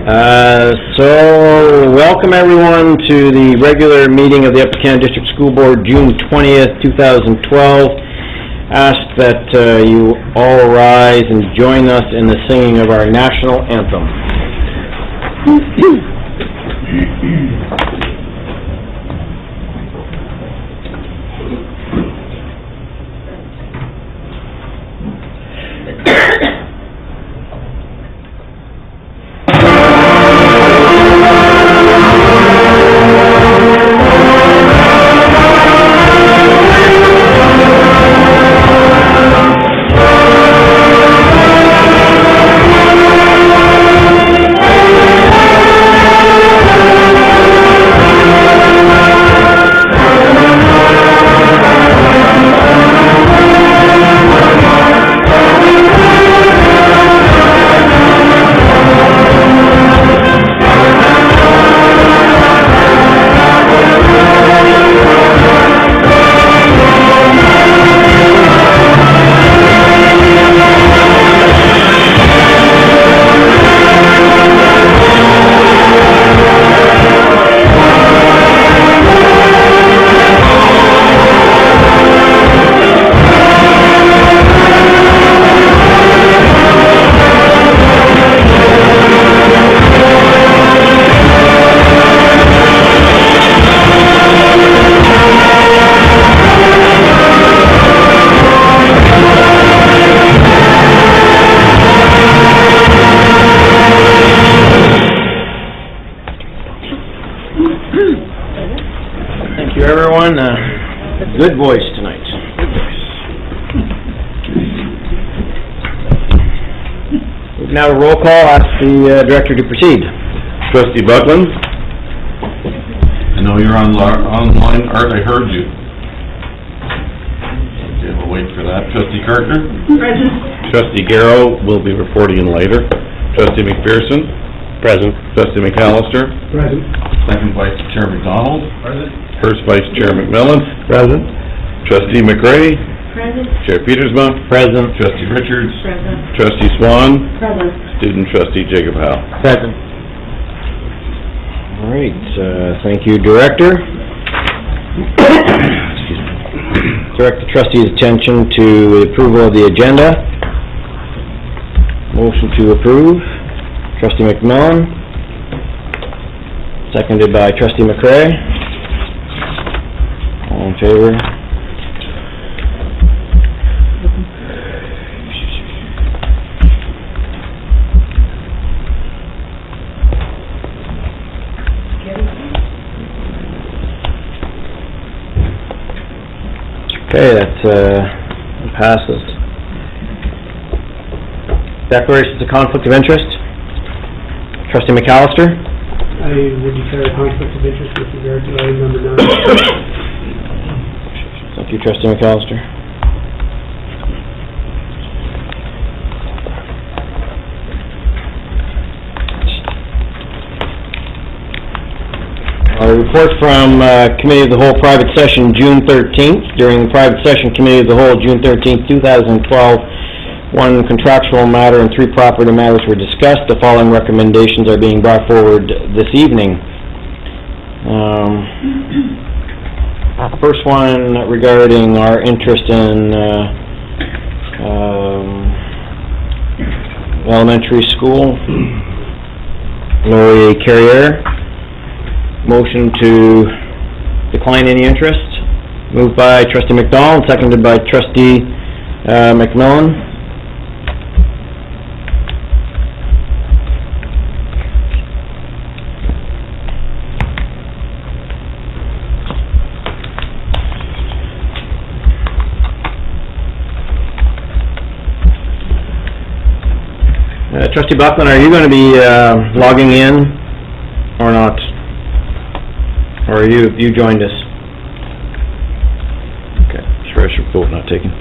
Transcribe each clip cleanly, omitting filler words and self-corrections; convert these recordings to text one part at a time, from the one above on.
So welcome everyone to the regular meeting of the Upper Canada District School Board, June 20th, 2012. Ask that you all rise and join us in the singing of our national anthem. Thank you, everyone. Good voice tonight. Good voice. Moving now to roll call. Ask the director to proceed. Trustee Buckland, I know you're online. Art, I heard you. Okay, we'll wait for that. Trustee Kirkner? Present. Trustee Garrow will be reporting in later. Trustee McPherson? Present. Trustee McAllister? Present. Second Vice Chair McDonald? Present. First Vice Chair McMillan? Present. Trustee McRae? Present. Chair Petersma? Present. Trustee Richards? Present. Trustee Swan? Present. Student Trustee Jacob Howe? Present. All right. Thank you, Director. Excuse me. Direct the trustees' attention to the approval of the agenda. Motion to approve. Trustee McMillan. Seconded by Trustee McRae. All in favor? Okay, that passes. Declarations of conflict of interest. Trustee McAllister. I would declare a conflict of interest with regard to item number 9. Thank you, Trustee McAllister. A report from Committee of the Whole Private Session, June 13th. During the Private Session Committee of the Whole, June 13th, 2012, one contractual matter and 3 property matters were discussed. The following recommendations are being brought forward this evening. First one regarding our interest in elementary school, Laurier Carrier. Motion to decline any interest. Moved by Trustee McDonald, seconded by Trustee McMillan. Trustee Buckland, are you going to be logging in or not? Or you joined us? Okay, treasurer report not taken.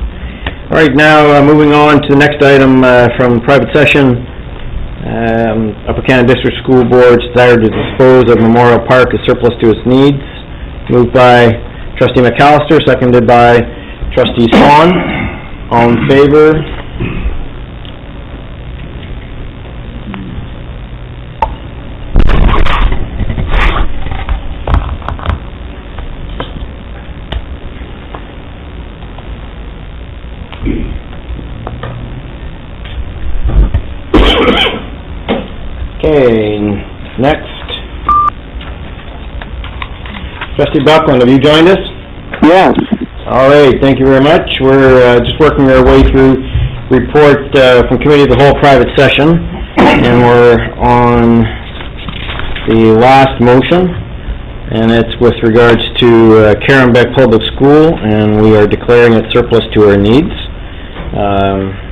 All right, now moving on to the next item from private session. Upper Canada District School Board desire to dispose of Memorial Park as surplus to its needs. Moved by Trustee McAllister, seconded by Trustee Swan. All in favor? Next. Trustee Buckland, have you joined us? Yes. All right, thank you very much. We're just working our way through report from Committee of the Whole private session, and we're on the last motion, and it's with regards to Carenbeck Public School, and we are declaring it surplus to our needs.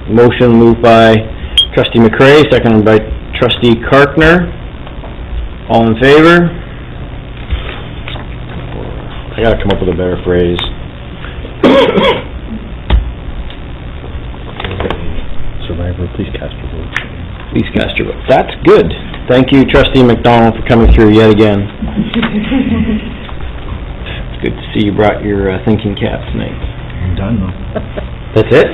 Motion moved by Trustee McCray, seconded by Trustee Karkner. All in favor? I gotta come up with a better phrase. Survivor, please cast your vote. Please cast your vote. That's good. Thank you, Trustee McDonald, for coming through yet again. It's good to see you brought your thinking cap tonight. I'm done though. That's it?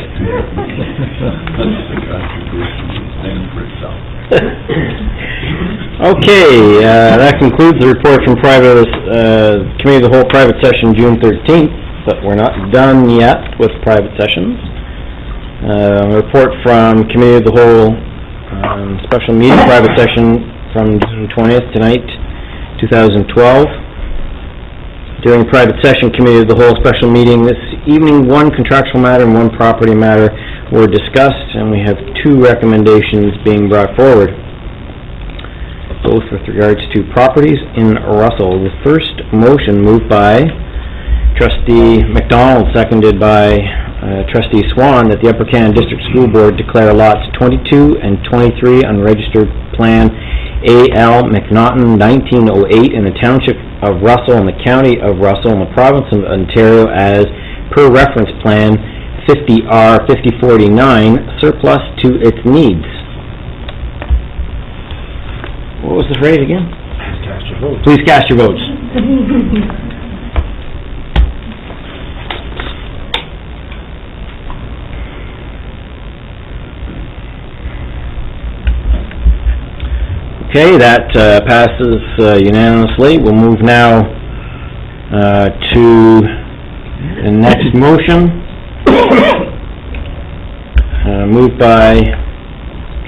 Okay, that concludes the report from Committee of the Whole private session June 13th, but we're not done yet with private sessions. Report from Committee of the Whole special meeting private session from June 20th tonight, 2012. During private session, Committee of the Whole special meeting this evening, one contractual matter and one property matter were discussed, and we have two recommendations being brought forward, both with regards to properties in Russell. The first motion moved by Trustee McDonald, seconded by Trustee Swan, that the Upper Canada District School Board declare lots 22 and 23 on registered plan A.L. McNaughton 1908 in the Township of Russell in the County of Russell in the Province of Ontario as per reference plan 50R 5049 surplus to its needs. What was the phrase again? Please cast your vote. Please cast your votes. Okay, that passes unanimously. We'll move now to the next motion. Moved by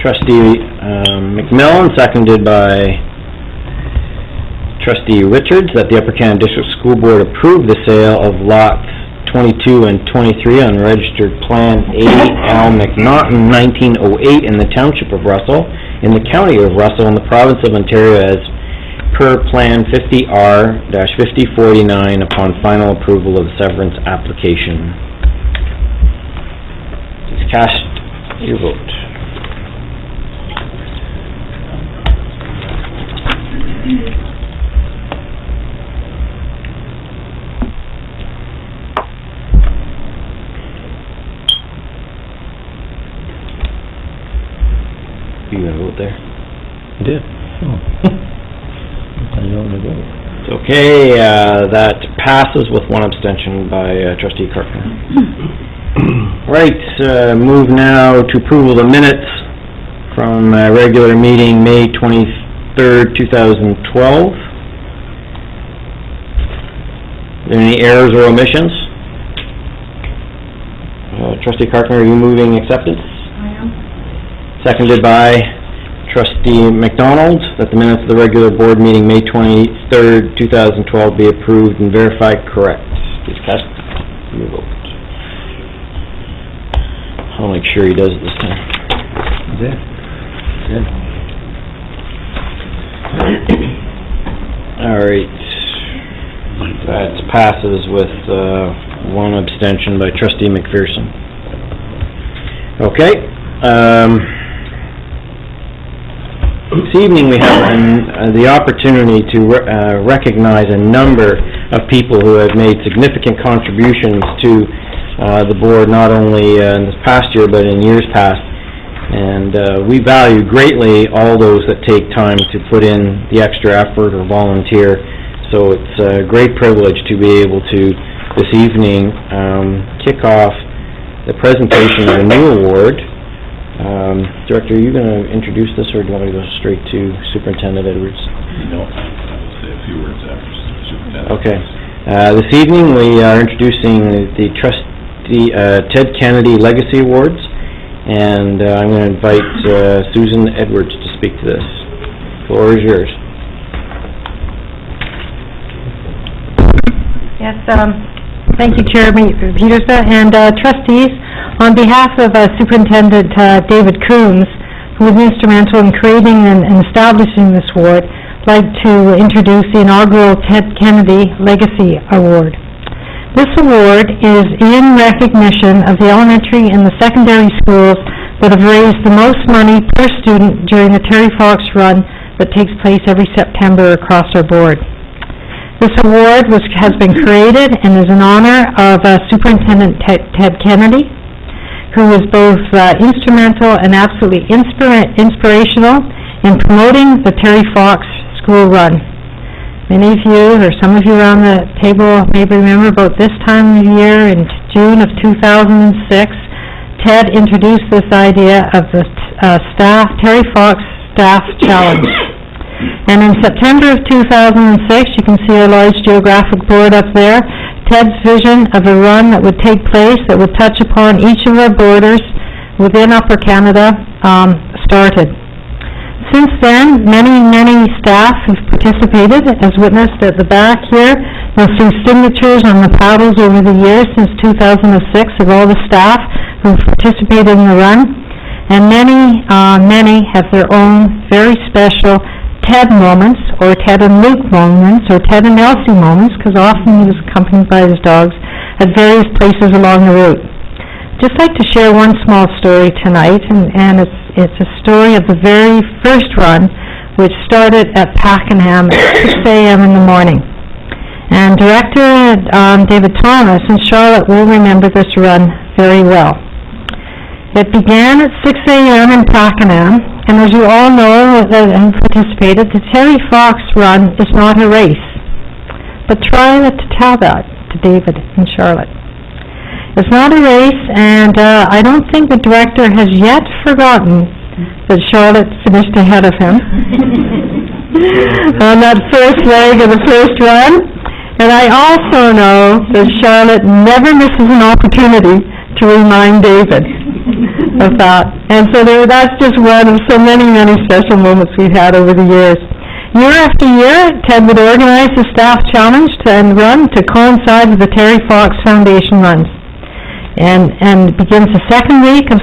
Trustee McMillan, seconded by Trustee Richards, that the Upper Canada District School Board approve the sale of lots 22 and 23 on registered plan A.L. McNaughton 1908 in the Township of Russell, in the County of Russell, in the Province of Ontario as per plan 50R-5049 upon final approval of the severance application. Please cast your vote. You gonna vote there? I did. Oh. I don't want to vote. It's okay, that passes with one abstention by Trustee Karkner. Right, move now to approval of the minutes from regular meeting May 23rd, 2012. Any errors or omissions? Trustee Karkner, are you moving acceptance? Seconded by Trustee McDonald, that the minutes of the regular board meeting May 23rd, 2012 be approved and verified correct. Please cast your vote. I'll make sure he does it this time. Good. All right. That passes with one abstention by Trustee McPherson. Okay. This evening we have the opportunity to recognize a number of people who have made significant contributions to the board, not only in this past year but in years past. And we value greatly all those that take time to put in the extra effort or volunteer. So it's a great privilege to be able to, this evening, kick off the presentation of a new award. Director, are you going to introduce this, or do you want me to go straight to Superintendent Edwards? No, I'll say a few words after Superintendent. Okay. This evening we are introducing the Trustee Ted Kennedy Legacy Awards, and I'm going to invite Susan Edwards to speak to this. The floor is yours. Yes, thank you, Chairman Peterson, and trustees. On behalf of Superintendent David Coombs, who was instrumental in creating and establishing this award, I'd like to introduce the inaugural Ted Kennedy Legacy Award. This award is in recognition of the elementary and the secondary schools that have raised the most money per student during the Terry Fox Run that takes place every September across our board. This award has been created and is in honor of Superintendent Ted Kennedy, who was both instrumental and absolutely inspirational in promoting the Terry Fox School Run. Many of you, or some of you around the table, maybe remember about this time of year in June of 2006, Ted introduced this idea of the Terry Fox Staff Challenge. And in September of 2006, you can see a large geographic board up there, Ted's vision of a run that would take place that would touch upon each of our borders within Upper Canada started. Since then, many staff have participated, as witnessed at the back here. You'll see signatures on the paddles over the years since 2006 of all the staff who have participated in the run. And many have their own very special Ted moments, or Ted and Luke moments, or Ted and Elsie moments, because often he was accompanied by his dogs at various places along the route. Just like to share one small story tonight, and it's a story of the very first run, which started at Pakenham at 6 a.m. in the morning. And Director David Thomas and Charlotte will remember this run very well. It began at 6 a.m. in Pakenham, and as you all know and participated, the Terry Fox Run is not a race. But try to tell that to David and Charlotte. It's not a race, and I don't think the director has yet forgotten that Charlotte finished ahead of him on that first leg of the first run. And I also know that Charlotte never misses an opportunity to remind David of that. And so that's just one of so many special moments we've had over the years. Year after year, Ted would organize the staff challenge and run to coincide with the Terry Fox Foundation runs. And begins the second week of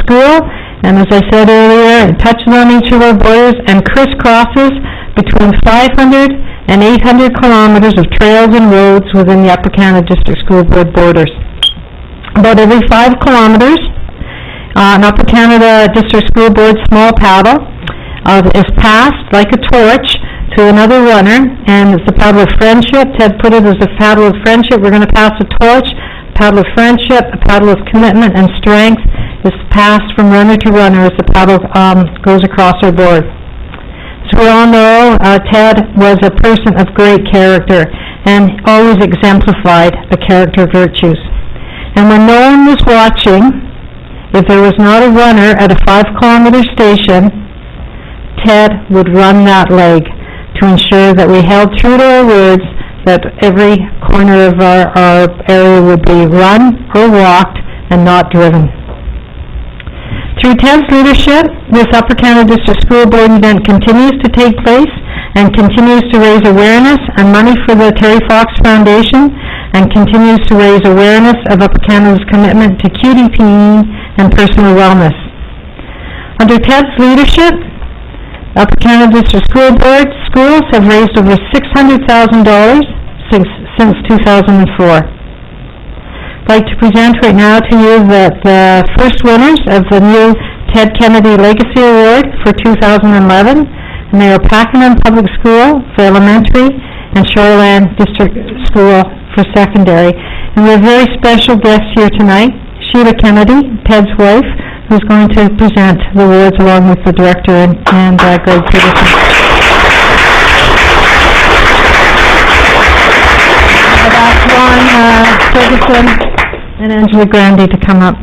school, and as I said earlier, it touches on each of our borders and crisscrosses between 500 and 800 kilometers of trails and roads within the Upper Canada District School Board borders. About every 5 kilometers, an Upper Canada District School Board small paddle is passed like a torch to another runner, and it's a paddle of friendship. Ted put it as a paddle of friendship. We're going to pass a torch. Paddle of friendship, a paddle of commitment and strength is passed from runner to runner as the paddle goes across our board. So we all know Ted was a person of great character and always exemplified the character virtues. And when no one was watching, if there was not a runner at a 5-kilometer station, Ted would run that leg to ensure that we held true to our words, that every corner of our area would be run or walked and not driven. Through Ted's leadership, this Upper Canada District School Board event continues to take place and continues to raise awareness and money for the Terry Fox Foundation, and continues to raise awareness of Upper Canada's commitment to QDPE and personal wellness. Under Ted's leadership, Upper Canada District School Board schools have raised over $600,000 since 2004. I'd like to present right now to you the first winners of the new Ted Kennedy Legacy Award for 2011, and they are Pakenham Public School for elementary and Shoreland District School for secondary. And we have a very special guest here tonight, Sheila Kennedy, Ted's wife, who's going to present the awards along with the director and Greg Peterson. I've asked Ron Ferguson and Angela Grandy to come up.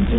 So,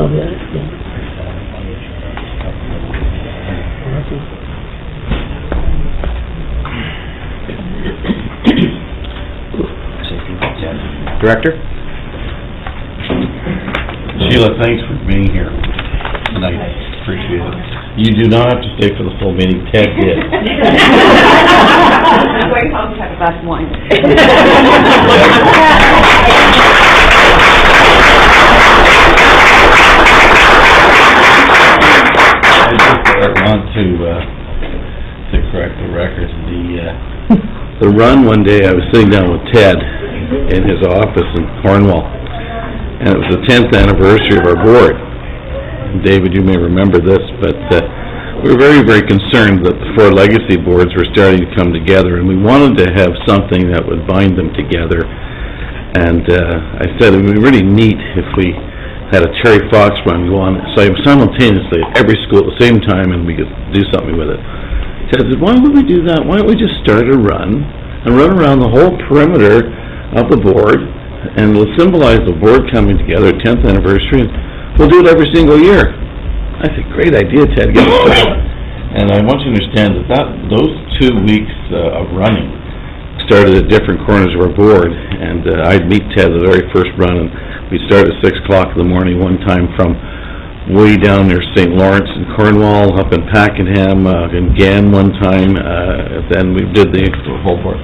yeah. Director? Sheila, thanks for being here tonight. Appreciate it. You do not have to stay for the full meeting. Ted did. I'm going home to have a glass of wine. I want to correct the record. The run one day, I was sitting down with Ted in his office in Cornwall, and it was the 10th anniversary of our board. David, you may remember this, but we were very, very concerned that the 4 legacy boards were starting to come together, and we wanted to have something that would bind them together. And I said it would be really neat if we had a Terry Fox run go on simultaneously at every school at the same time, and we could do something with it. Ted said, why would we do that? Why don't we just start a run and run around the whole perimeter of the board, and it'll symbolize the board coming together, 10th anniversary, and we'll do it every single year. I said, great idea, Ted, get it started. And I want you to understand that those 2 weeks of running started at different corners of our board, and I'd meet Ted the very first run, and we'd start at 6 o'clock in the morning one time from way down near St. Lawrence in Cornwall, up in Pakenham, in Gann one time, then we did the whole board.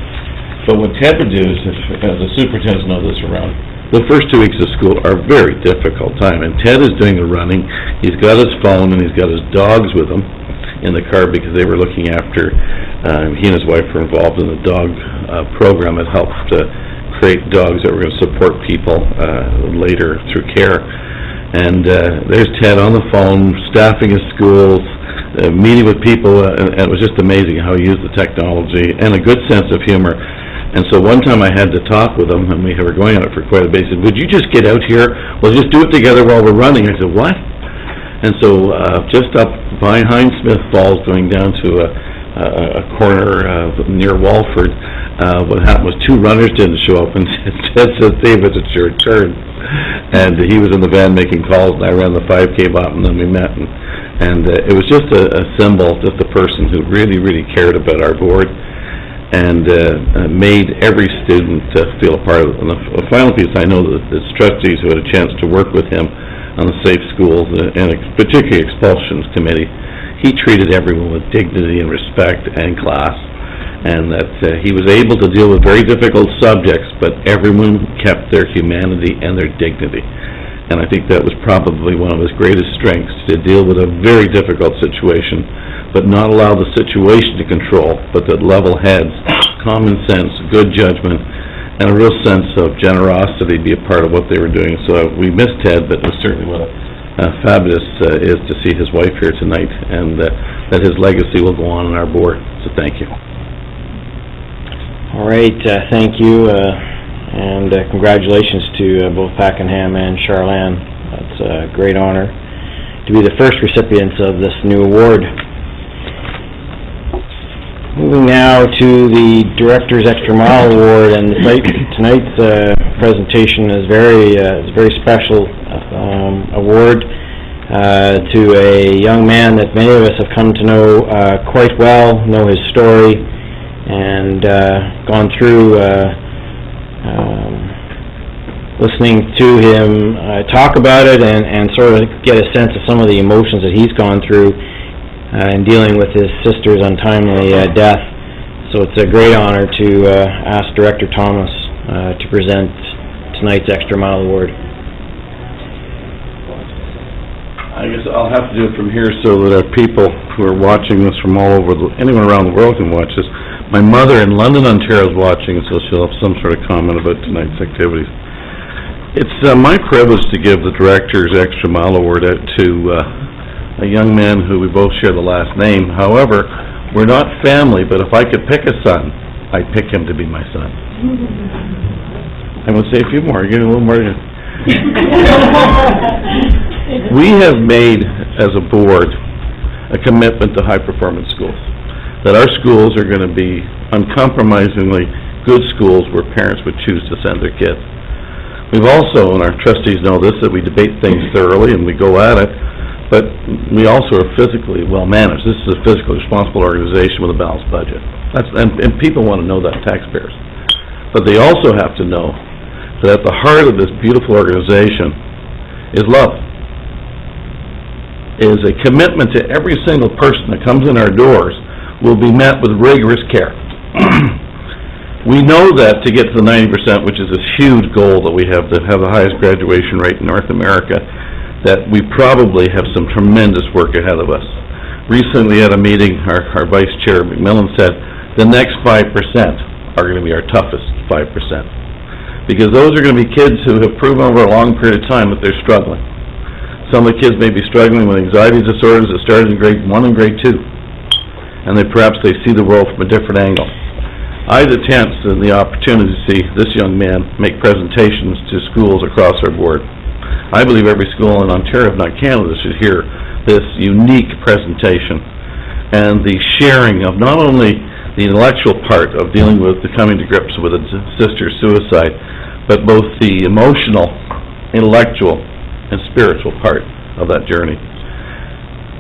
But what Ted would do is, the superintendents know this around, the first 2 weeks of school are a very difficult time, and Ted is doing the running. He's got his phone and he's got his dogs with him in the car because they were looking after, he and his wife were involved in the dog program that helped create dogs that were going to support people later through care. And there's Ted on the phone, staffing his schools, meeting with people, and it was just amazing how he used the technology and a good sense of humor. And so one time I had to talk with him, and we were going on it for quite a bit. He said, would you just get out here? We'll just do it together while we're running. I said, what? And so just up behind Smith Falls, going down to a corner near Walford, what happened was 2 runners didn't show up, and Ted says, David, it's your turn. And he was in the van making calls, and I ran the 5K bop, and then we met. And it was just a symbol, just a person who really, really cared about our board, and made every student feel a part of it. And the final piece, I know that the trustees who had a chance to work with him on the Safe Schools, and particularly Expulsions Committee, he treated everyone with dignity and respect and class, and that he was able to deal with very difficult subjects, but everyone kept their humanity and their dignity. And I think that was probably one of his greatest strengths, to deal with a very difficult situation, but not allow the situation to control, but that level heads, common sense, good judgment, and a real sense of generosity be a part of what they were doing. So we miss Ted, but it was certainly what fabulous is to see his wife here tonight, and that his legacy will go on in our board. So thank you. All right, thank you, and congratulations to both Pakenham and Charlene. That's a great honor to be the first recipients of this new award. Moving now to the Director's Extra Mile Award, and tonight's presentation is very special award to a young man that many of us have come to know quite well, know his story, and gone through listening to him talk about it, and sort of get a sense of some of the emotions that he's gone through in dealing with his sister's untimely death. So it's a great honor to ask Director Thomas to present tonight's Extra Mile Award. I guess I'll have to do it from here so that our people who are watching this from all over, anyone around the world can watch this. My mother in London, Ontario is watching, so she'll have some sort of comment about tonight's activities. It's my privilege to give the Director's Extra Mile Award out to a young man who we both share the last name. However, we're not family, but if I could pick a son, I'd pick him to be my son. I will say a few more. Give me a little more. We have made, as a board, a commitment to high-performance schools, that our schools are going to be uncompromisingly good schools where parents would choose to send their kids. We've also, and our trustees know this, that we debate things thoroughly and we go at it, but we also are physically well-managed. This is a physically responsible organization with a balanced budget. And people want to know that, taxpayers. But they also have to know that at the heart of this beautiful organization is love. Is a commitment to every single person that comes in our doors will be met with rigorous care. We know that to get to the 90%, which is this huge goal that we have to have the highest graduation rate in North America, that we probably have some tremendous work ahead of us. Recently at a meeting, our Vice Chair McMillan said, the next 5% are going to be our toughest 5%. Because those are going to be kids who have proven over a long period of time that they're struggling. Some of the kids may be struggling with anxiety disorders that started in grade 1 and grade 2. And perhaps they see the world from a different angle. I had the chance and the opportunity to see this young man make presentations to schools across our board. I believe every school in Ontario, if not Canada, should hear this unique presentation and the sharing of not only the intellectual part of dealing with the coming to grips with a sister's suicide, but both the emotional, intellectual, and spiritual part of that journey.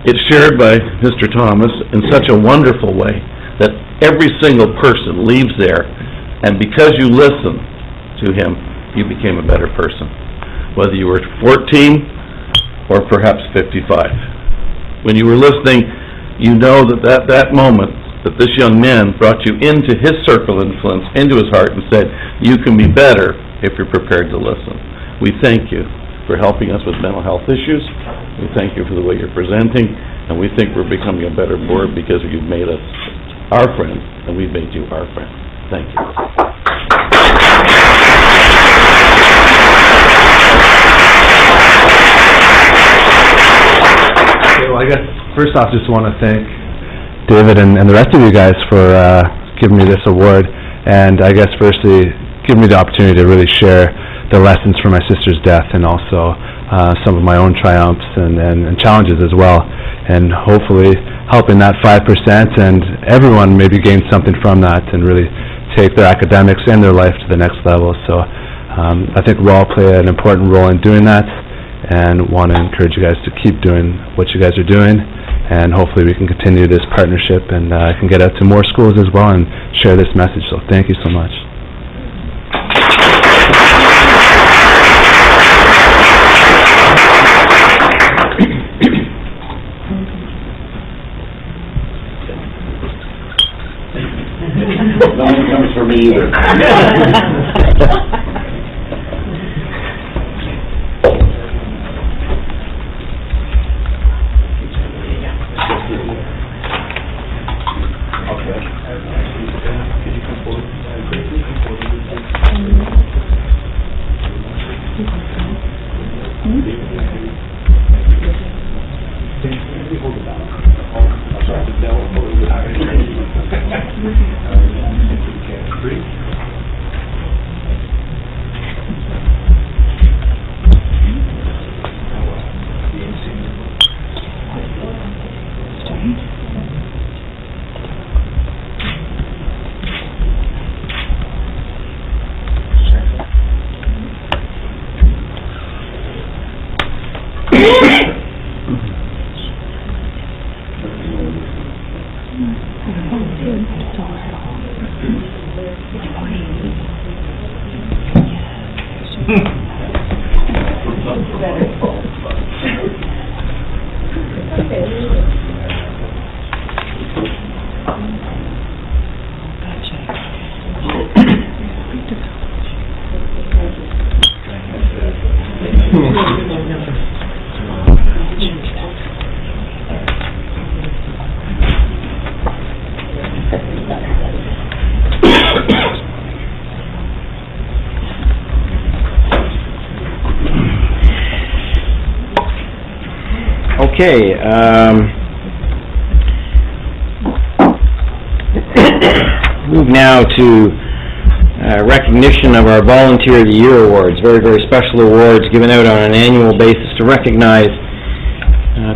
It's shared by Mr. Thomas in such a wonderful way that every single person leaves there, and because you listen to him, you became a better person. Whether you were 14 or perhaps 55. When you were listening, you know that moment that this young man brought you into his circle of influence, into his heart, and said, you can be better if you're prepared to listen. We thank you for helping us with mental health issues. We thank you for the way you're presenting, and we think we're becoming a better board because you've made us our friends, and we've made you our friend. Thank you. Okay, well, I guess first off, just want to thank David and the rest of you guys for giving me this award, and I guess firstly, giving me the opportunity to really share the lessons from my sister's death and also some of my own triumphs and challenges as well, and hopefully helping that 5% and everyone maybe gain something from that and really take their academics and their life to the next level. So I think we all play an important role in doing that, and want to encourage you guys to keep doing what you guys are doing, and hopefully we can continue this partnership and I can get out to more schools as well and share this message. So thank you so much. Nothing comes from me either. Okay, move now to recognition of our Volunteer of the Year awards, very, very special awards given out on an annual basis to recognize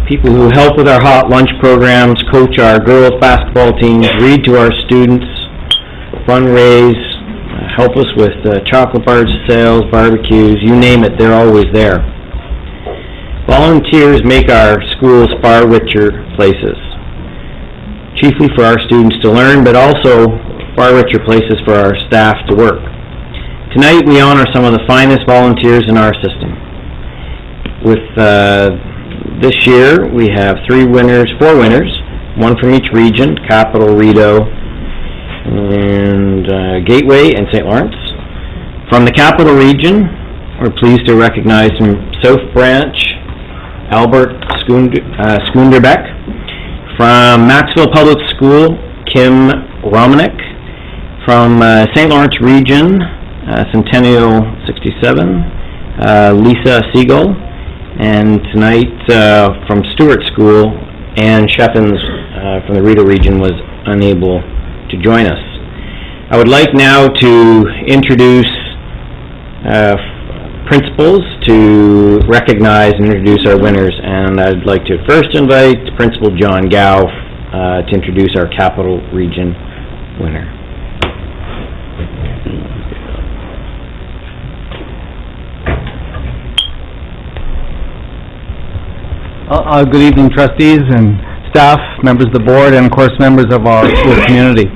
people who help with our hot lunch programs, coach our girls basketball teams, read to our students, fundraise, help us with chocolate bars sales, barbecues, you name it, they're always there. Volunteers make our schools far richer places, chiefly for our students to learn, but also far richer places for our staff to work. Tonight we honor some of the finest volunteers in our system. With this year we have four winners, one from each region, Capital, Rideau, and Gateway and St. Lawrence. From the Capital region, we're pleased to recognize from South Branch, Albert Skunderbeck. From Maxville Public School, Kim Romanek. From St. Lawrence region, Centennial 67, Lisa Siegel. And tonight, from Stewart School, Ann Sheffins from the Rideau region was unable to join us. I would like now to introduce principals to recognize and introduce our winners, and I'd like to first invite Principal John Gow to introduce our Capital Region winner. Good evening, trustees and staff, members of the board, and of course members of our school community.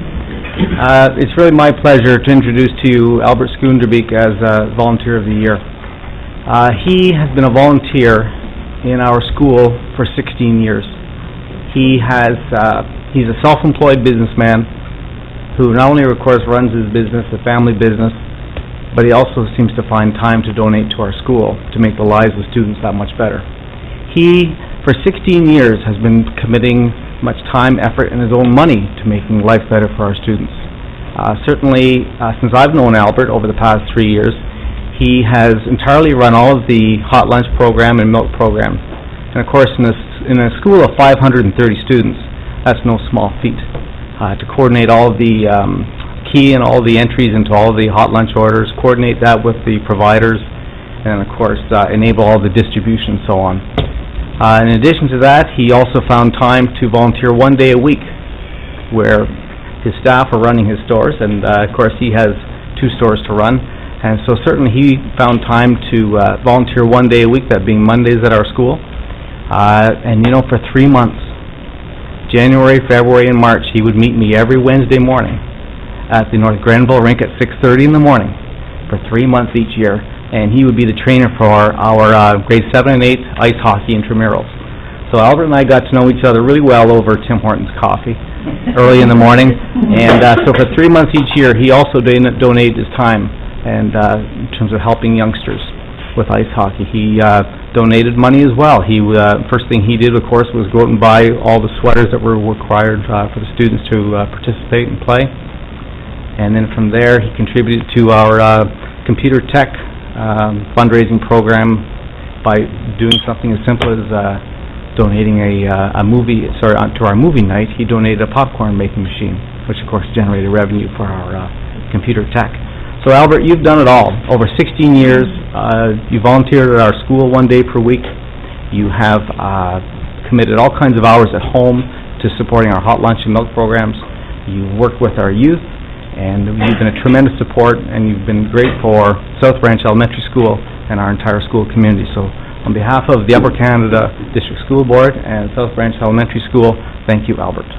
It's really my pleasure to introduce to you Albert Skunderbeek as Volunteer of the Year. He has been a volunteer in our school for 16 years. He's a self-employed businessman who not only, of course, runs his business, a family business, but he also seems to find time to donate to our school to make the lives of students that much better. He, for 16 years, has been committing much time, effort, and his own money to making life better for our students. Certainly, since I've known Albert over the past 3 years, he has entirely run all of the hot lunch program and milk program. And of course, in a school of 530 students, that's no small feat. To coordinate all of the key and all the entries into all of the hot lunch orders, coordinate that with the providers, and of course, enable all the distribution and so on. In addition to that, he also found time to volunteer 1 day a week, where his staff are running his stores, and of course he has 2 stores to run, and so certainly he found time to volunteer 1 day a week, that being Mondays at our school. And you know, for 3 months, January, February, and March, he would meet me every Wednesday morning at the North Grenville rink at 6:30 in the morning for 3 months each year. And he would be the trainer for our grade 7 and 8 ice hockey intramurals. So Albert and I got to know each other really well over Tim Hortons coffee early in the morning. And so for 3 months each year, he also donated his time and in terms of helping youngsters with ice hockey. He donated money as well. He first thing he did, of course, was go out and buy all the sweaters that were required for the students to participate and play. And then from there, he contributed to our computer tech fundraising program by doing something as simple as donating to our movie night. He donated a popcorn making machine, which of course generated revenue for our computer tech. So Albert, you've done it all. Over 16 years, you volunteered at our school 1 day per week. You have committed all kinds of hours at home to supporting our hot lunch and milk programs. You worked with our youth, and you've been a tremendous support, and you've been great for South Branch Elementary School and our entire school community. So on behalf of the Upper Canada District School Board and South Branch Elementary School, thank you, Albert.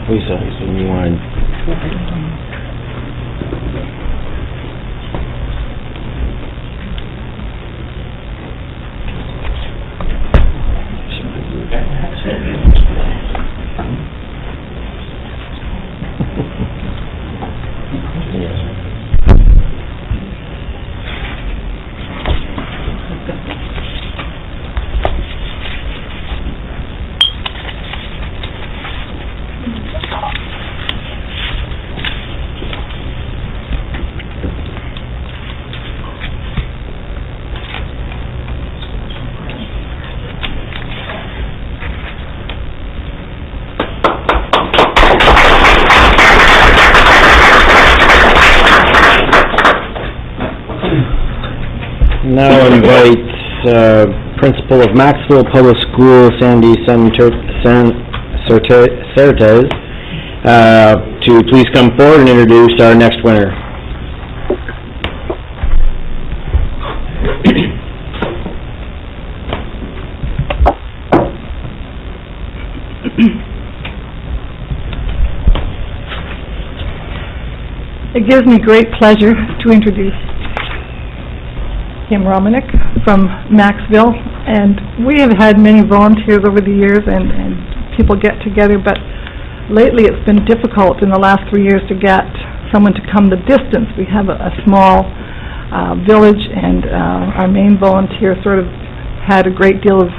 Lisa, you want... invite Principal of Maxville Public School, Sandy Certes, to please come forward and introduce our next winner. It gives me great pleasure to introduce Kim Romanek from Maxville, and we have had many volunteers over the years and people get together, but lately it's been difficult in the last 3 years to get someone to come the distance. We have a small village, and our main volunteer sort of had a great deal of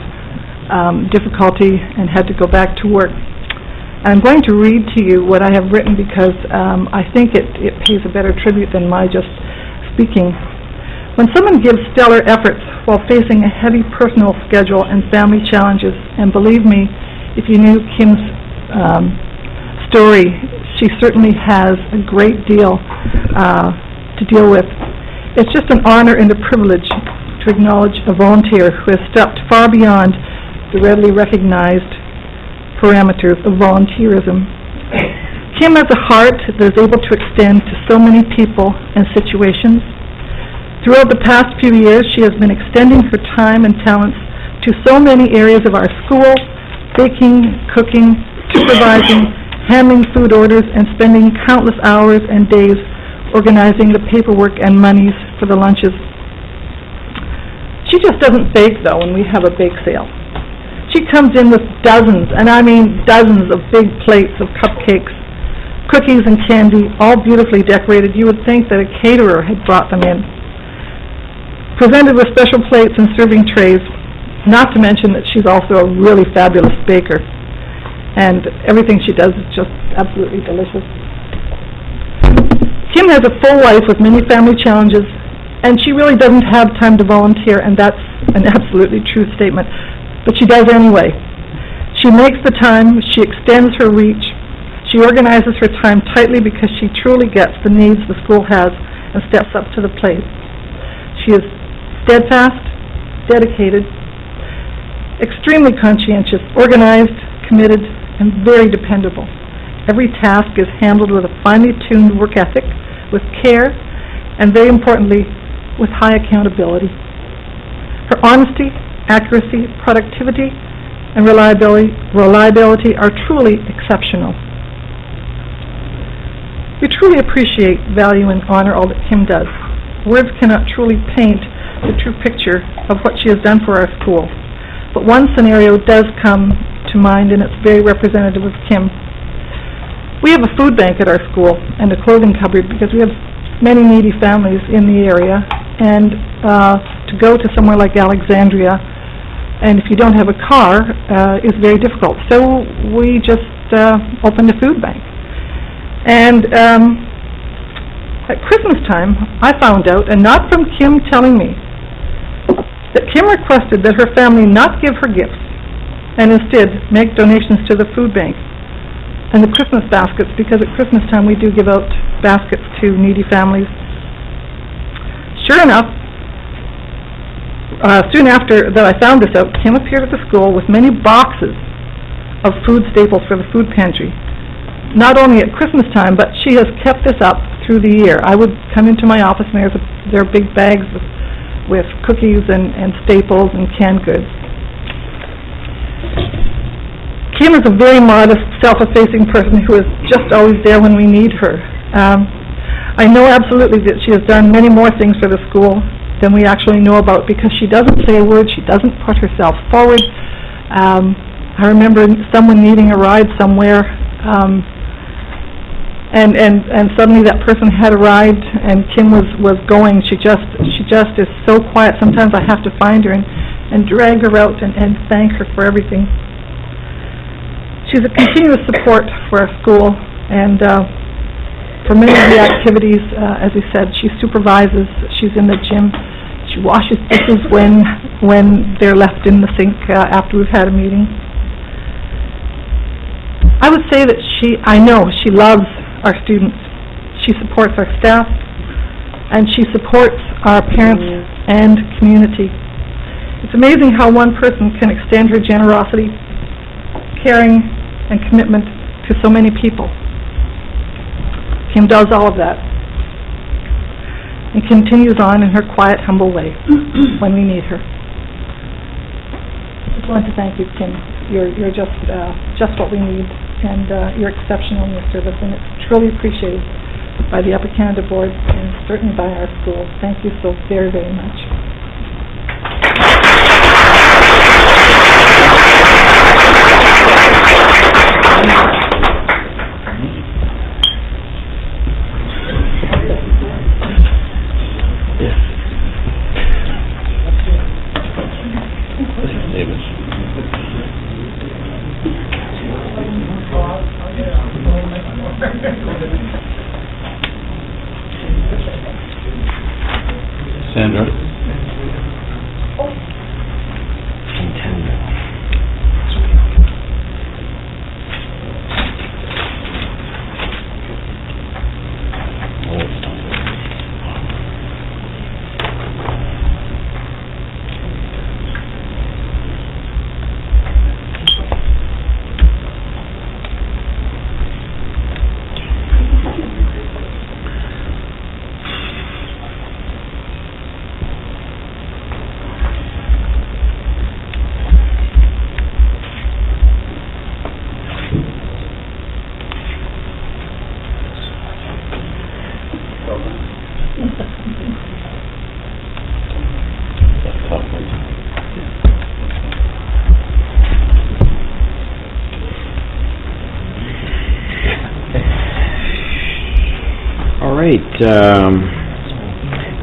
difficulty and had to go back to work. I'm going to read to you what I have written because I think it pays a better tribute than my just speaking. When someone gives stellar efforts while facing a heavy personal schedule and family challenges, and believe me, if you knew Kim's story, she certainly has a great deal to deal with. It's just an honor and a privilege to acknowledge a volunteer who has stepped far beyond the readily recognized parameters of volunteerism. Kim has a heart that is able to extend to so many people and situations. Throughout the past few years, she has been extending her time and talents to so many areas of our school, baking, cooking, supervising, handling food orders, and spending countless hours and days organizing the paperwork and monies for the lunches. She just doesn't bake, though, when we have a bake sale. She comes in with dozens, and I mean dozens of big plates of cupcakes, cookies and candy, all beautifully decorated. You would think that a caterer had brought them in. Presented with special plates and serving trays, not to mention that she's also a really fabulous baker. And everything she does is just absolutely delicious. Kim has a full life with many family challenges, and she really doesn't have time to volunteer, and that's an absolutely true statement. But she does anyway. She makes the time, she extends her reach, she organizes her time tightly because she truly gets the needs the school has and steps up to the plate. She is steadfast, dedicated, extremely conscientious, organized, committed, and very dependable. Every task is handled with a finely tuned work ethic, with care, and very importantly, with high accountability. Her honesty, accuracy, productivity, and reliability are truly exceptional. We truly appreciate, value, and honor all that Kim does. Words cannot truly paint the true picture of what she has done for our school. But one scenario does come to mind, and it's very representative of Kim. We have a food bank at our school and a clothing cupboard because we have many needy families in the area, and to go to somewhere like Alexandria, and if you don't have a car, is very difficult. So we just opened a food bank. And at Christmas time, I found out, and not from Kim telling me, that Kim requested that her family not give her gifts, and instead make donations to the food bank and the Christmas baskets, because at Christmas time we do give out baskets to needy families. Sure enough, soon after that I found this out, Kim appeared at the school with many boxes of food staples for the food pantry. Not only at Christmas time, but she has kept this up through the year. I would come into my office and there are big bags with cookies and staples and canned goods. Kim is a very modest, self-effacing person who is just always there when we need her. I know absolutely that she has done many more things for the school than we actually know about, because she doesn't say a word, she doesn't put herself forward. I remember someone needing a ride somewhere, and suddenly that person had a ride and Kim was going. She just is so quiet. Sometimes I have to find her and drag her out and thank her for everything. She's a continuous support for our school, and for many of the activities, as I said, she supervises, she's in the gym, she washes dishes when they're left in the sink after we've had a meeting. I would say that I know she loves our students. She supports our staff, and she supports our parents and community. It's amazing how one person can extend her generosity, caring, and commitment to so many people. Kim does all of that and continues on in her quiet, humble way when we need her. I just want to thank you, Kim. You're just what we need, and you're exceptional in your service, and it's truly appreciated by the Upper Canada Board and certainly by our school. Thank you so very, very much. Sandra? All right,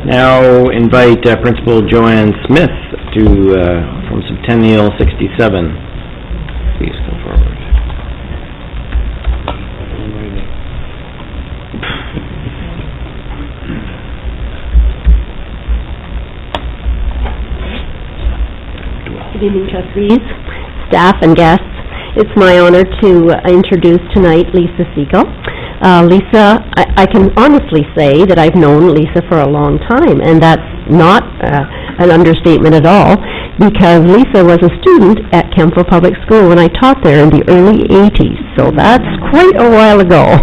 now invite Principal Joanne Smith to, from Centennial 67. Please come forward. Good evening, trustees, staff, and guests. It's my honor to introduce tonight Lisa Siegel. Lisa, I can honestly say that I've known Lisa for a long time, and that's not an understatement at all, because Lisa was a student at Kemptville Public School when I taught there in the early 80s, so that's quite a while ago.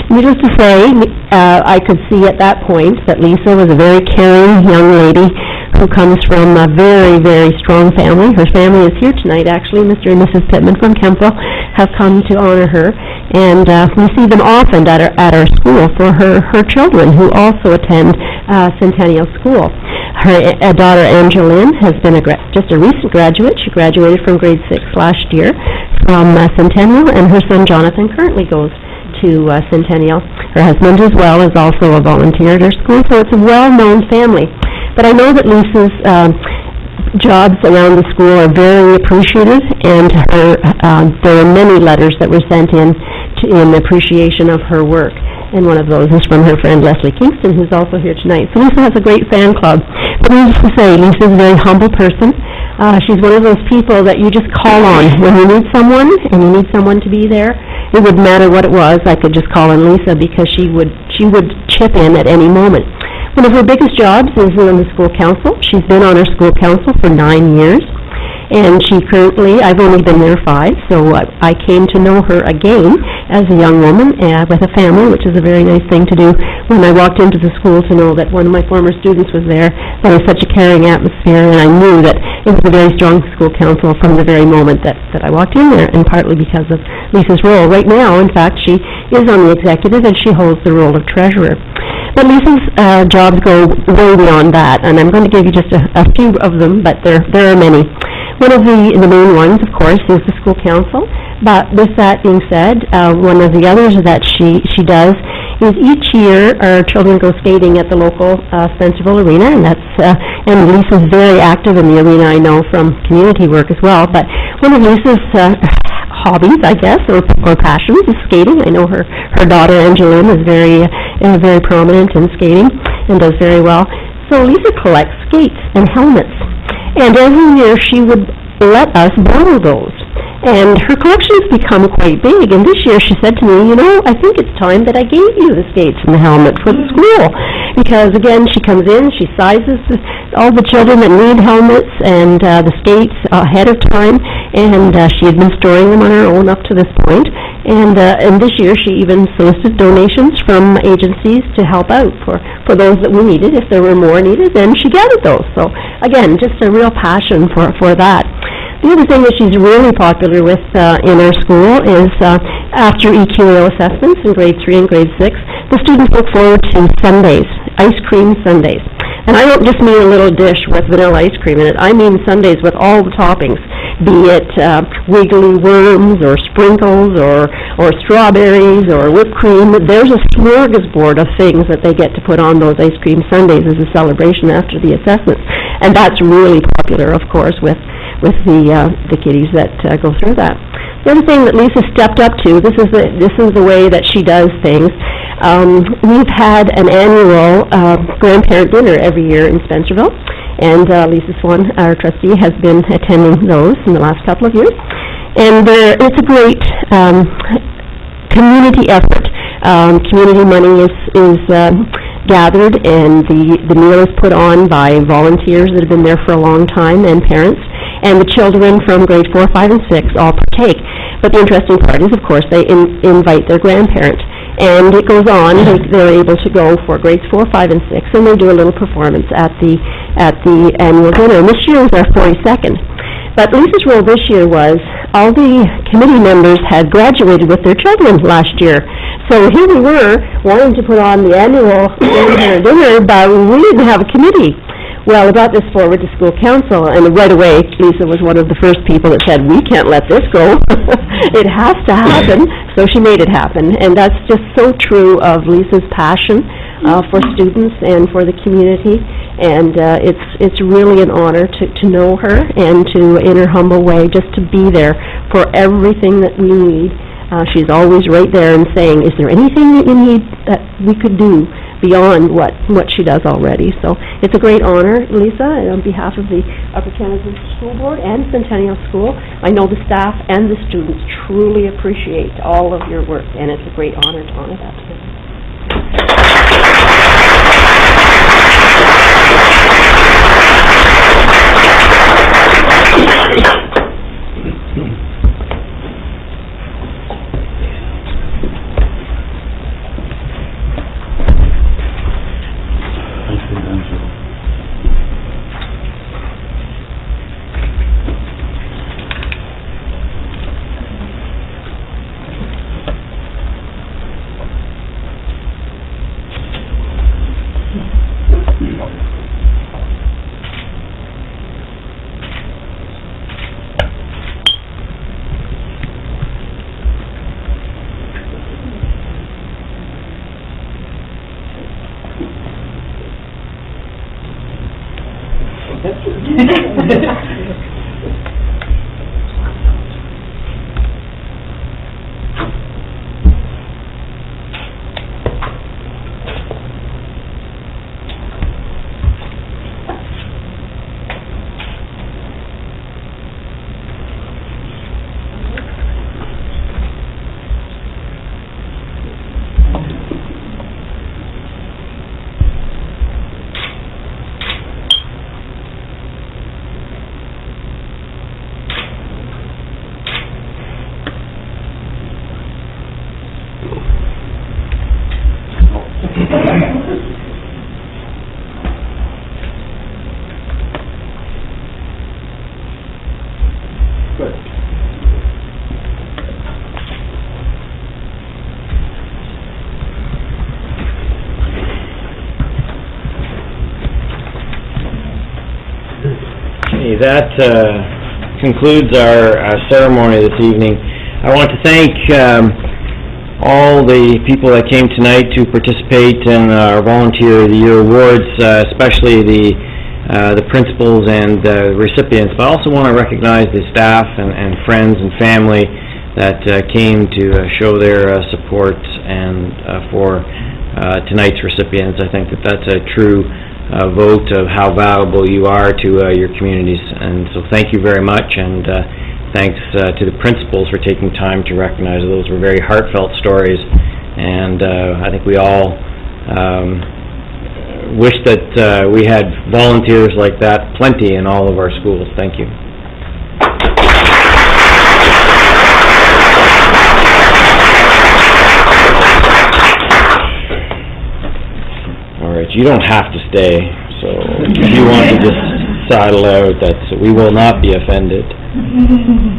Needless to say, I could see at that point that Lisa was a very caring young lady who comes from a very, very strong family. Her family is here tonight, actually. Mr. and Mrs. Pittman from Kemptville have come to honor her, and we see them often at our school for her children who also attend Centennial School. Her daughter, Angeline, has been just a recent graduate. She graduated from grade 6 last year from Centennial, and her son, Jonathan, currently goes to Centennial. Her husband, as well, is also a volunteer at her school, so it's a well-known family. But I know that Lisa's jobs around the school are very appreciated, and there are many letters that were sent in appreciation of her work. And one of those is from her friend Leslie Kingston, who's also here tonight. So Lisa has a great fan club. But needless to say, Lisa's a very humble person. She's one of those people that you just call on when you need someone, and you need someone to be there. It wouldn't matter what it was, I could just call on Lisa, because she would chip in at any moment. One of her biggest jobs is on the school council. She's been on our school council for 9 years, and she currently, I've only been there 5, so I came to know her again as a young woman with a family, which is a very nice thing to do. When I walked into the school, to know that one of my former students was there, there was such a caring atmosphere, and I knew that it was a very strong school council from the very moment that I walked in there, and partly because of Lisa's role. Right now, in fact, she is on the executive, and she holds the role of treasurer. But Lisa's jobs go way beyond that, and I'm going to give you just a few of them, but there are many. One of the main ones, of course, is the school council. But with that being said, one of the others that she does is each year our children go skating at the local Spencerville Arena, and Lisa's very active in the arena, I know, from community work as well. But one of Lisa's hobbies, I guess, or passions is skating. I know her daughter Angeline is very prominent in skating and does very well. So Lisa collects skates and helmets, and every year she would let us borrow those. And her collection's become quite big, and this year she said to me, you know, I think it's time that I gave you the skates and the helmet for the school. Because again, she comes in, she sizes all the children that need helmets and the skates ahead of time, and she had been storing them on her own up to this point. And this year she even solicited donations from agencies to help out for those that we needed. If there were more needed, then she gathered those. So again, just a real passion for that. The other thing that she's really popular with in our school is after EQAO assessments in grade 3 and grade 6, the students look forward to Sundays, ice cream Sundays. And I don't just mean a little dish with vanilla ice cream in it, I mean Sundays with all the toppings, be it wiggly worms or sprinkles or strawberries or whipped cream. There's a smorgasbord of things that they get to put on those ice cream Sundays as a celebration after the assessments. And that's really popular, of course, with the kiddies that go through that. The other thing that Lisa stepped up to, this is the way that she does things. We've had an annual grandparent dinner every year in Spencerville, and Lisa Swan, our trustee, has been attending those in the last couple of years. And it's a great community effort. Community money is gathered, and the meal is put on by volunteers that have been there for a long time, and parents. And the children from grade 4, 5, and 6 all partake. But the interesting part is, of course, they invite their grandparent. And it goes on, they're able to go for grades 4, 5, and 6, and they do a little performance at the annual dinner. And this year was our 42nd. But Lisa's role this year was, all the committee members had graduated with their children last year. So here we were, wanting to put on the annual dinner, but we didn't have a committee. Well, I brought this forward to school council, and right away, Lisa was one of the first people that said, we can't let this go. It has to happen. So she made it happen, and that's just so true of Lisa's passion for students and for the community. And it's really an honor to know her and to, in her humble way, just to be there for everything that we need. She's always right there and saying, is there anything that you need that we could do beyond what she does already? So it's a great honor, Lisa, and on behalf of the Upper Canada School Board and Centennial School, I know the staff and the students truly appreciate all of your work, and it's a great honor to honor that today. That concludes our ceremony this evening. I want to thank all the people that came tonight to participate in our Volunteer of the Year awards, especially the principals and recipients. But I also want to recognize the staff and friends and family that came to show their support and for tonight's recipients. I think that's a true vote of how valuable you are to your communities, and so thank you very much, and thanks to the principals for taking time to recognize those were very heartfelt stories, and I think we all wish that we had volunteers like that plenty in all of our schools. Thank you. All right, you don't have to stay, so if you want to just sidle out, we will not be offended.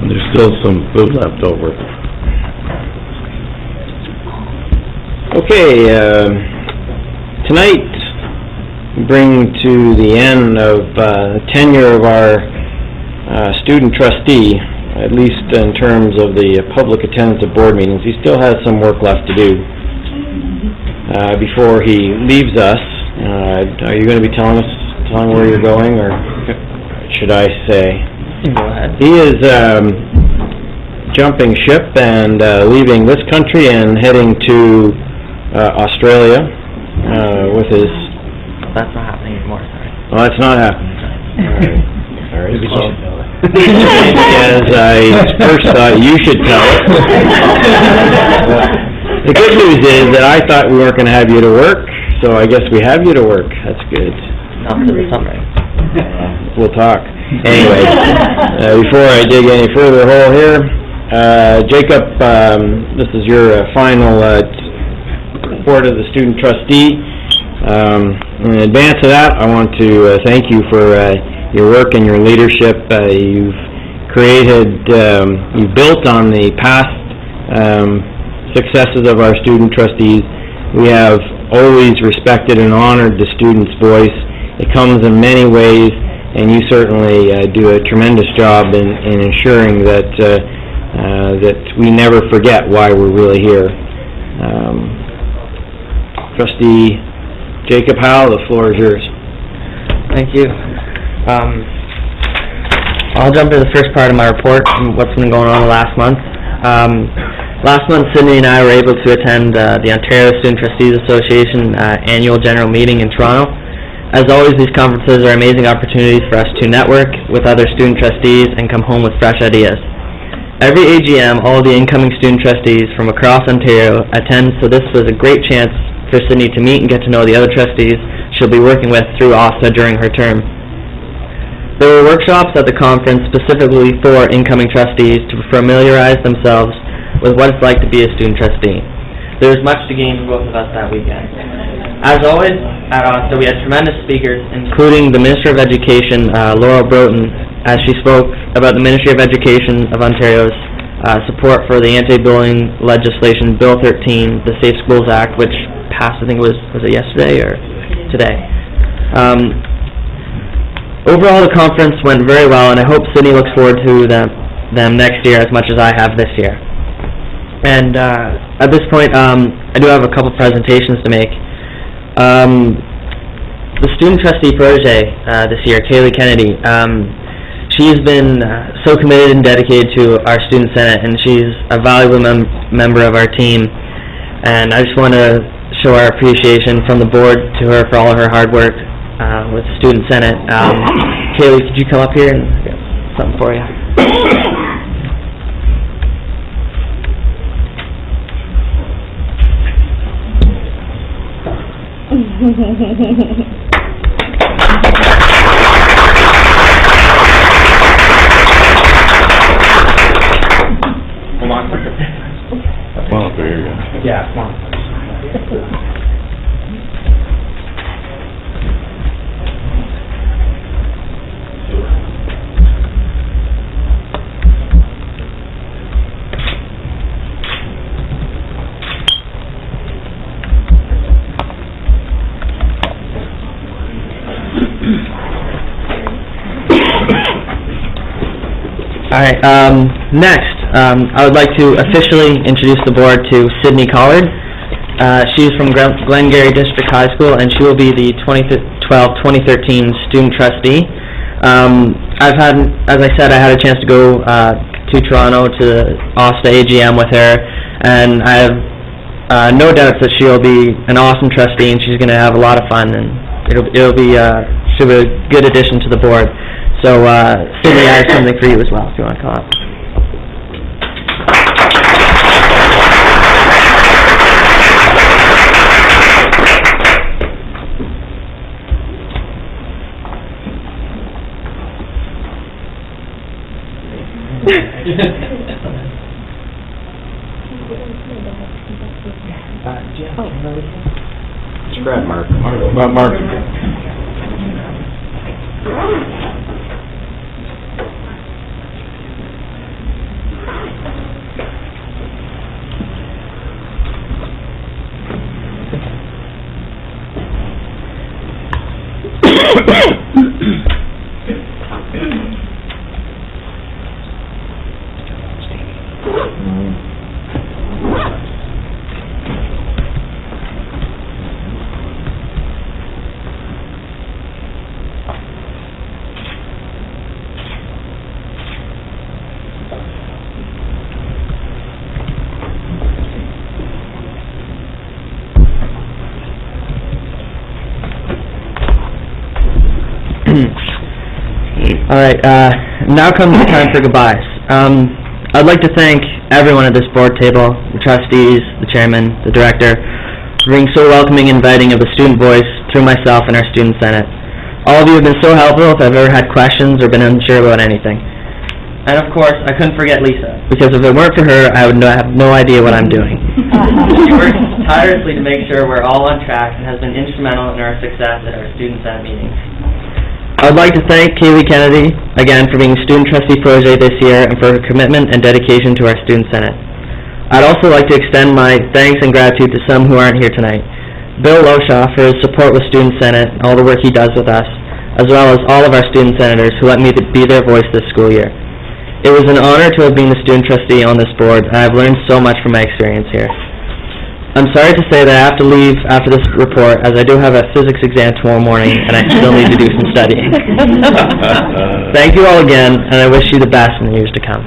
There's still some food left over. Okay, tonight bring to the end of tenure of our student trustee, at least in terms of the public attendance at board meetings. He still has some work left to do before he leaves us. Are you going to be telling where you're going, or should I say? Go ahead. He is jumping ship and leaving this country and heading to Australia with his... That's not happening anymore, sorry. Oh, that's not happening. All right. As I first thought, you should tell it. The good news is that I thought we weren't going to have you to work, so I guess we have you to work. That's good. Not for the summer. We'll talk. Anyway, before I dig any further hole here, Jacob, this is your final report of the student trustee. In advance of that, I want to thank you for your work and your leadership. You've built on the past successes of our student trustees. We have always respected and honored the student's voice. It comes in many ways, and you certainly do a tremendous job in ensuring that that we never forget why we're really here. Trustee Jacob Howell, the floor is yours. Thank you. I'll jump to the first part of my report, what's been going on last month. Last month, Sydney and I were able to attend the Ontario Student Trustees Association annual general meeting in Toronto. As always, these conferences are amazing opportunities for us to network with other student trustees and come home with fresh ideas. Every AGM, all the incoming student trustees from across Ontario attend, so this was a great chance for Sydney to meet and get to know the other trustees she'll be working with through OSTA during her term. There were workshops at the conference specifically for incoming trustees to familiarize themselves with what it's like to be a student trustee. There was much to gain for both of us that weekend. As always, at OSTA, we had tremendous speakers, including the Minister of Education, Laura Broughton, as she spoke about the Ministry of Education of Ontario's support for the anti-bullying legislation, Bill 13, the Safe Schools Act, which passed, I think was it yesterday or today? Overall, the conference went very well, and I hope Sydney looks forward to them next year as much as I have this year. And at this point, I do have a couple presentations to make. The student trustee protege this year, Kaylee Kennedy, she's been so committed and dedicated to our student senate, and she's a valuable member of our team. And I just want to show our appreciation from the board to her for all of her hard work with the student senate. Kaylee, could you come up here and get something for you? Come on. Well, there you go. Yeah, come on. All right, next, I would like to officially introduce the board to Sydney Collard. She's from Glengarry District High School, and she will be the 2012-2013 student trustee. As I said, I had a chance to go to Toronto to the OSTA AGM with her, and I have no doubts that she'll be an awesome trustee, and she's going to have a lot of fun, and she'll be a good addition to the board. So, Sydney, I have something for you as well, if you want to come up. Grab Mark. Mark. All right, now comes the time for goodbyes. I'd like to thank everyone at this board table, the trustees, the chairman, the director, for being so welcoming and inviting of the student voice through myself and our student senate. All of you have been so helpful if I've ever had questions or been unsure about anything. And of course, I couldn't forget Lisa, because if it weren't for her, I would have no idea what I'm doing. She works tirelessly to make sure we're all on track and has been instrumental in our success at our student senate meetings. I'd like to thank Kaylee Kennedy again for being student trustee protege this year and for her commitment and dedication to our student senate. I'd also like to extend my thanks and gratitude to some who aren't here tonight. Bill Loshaw for his support with student senate and all the work he does with us, as well as all of our student senators who let me be their voice this school year. It was an honor to have been the student trustee on this board, and I've learned so much from my experience here. I'm sorry to say that I have to leave after this report, as I do have a physics exam tomorrow morning, and I still need to do some studying. Thank you all again, and I wish you the best in the years to come.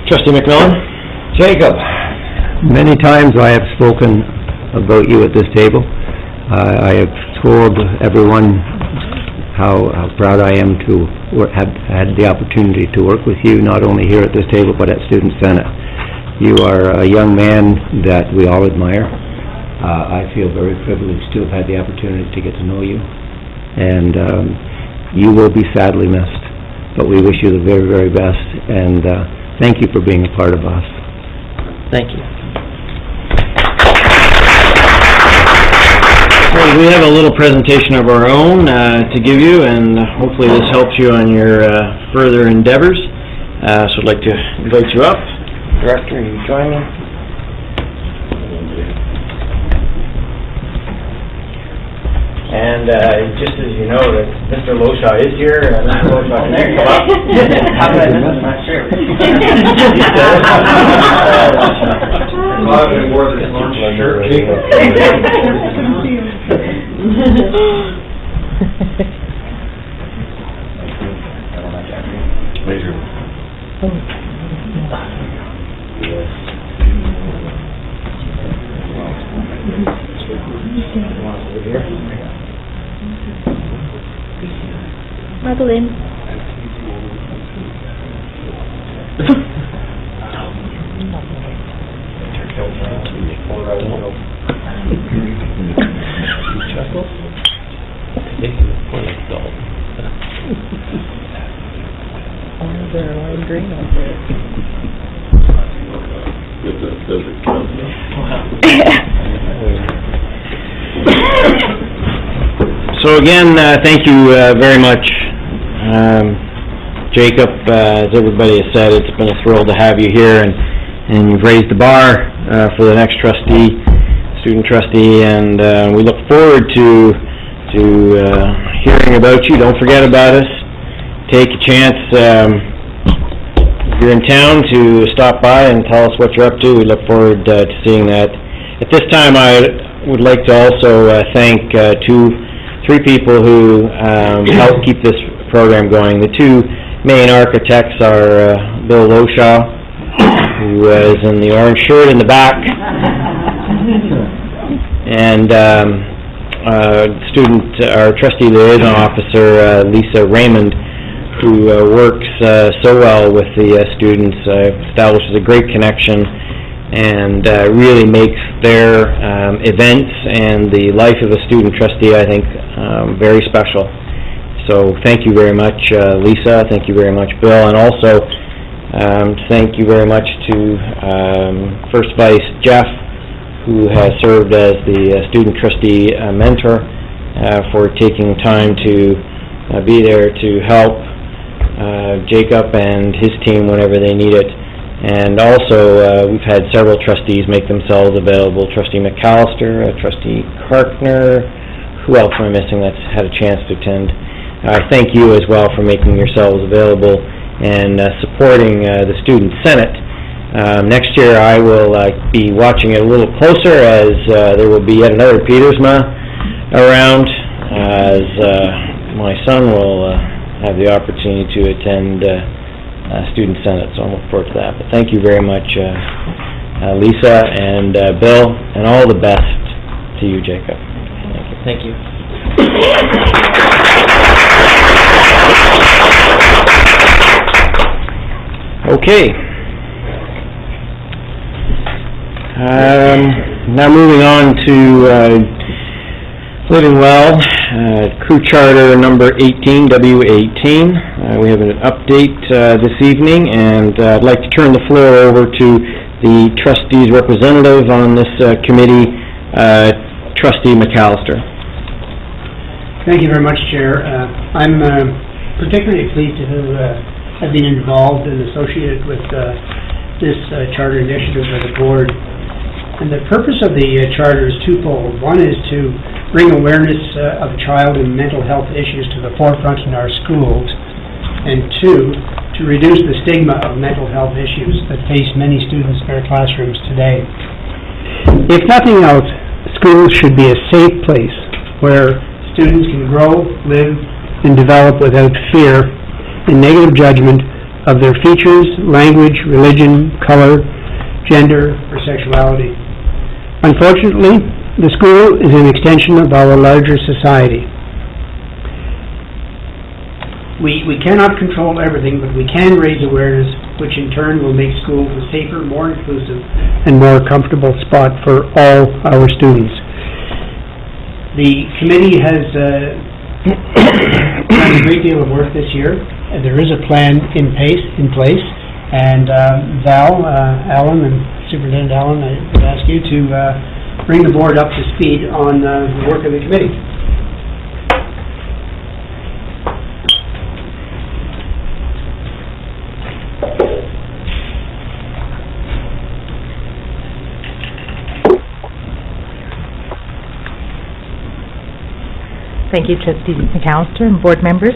Trustee McMillan? Jacob, many times I have spoken about you at this table. I have told everyone how proud I am to have had the opportunity to work with you, not only here at this table, but at Student Senate. You are a young man that we all admire. I feel very privileged to have had the opportunity to get to know you. And you will be sadly missed, but we wish you the very, very best. And thank you for being a part of us. Thank you. Well, we have a little presentation of our own to give you, and hopefully this helps you on your further endeavors. So I'd like to invite you up. Director, you join me. And just as you know, that Mr. Loshaw is here, and Mr. Loshaw can come up. How did I miss it? I'm not sure. Madeline. So again, thank you very much, Jacob. As everybody has said, it's been a thrill to have you here, and you've raised the bar for the next student trustee, and we look forward to hearing about you. Don't forget about us. Take a chance, if you're in town, to stop by and tell us what you're up to. We look forward to seeing that. At this time, I would like to also thank three people who helped keep this program going. The two main architects are Bill Loshaw, who is in the orange shirt in the back, and our trustee liaison officer, Lisa Raymond, who works so well with the students, establishes a great connection, and really makes their events and the life of a student trustee, I think, very special. So thank you very much, Lisa. Thank you very much, Bill, and also thank you very much to First Vice Jeff, who has served as the student trustee mentor, for taking time to be there to help Jacob and his team whenever they need it. And also, we've had several trustees make themselves available. Trustee McAllister, Trustee Karkner, who else am I missing that's had a chance to attend? I thank you as well for making yourselves available and supporting the Student Senate. Next year I will be watching it a little closer, as there will be yet another Petersma around, as my son will have the opportunity to attend Student Senate, so I'm looking forward to that. But thank you very much, Lisa and Bill, and all the best to you, Jacob. Thank you. Okay. Now moving on to Living Well, Crew Charter number 18, W18. We have an update this evening, and I'd like to turn the floor over to the trustees' representative on this committee, Trustee McAllister. Thank you very much, Chair. I'm particularly pleased to have been involved and associated with this charter initiative by the board. And the purpose of the charter is twofold. One is to bring awareness of child and mental health issues to the forefront in our schools, and two, to reduce the stigma of mental health issues that face many students in our classrooms today. If nothing else, schools should be a safe place where students can grow, live, and develop without fear and negative judgment of their features, language, religion, color, gender, or sexuality. Unfortunately, the school is an extension of our larger society. We cannot control everything, but we can raise awareness, which in turn will make schools a safer, more inclusive, and more comfortable spot for all our students. The committee has done a great deal of work this year. There is a plan in place, and Alan, and Superintendent Allen, I would ask you to bring the board up to speed on the work of the committee. Thank you, Trustee McAllister and board members.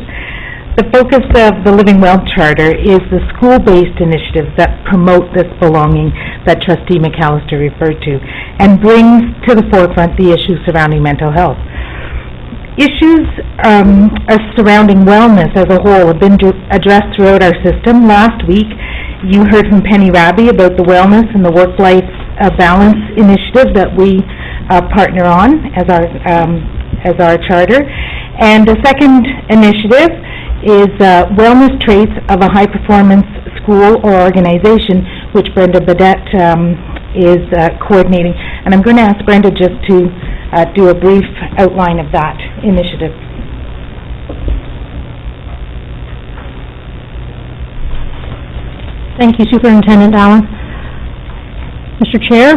The focus of the Living Well Charter is the school-based initiatives that promote this belonging that Trustee McAllister referred to, and brings to the forefront the issues surrounding mental health. Issues surrounding wellness as a whole have been addressed throughout our system. Last week, you heard from Penny Raby about the wellness and the work-life balance initiative that we partner on as our charter. And the second initiative is wellness traits of a high-performance school or organization, which Brenda Badette is coordinating. And I'm going to ask Brenda just to do a brief outline of that initiative. Thank you, Superintendent Allen. Mr. Chair,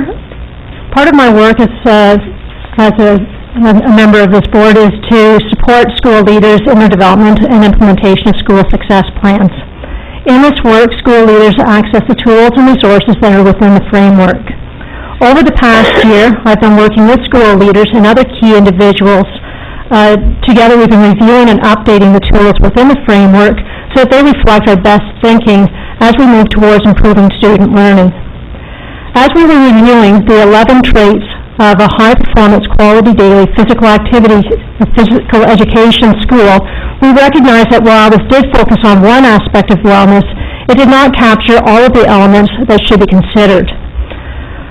part of my work as a member of this board is to support school leaders in their development and implementation of school success plans. In this work, school leaders access the tools and resources that are within the framework. Over the past year, I've been working with school leaders and other key individuals. Together we've been reviewing and updating the tools within the framework so that they reflect our best thinking as we move towards improving student learning. As we were reviewing the 11 traits of a high-performance, quality daily physical activity, physical education school, we recognized that while this did focus on one aspect of wellness, it did not capture all of the elements that should be considered.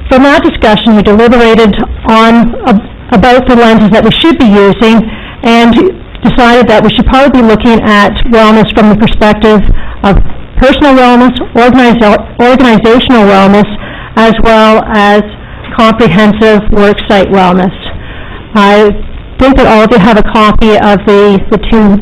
From that discussion, we deliberated on about the lenses that we should be using, and decided that we should probably be looking at wellness from the perspective of personal wellness, organizational wellness, as well as comprehensive worksite wellness. I think that all of you have a copy of the two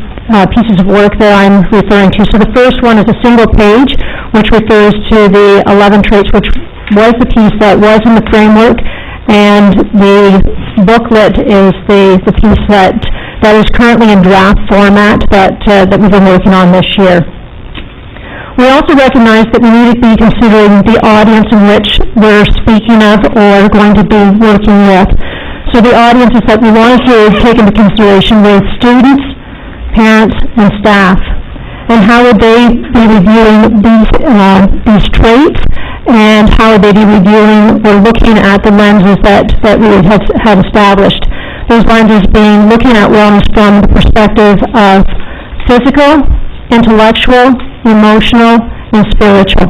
pieces of work that I'm referring to. So the first one is a single page, which refers to the 11 traits, which was the piece that was in the framework, and the booklet is the piece that is currently in draft format that we've been working on this year. We also recognize that we need to be considering the audience in which we're speaking of or going to be working with. So the audiences that we want to take into consideration with students, parents, and staff. And how would they be reviewing these traits, and how would they be reviewing or looking at the lenses that we have established? Those lenses being looking at wellness from the perspective of physical, intellectual, emotional, and spiritual.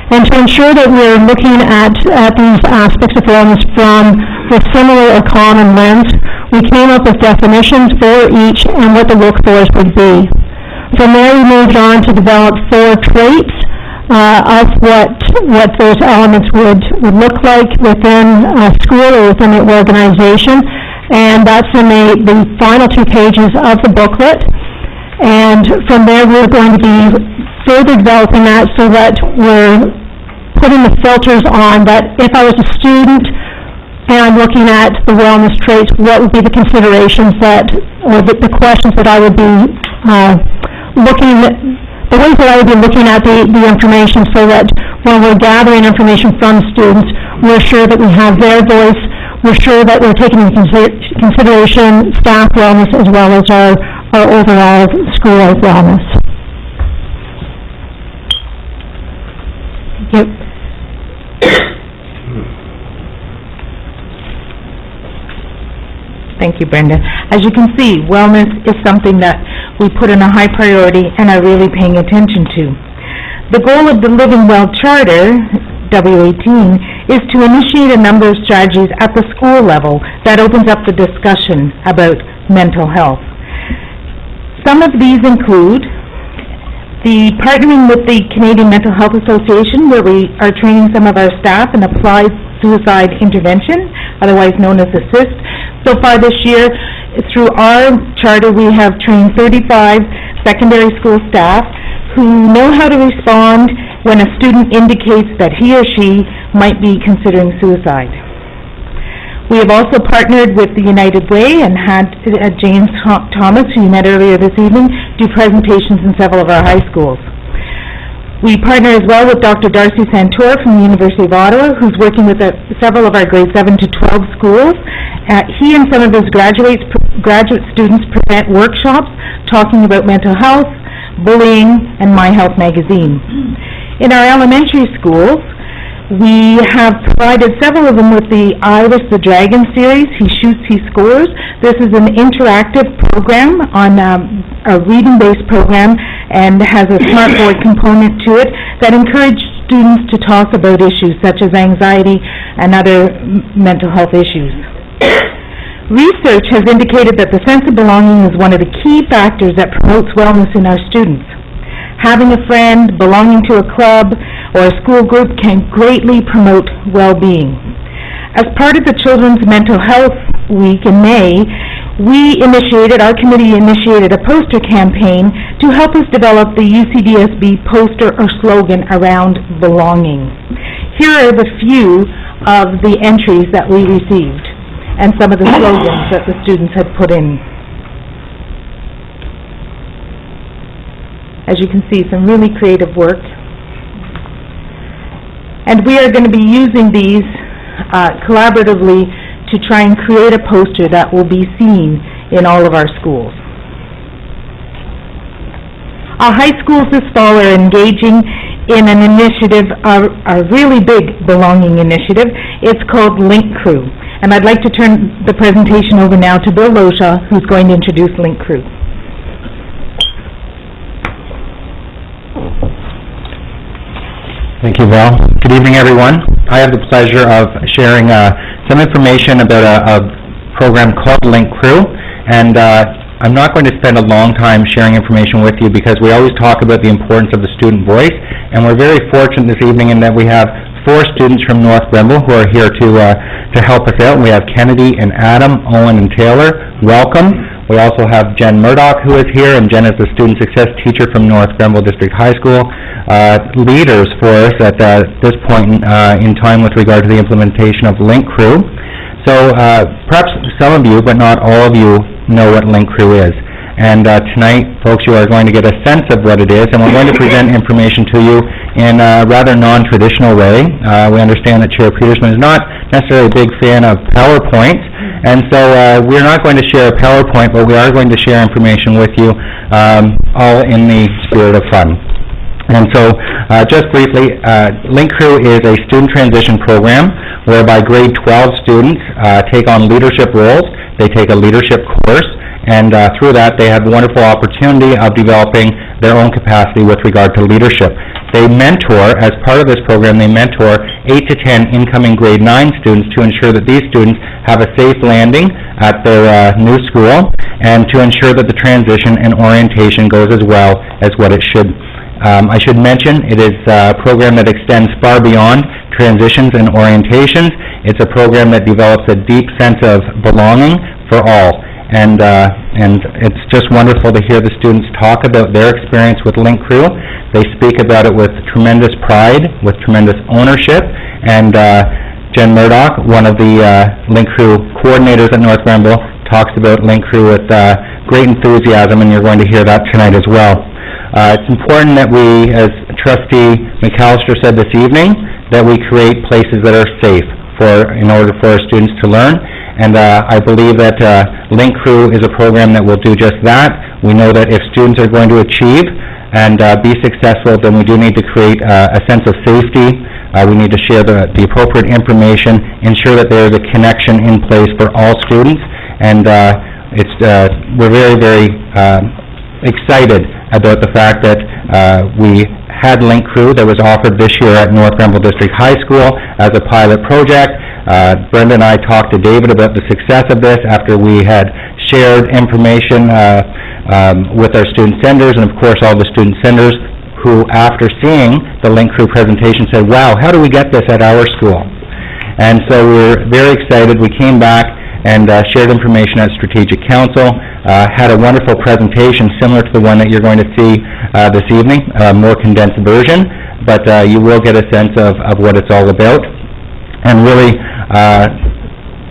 And to ensure that we're looking at these aspects of wellness from a similar or common lens, we came up with definitions for each and what the look-fors would be. From there, we moved on to develop 4 traits of what those elements would look like within a school or within the organization, and that's in the final 2 pages of the booklet. And from there, we're going to be further developing that so that we're putting the filters on that if I was a student and I'm looking at the wellness traits, what would be the considerations or the questions that I would be the ways that I would be looking at the information, so that when we're gathering information from students, we're sure that we have their voice, we're sure that we're taking into consideration staff wellness as well as our overall school wellness. Yep. Thank you, Brenda. As you can see, wellness is something that we put in a high priority and are really paying attention to. The goal of the Living Well Charter, W18, is to initiate a number of strategies at the school level that opens up the discussion about mental health. Some of these include the partnering with the Canadian Mental Health Association, where we are training some of our staff in applied suicide intervention, otherwise known as ASSIST. So far this year, through our charter, we have trained 35 secondary school staff who know how to respond when a student indicates that he or she might be considering suicide. We have also partnered with the United Way and had James Thomas, who you met earlier this evening, do presentations in several of our high schools. We partner as well with Dr. Darcy Santor from the University of Ottawa, who's working with several of our grade 7 to 12 schools. He and some of his graduate students present workshops talking about mental health, bullying, and My Health magazine. In our elementary schools, we have provided several of them with the Iris the Dragon series, He Shoots, He Scores. This is an interactive program on a reading-based program and has a smartboard component to it that encourages students to talk about issues such as anxiety and other mental health issues. Research has indicated that the sense of belonging is one of the key factors that promotes wellness in our students. Having a friend, belonging to a club, or a school group can greatly promote well-being. As part of the Children's Mental Health Week in May, our committee initiated a poster campaign to help us develop the UCDSB poster or slogan around belonging. Here are the few of the entries that we received and some of the slogans that the students had put in. As you can see, some really creative work. And we are going to be using these collaboratively to try and create a poster that will be seen in all of our schools. Our high schools this fall are engaging in an initiative, a really big belonging initiative. It's called Link Crew. And I'd like to turn the presentation over now to Bill Loshaw, who's going to introduce Link Crew. Thank you, Val. Good evening, everyone. I have the pleasure of sharing some information about a program called Link Crew, and I'm not going to spend a long time sharing information with you because we always talk about the importance of the student voice, and we're very fortunate this evening in that we have 4 students from North Grenville who are here to help us out. We have Kennedy and Adam, Owen and Taylor. Welcome. We also have Jen Murdoch, who is here, and Jen is the student success teacher from North Grenville District High School. Leaders for us at this point in time with regard to the implementation of Link Crew. So perhaps some of you, but not all of you, know what Link Crew is. And tonight, folks, you are going to get a sense of what it is, and we're going to present information to you in a rather non-traditional way. We understand that Chair Petersman is not necessarily a big fan of PowerPoints, and so we're not going to share a PowerPoint, but we are going to share information with you, all in the spirit of fun. And so, just briefly, Link Crew is a student transition program whereby grade 12 students take on leadership roles. They take a leadership course, and through that they have a wonderful opportunity of developing their own capacity with regard to leadership. They mentor, as part of this program, they mentor 8 to 10 incoming grade 9 students to ensure that these students have a safe landing at their new school, and to ensure that the transition and orientation goes as well as what it should. I should mention, it is a program that extends far beyond transitions and orientations. It's a program that develops a deep sense of belonging for all. And it's just wonderful to hear the students talk about their experience with Link Crew. They speak about it with tremendous pride, with tremendous ownership, and Jen Murdoch, one of the Link Crew coordinators at North Grenville, talks about Link Crew with great enthusiasm, and you're going to hear that tonight as well. It's important that we, as Trustee McAllister said this evening, that we create places that are safe in order for our students to learn. And I believe that Link Crew is a program that will do just that. We know that if students are going to achieve and be successful, then we do need to create a sense of safety. We need to share the appropriate information, ensure that there is a connection in place for all students. And we're very, very excited about the fact that we had Link Crew that was offered this year at North Grenville District High School as a pilot project. Brenda and I talked to David about the success of this after we had shared information with our student senders, and of course all the student senders who, after seeing the Link Crew presentation, said, wow, how do we get this at our school? And so we're very excited. We came back and shared information at Strategic Council, had a wonderful presentation similar to the one that you're going to see this evening, a more condensed version, but you will get a sense of what it's all about. And really,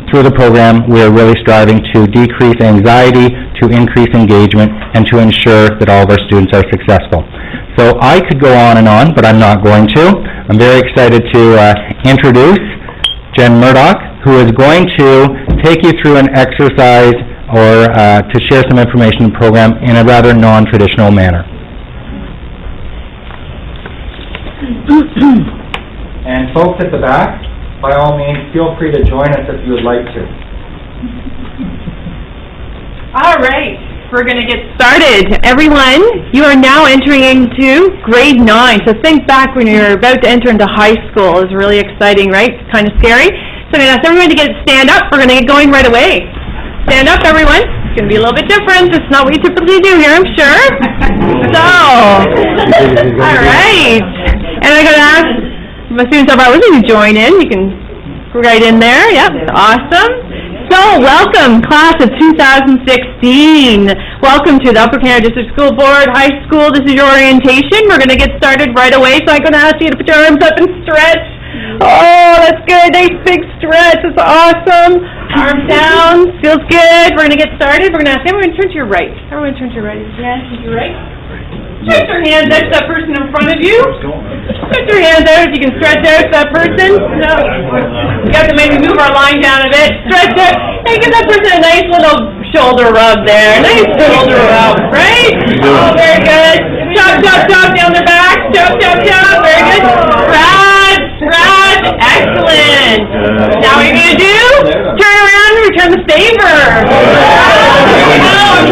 through the program, we are really striving to decrease anxiety, to increase engagement, and to ensure that all of our students are successful. So I could go on and on, but I'm not going to. I'm very excited to introduce Jen Murdoch, who is going to take you through an exercise or to share some information on the program in a rather non-traditional manner. And folks at the back, by all means, feel free to join us if you would like to. All right, we're going to get started. Everyone, you are now entering into grade 9. So think back when you're about to enter into high school. It's really exciting, right? It's kind of scary. So I'm going to ask everyone to stand up. We're going to get going right away. Stand up, everyone. It's going to be a little bit different. It's not what you typically do here, I'm sure. So, all right. And I'm going to ask my students over with you to join in. You can right in there. Yep, awesome. So, welcome, class of 2016. Welcome to the Upper Canada District School Board High School. This is your orientation. We're going to get started right away. So I'm going to ask you to put your arms up and stretch. Oh, that's good. Nice big stretch. That's awesome. Arms down. Feels good. We're going to get started. We're going to ask everyone to turn to your right. Everyone turn to your right. Yeah, turn to your right. Stretch your hands out to that person in front of you. Stretch your hands out if you can stretch out to that person. No. You have to maybe move our line down a bit. Stretch it. Hey, give that person a nice little shoulder rub there. Nice shoulder rub, right? Oh, very good. Chop, chop, chop down their back. Chop, chop, chop. Very good. Scratch. Excellent. Now what you're going to do, turn around and return the favor. Now,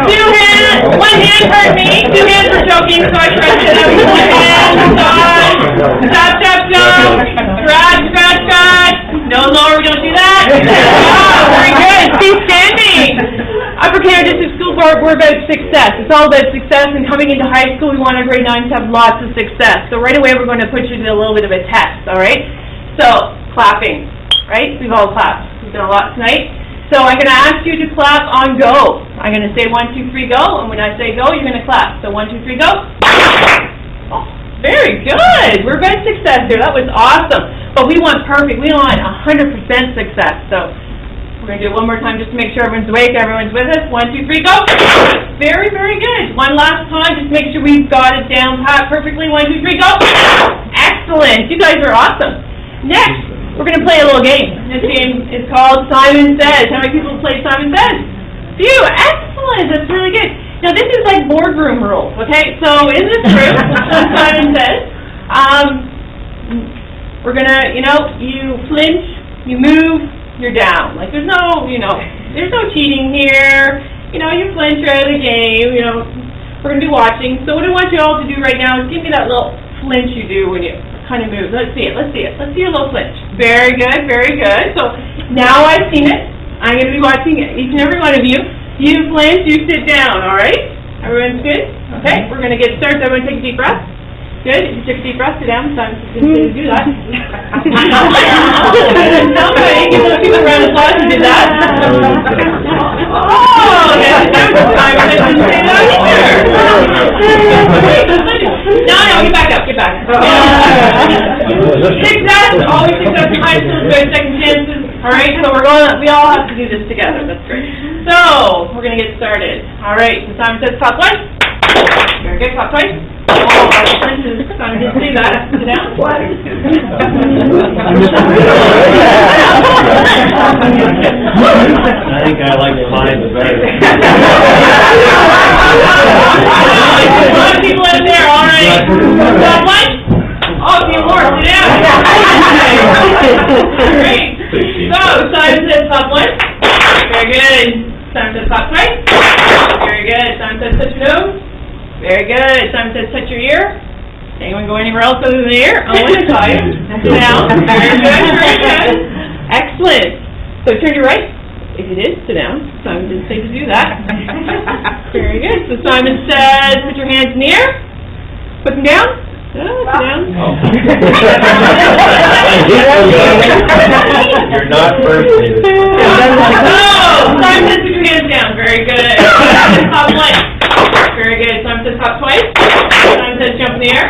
two hands. One hand hurt me. 2 hands were choking, so I stretched it out with 1 hand. Chop, chop, chop. Scratch. No lower, we don't do that. Oh, very good. Stay standing. Upper Canada District School Board sport, we're about success. It's all about success, and coming into high school, we want our grade 9s to have lots of success. So right away, we're going to put you to a little bit of a test, all right? So, clapping, right? We've all clapped. We've done a lot tonight. So I'm going to ask you to clap on go. I'm going to say 1, 2, 3, go, and when I say go, you're going to clap. So 1, 2, 3, go. Oh, very good. We're about success here. That was awesome. But we want perfect. We want 100% success. So we're going to do it one more time just to make sure everyone's awake, everyone's with us. 1, 2, 3, go! Very, very good. One last time, just make sure we've got it down pat perfectly. 1, 2, 3, go! Excellent. You guys are awesome. Next, we're going to play a little game. This game is called Simon Says. How many people play Simon Says? Few. Excellent. That's really good. Now, this is like boardroom rules, okay? So in this group, Simon Says, we're going to, you flinch, you move, you're down. Like, there's no, there's no cheating here. You flinch, you're out of the game, We're going to be watching. So what I want you all to do right now is give me that little flinch you do when you kind of move. Let's see it. Let's see your little flinch. Very good, very good. So now I've seen it. I'm going to be watching each and every one of you. You flinch, you sit down, all right? Everyone's good? Okay, we're going to get started. Everyone take a deep breath. Good. If you took a deep breath, sit down. Sometimes it's good to do that. Somebody give those people a round of applause who did that. Oh, that's time. I didn't say that either. No, get back up. Success, always success in high school, good second chances. All right, so we all have to do this together. That's great. So, we're going to get started. All right, so Simon says clap twice. Very good, clap twice. Oh, Simon didn't say that. Sit down. I think I like mine the better. A lot of people out there, all right. Clap twice. Oh, a few more. Sit down. Great. So, Simon says clap once. Very good. Simon says clap twice. Very good. Simon says touch your nose. Very good. Simon says touch your ear. Anyone go anywhere else other than the ear? Oh, and I you. Sit down. Very good. Very good. Excellent. So turn your right. If you did, sit down. Simon didn't say to do that. Very good. So Simon says put your hands in the air. Put them down. Sit down. You're not first. Oh, Simon says put your hands down. Very good. Simon says hop once. Very good. Simon says hop twice. Simon says jump in the air.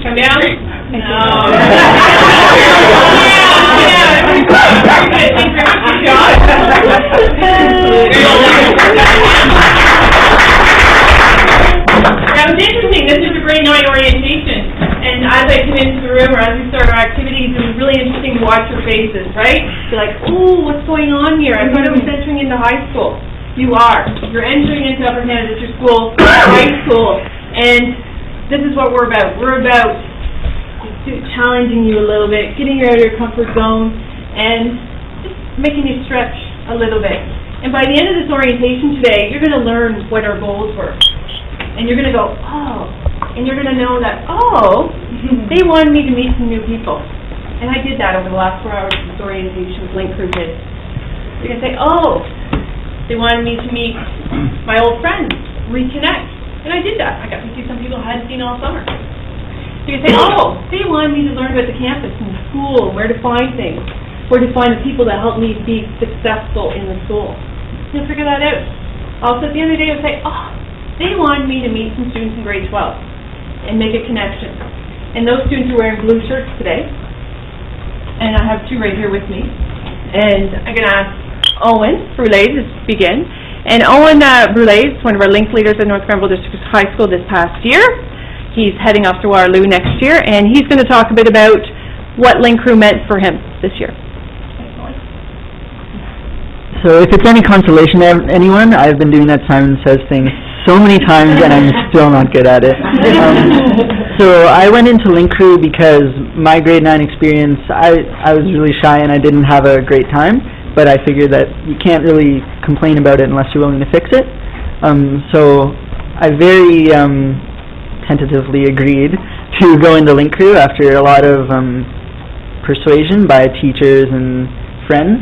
Come down. No. Very good. Thanks very much. Good job. Now, it's interesting. This is a grade 9 orientation. And as I come into the room or as we start our activities, it was really interesting to watch your faces, right? You're like, ooh, what's going on here? I thought I was entering into high school. You are. You're entering into Upper Canada District School, high school. And this is what we're about. We're about challenging you a little bit, getting you out of your comfort zone, and just making you stretch a little bit. And by the end of this orientation today, you're going to learn what our goals were. And you're going to go, oh, and you're going to know that, oh, they wanted me to meet some new people. And I did that over the last 4 hours of this orientation with Link Crew did. You're going to say, oh, they wanted me to meet my old friends, reconnect. And I did that. I got to see some people I hadn't seen all summer. So you say, oh, they wanted me to learn about the campus and the school and where to find things, where to find the people that help me be successful in the school. You'll figure that out. Also, at the end of the day, you'll say, oh, they wanted me to meet some students in grade 12 and make a connection. And those students are wearing blue shirts today. And I have 2 right here with me. And I'm going to ask Owen Brulé to begin. And Owen Brulé is one of our Link leaders at North Grenville District High School this past year. He's heading off to Waterloo next year, and he's going to talk a bit about what Link Crew meant for him this year. So if it's any consolation to anyone, I've been doing that Simon Says thing so many times and I'm still not good at it. So I went into Link Crew because my grade 9 experience, I was really shy and I didn't have a great time, but I figured that you can't really complain about it unless you're willing to fix it. So I very tentatively agreed to go into Link Crew after a lot of persuasion by teachers and friends.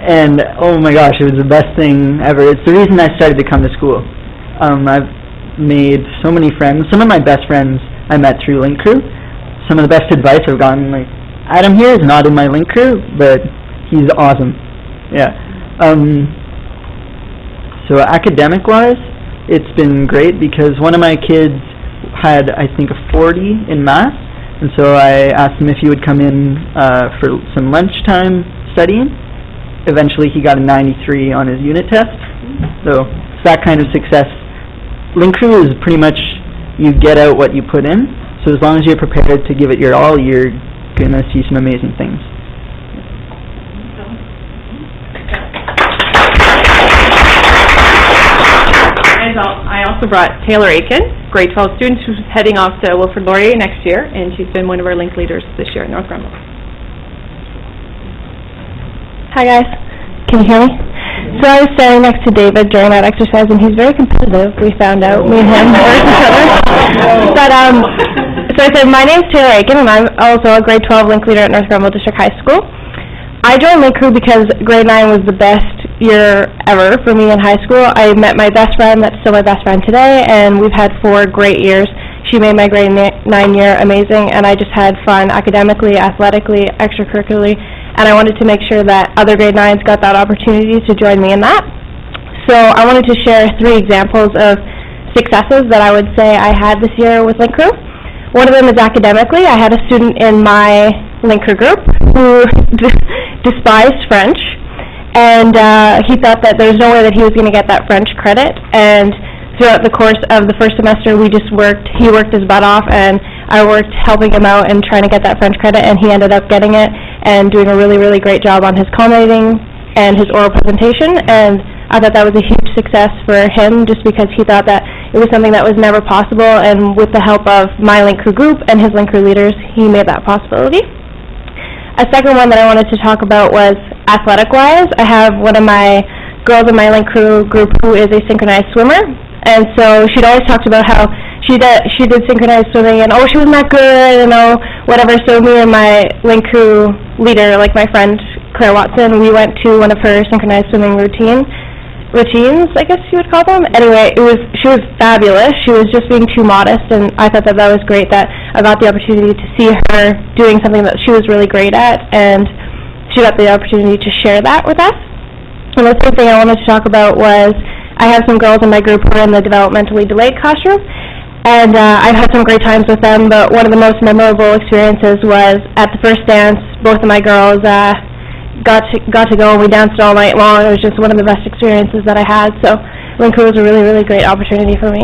and oh my gosh, it was the best thing ever. It's the reason I started to come to school. I've made so many friends. Some of my best friends I met through Link Crew. Some of the best advice I've gotten, like, Adam here is not in my Link Crew, but he's awesome. Yeah. So academic-wise, it's been great because one of my kids had, I think, a 40 in math, and so I asked him if he would come in for some lunchtime studying. Eventually he got a 93 on his unit test, so it's that kind of success. Link Crew is pretty much you get out what you put in, so as long as you're prepared to give it your all, you're going to see some amazing things. I also brought Taylor Aiken, grade 12 student, who's heading off to Wilfrid Laurier next year, and she's been one of our Link leaders this year at North Grenville. Hi guys, can you hear me? So I was standing next to David during that exercise, and he's very competitive, we found out, me and him versus each other. But, so I said, my name's Taylor Aiken, and I'm also a grade 12 Link leader at North Grenville District High School. I joined Link Crew because grade 9 was the best year ever for me in high school. I met my best friend, that's still my best friend today, and we've had 4 great years. She made my grade 9 year amazing, and I just had fun academically, athletically, extracurricularly, and I wanted to make sure that other grade 9s got that opportunity to join me in that. So I wanted to share 3 examples of successes that I would say I had this year with Link Crew. One of them is academically. I had a student in my Link Crew group who despised French, and he thought that there was no way that he was going to get that French credit, and throughout the course of the first semester he worked his butt off, and I worked helping him out and trying to get that French credit, and he ended up getting it and doing a really, really great job on his culminating and his oral presentation, and I thought that was a huge success for him just because he thought that it was something that was never possible, and with the help of my Link Crew group and his Link Crew leaders, he made that possibility. A second one that I wanted to talk about was athletic-wise. I have one of my girls in my Link Crew group who is a synchronized swimmer, and so she'd always talked about how she did synchronized swimming, and she wasn't that good, and whatever. So me and my Link Crew leader, like my friend Claire Watson, we went to one of her synchronized swimming routines, I guess you would call them. Anyway, she was fabulous. She was just being too modest, and I thought that was great that I got the opportunity to see her doing something that she was really great at, and she got the opportunity to share that with us. And the third thing I wanted to talk about was I have some girls in my group who are in the developmentally delayed classroom, and I've had some great times with them, but one of the most memorable experiences was at the first dance. Both of my girls got to go, and we danced all night long. It was just one of the best experiences that I had, so Link Crew was a really, really great opportunity for me.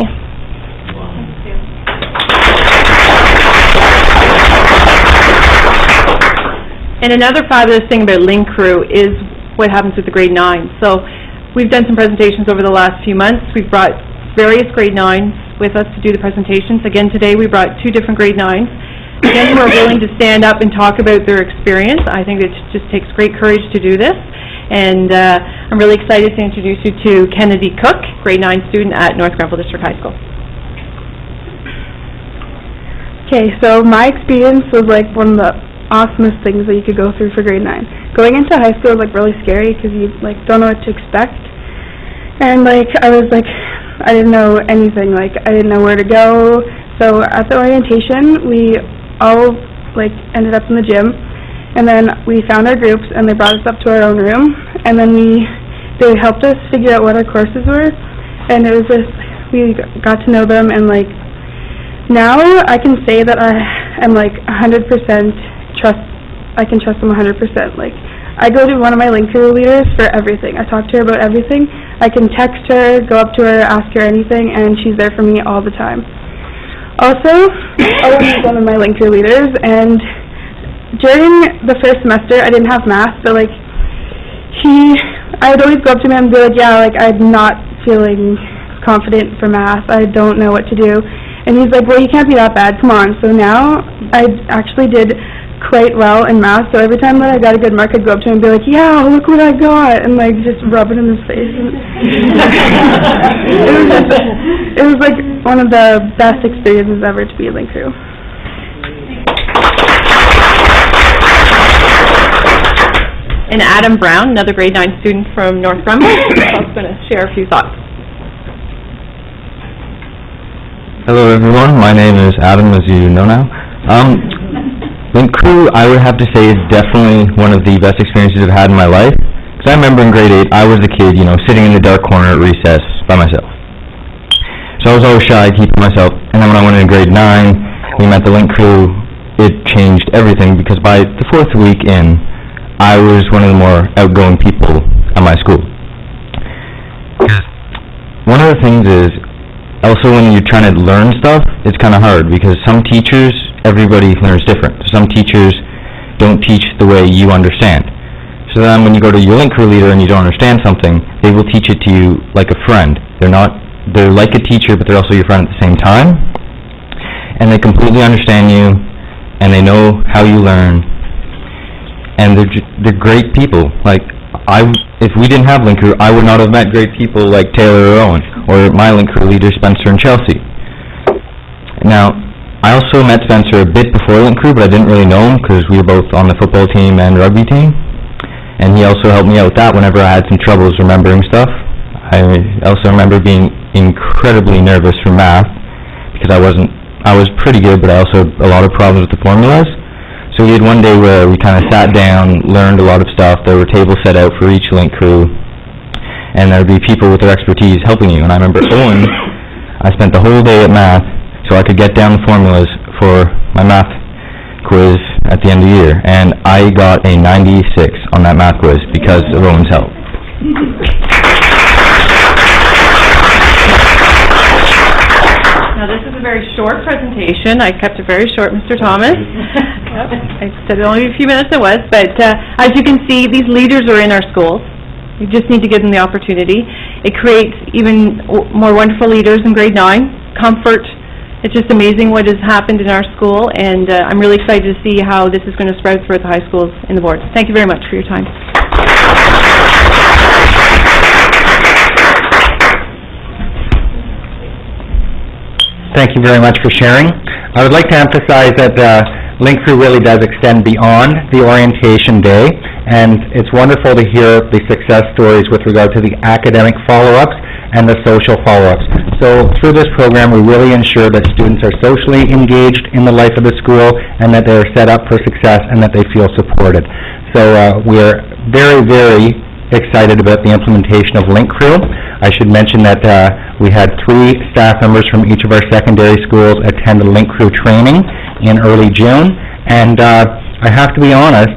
And another fabulous thing about Link Crew is what happens with the grade 9. So we've done some presentations over the last few months. We've brought various grade 9s with us to do the presentations. Again, today we brought 2 different grade 9s. Again, who are willing to stand up and talk about their experience. I think it just takes great courage to do this. And I'm really excited to introduce you to Kennedy Cook, grade 9 student at North Grenville District High School. Okay, so my experience was like one of the awesomest things that you could go through for grade 9. Going into high school is like really scary because you like don't know what to expect. And like I didn't know anything, like I didn't know where to go. So at the orientation, we all like ended up in the gym, and then we found our groups, and they brought us up to our own room, and then they helped us figure out what our courses were, and it was just, we got to know them, and like now I can say that I am like 100% I can trust them 100%. Like I go to one of my Link Crew leaders for everything. I talk to her about everything. I can text her, go up to her, ask her anything, and she's there for me all the time. Also, Owen is one of my Link Crew leaders, and during the first semester, I didn't have math, but like, I would always go up to him and be like, yeah, like, I'm not feeling confident for math, I don't know what to do, and he's like, well, you can't be that bad, come on. So now, I actually did quite well in math, so every time that I got a good mark, I'd go up to him and be like, yeah, look what I got, and like, just rub it in his face. And it was like one of the best experiences ever to be in Link Crew. and Adam Brown, another grade 9 student from North Grenville, who's also going to share a few thoughts. Hello everyone, my name is Adam, as you know now. Link Crew, I would have to say, is definitely one of the best experiences I've had in my life. Because I remember in grade 8, I was a kid, sitting in the dark corner at recess by myself. So I was always shy, keeping myself. And then when I went into grade 9, we met the Link Crew, it changed everything, because by the 4th week in, I was one of the more outgoing people at my school. One of the things is, also when you're trying to learn stuff, it's kind of hard, because some teachers, everybody learns different. Some teachers don't teach the way you understand. So then when you go to your Link Crew leader and you don't understand something, they will teach it to you like a friend. They're like a teacher, but they're also your friend at the same time. And they completely understand you, and they know how you learn. And they're great people. Like, if we didn't have Link Crew, I would not have met great people like Taylor or Owen, or my Link Crew leader, Spencer and Chelsea. Now, I also met Spencer a bit before Link Crew, but I didn't really know him because we were both on the football team and rugby team. And he also helped me out with that whenever I had some troubles remembering stuff. I also remember being incredibly nervous for math, because I was pretty good, but I also had a lot of problems with the formulas. So we had one day where we kind of sat down, learned a lot of stuff. There were tables set out for each Link Crew, and there would be people with their expertise helping you. And I remember Owen, I spent the whole day at math so I could get down the formulas for my math quiz at the end of the year. And I got a 96 on that math quiz because of Owen's help. Now, this is a very short presentation. I kept it very short, Mr. Thomas. Yep. I said only a few minutes it was, but as you can see, these leaders are in our schools. We just need to give them the opportunity. It creates even more wonderful leaders in grade 9, comfort. It's just amazing what has happened in our school, and I'm really excited to see how this is going to spread throughout the high schools and the boards. Thank you very much for your time. Thank you very much for sharing. I would like to emphasize that Link Crew really does extend beyond the orientation day, and it's wonderful to hear the success stories with regard to the academic follow-ups and the social follow-ups. So through this program, we really ensure that students are socially engaged in the life of the school and that they're set up for success and that they feel supported. So we're very, very excited about the implementation of Link Crew. I should mention that we had 3 staff members from each of our secondary schools attend the Link Crew training in early June, and I have to be honest,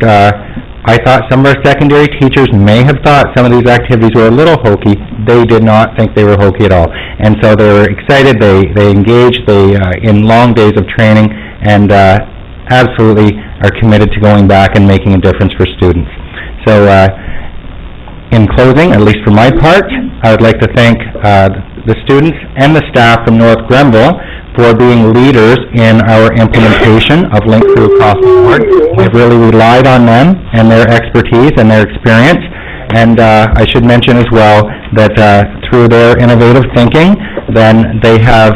I thought some of our secondary teachers may have thought some of these activities were a little hokey. They did not think they were hokey at all, and so they were excited, they engaged in long days of training, and absolutely are committed to going back and making a difference for students. So in closing, at least for my part, I would like to thank the students and the staff from North Grenville for being leaders in our implementation of Link Crew across the board. We've really relied on them and their expertise and their experience. And I should mention as well that through their innovative thinking, then they have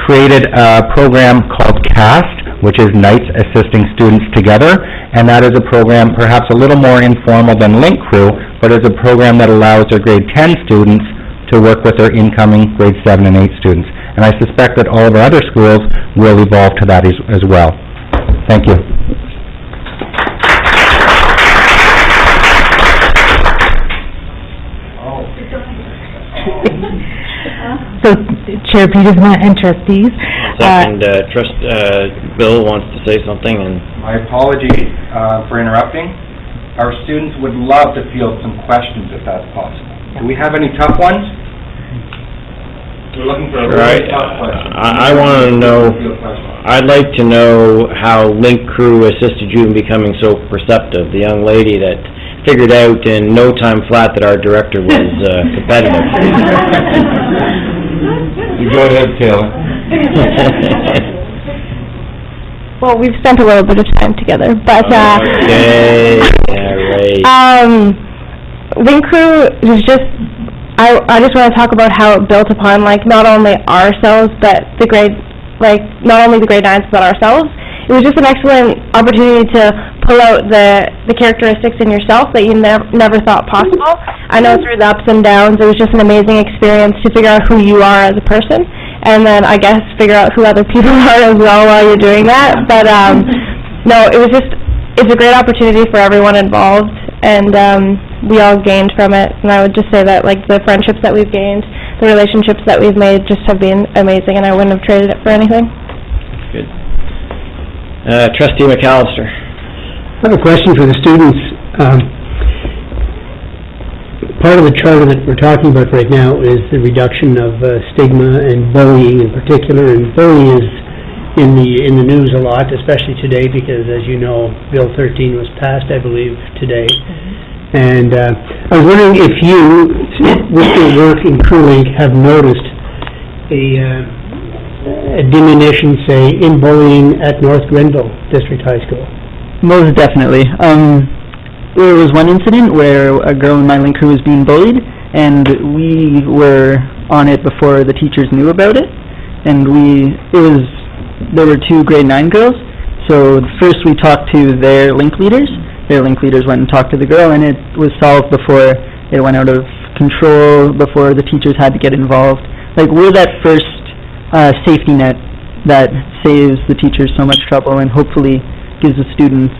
created a program called CAST, which is Knights Assisting Students Together, and that is a program perhaps a little more informal than Link Crew, but is a program that allows their grade 10 students to work with their incoming grade 7 and 8 students. And I suspect that all of our other schools will evolve to that as well. Thank you. So, Chair Petersma and trustees. Second, Bill wants to say something, and My apology for interrupting. Our students would love to field some questions if that's possible. Do we have any tough ones? We're looking for a really tough question. I want to know, I'd like to know how Link Crew assisted you in becoming so perceptive. The young lady that figured out in no time flat that our director was competitive. You go ahead, Taylor. Well, we've spent a little bit of time together, but, okay, yeah, right. Link Crew is just, I just want to talk about how it built upon, like, not only ourselves, but not only the grade 9s, but ourselves. it was just an excellent opportunity to pull out the characteristics in yourself that you never thought possible. I know through the ups and downs, it was just an amazing experience to figure out who you are as a person, and then I guess figure out who other people are as well while you're doing that. But no, it's a great opportunity for everyone involved, and we all gained from it. And I would just say that, like, the friendships that we've gained, the relationships that we've made just have been amazing, and I wouldn't have traded it for anything. Good. Trustee McAllister. I have a question for the students. Part of the charter that we're talking about right now is the reduction of stigma and bullying in particular, and bullying is in the news a lot, especially today, because, as you know, Bill 13 was passed, I believe, today. And I was wondering if you, with your work in Crew Link, have noticed a diminution, say, in bullying at North Grenville District High School. Most definitely. There was one incident where a girl in my link crew was being bullied, and we were on it before the teachers knew about it. And there were 2 grade 9 girls, so first we talked to their link leaders. Their link leaders went and talked to the girl, and it was solved before it went out of control, before the teachers had to get involved. Like, we're that first safety net that saves the teachers so much trouble and hopefully gives the students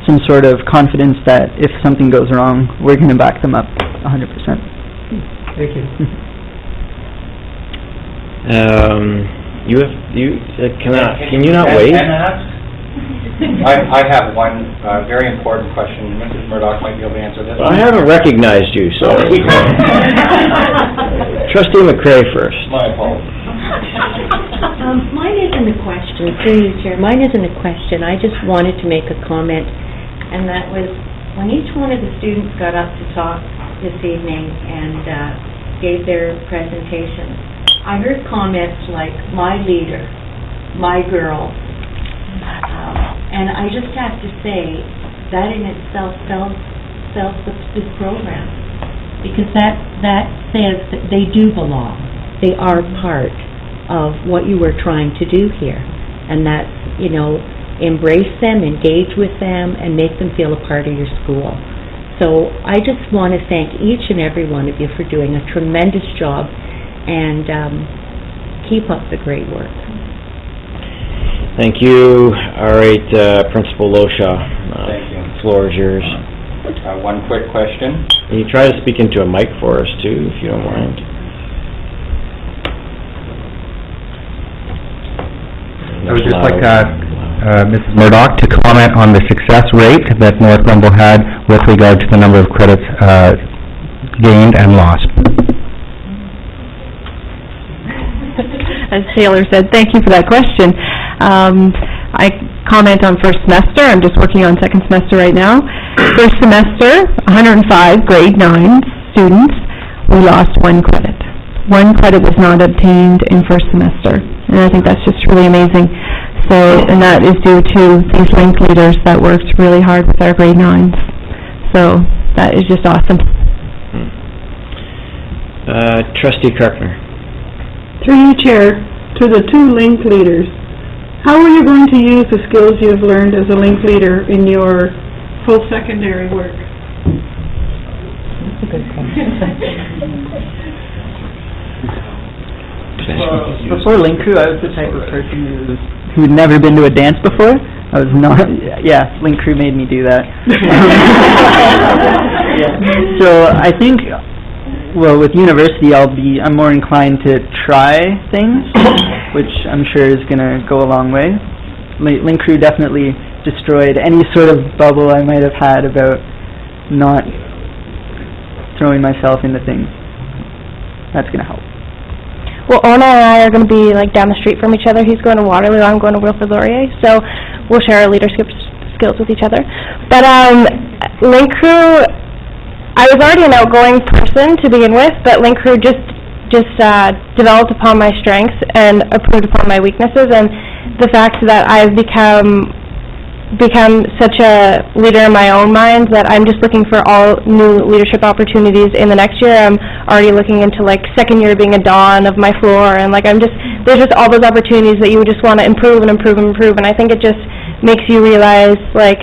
some sort of confidence that if something goes wrong, we're going to back them up 100%. Thank you. Can you not wait? I have one very important question. Mrs. Murdoch might be able to answer this. Well, I haven't recognized you, so... Trustee McCray first. My apologies. Mine isn't a question, through you, Chair. Mine isn't a question. I just wanted to make a comment, and that was when each one of the students got up to talk this evening and gave their presentations, I heard comments like, my leader, my girl, and I just have to say, that in itself sells this program, because that says that they do belong. They are part of what you were trying to do here, and that's, embrace them, engage with them, and make them feel a part of your school. So I just want to thank each and every one of you for doing a tremendous job, and keep up the great work. Thank you. All right, Principal Loshaw, Thank you. The floor is yours. One quick question. Can you try to speak into a mic for us, too, if you don't mind? I would just like Mrs. Murdoch to comment on the success rate that North Grenville had with regard to the number of credits gained and lost. As Taylor said, thank you for that question. I comment on first semester. I'm just working on second semester right now. First semester, 105 grade 9 students. We lost 1 credit. 1 credit was not obtained in first semester, and I think that's just really amazing. So, and that is due to these link leaders that worked really hard with our grade 9s. So that is just awesome. Trustee Kirkner. Through you, Chair, to the 2 link leaders, how are you going to use the skills you've learned as a link leader in your post-secondary work? That's a good question. Before link crew, I was the type of person who had never been to a dance before. I was not, link crew made me do that. So I think, well, with university, I'm more inclined to try things, which I'm sure is going to go a long way. Link crew definitely destroyed any sort of bubble I might have had about not throwing myself into things. That's going to help. Well, Ona and I are going to be down the street from each other. He's going to Waterloo, I'm going to Wilfrid Laurier, so we'll share our leadership skills with each other. But Link Crew, I was already an outgoing person to begin with, but Link Crew just developed upon my strengths and improved upon my weaknesses, and the fact that I've become such a leader in my own mind that I'm just looking for all new leadership opportunities in the next year. I'm already looking into second year being a dawn of my floor, and there's just all those opportunities that you would just want to improve and improve and improve, and I think it just makes you realize, like,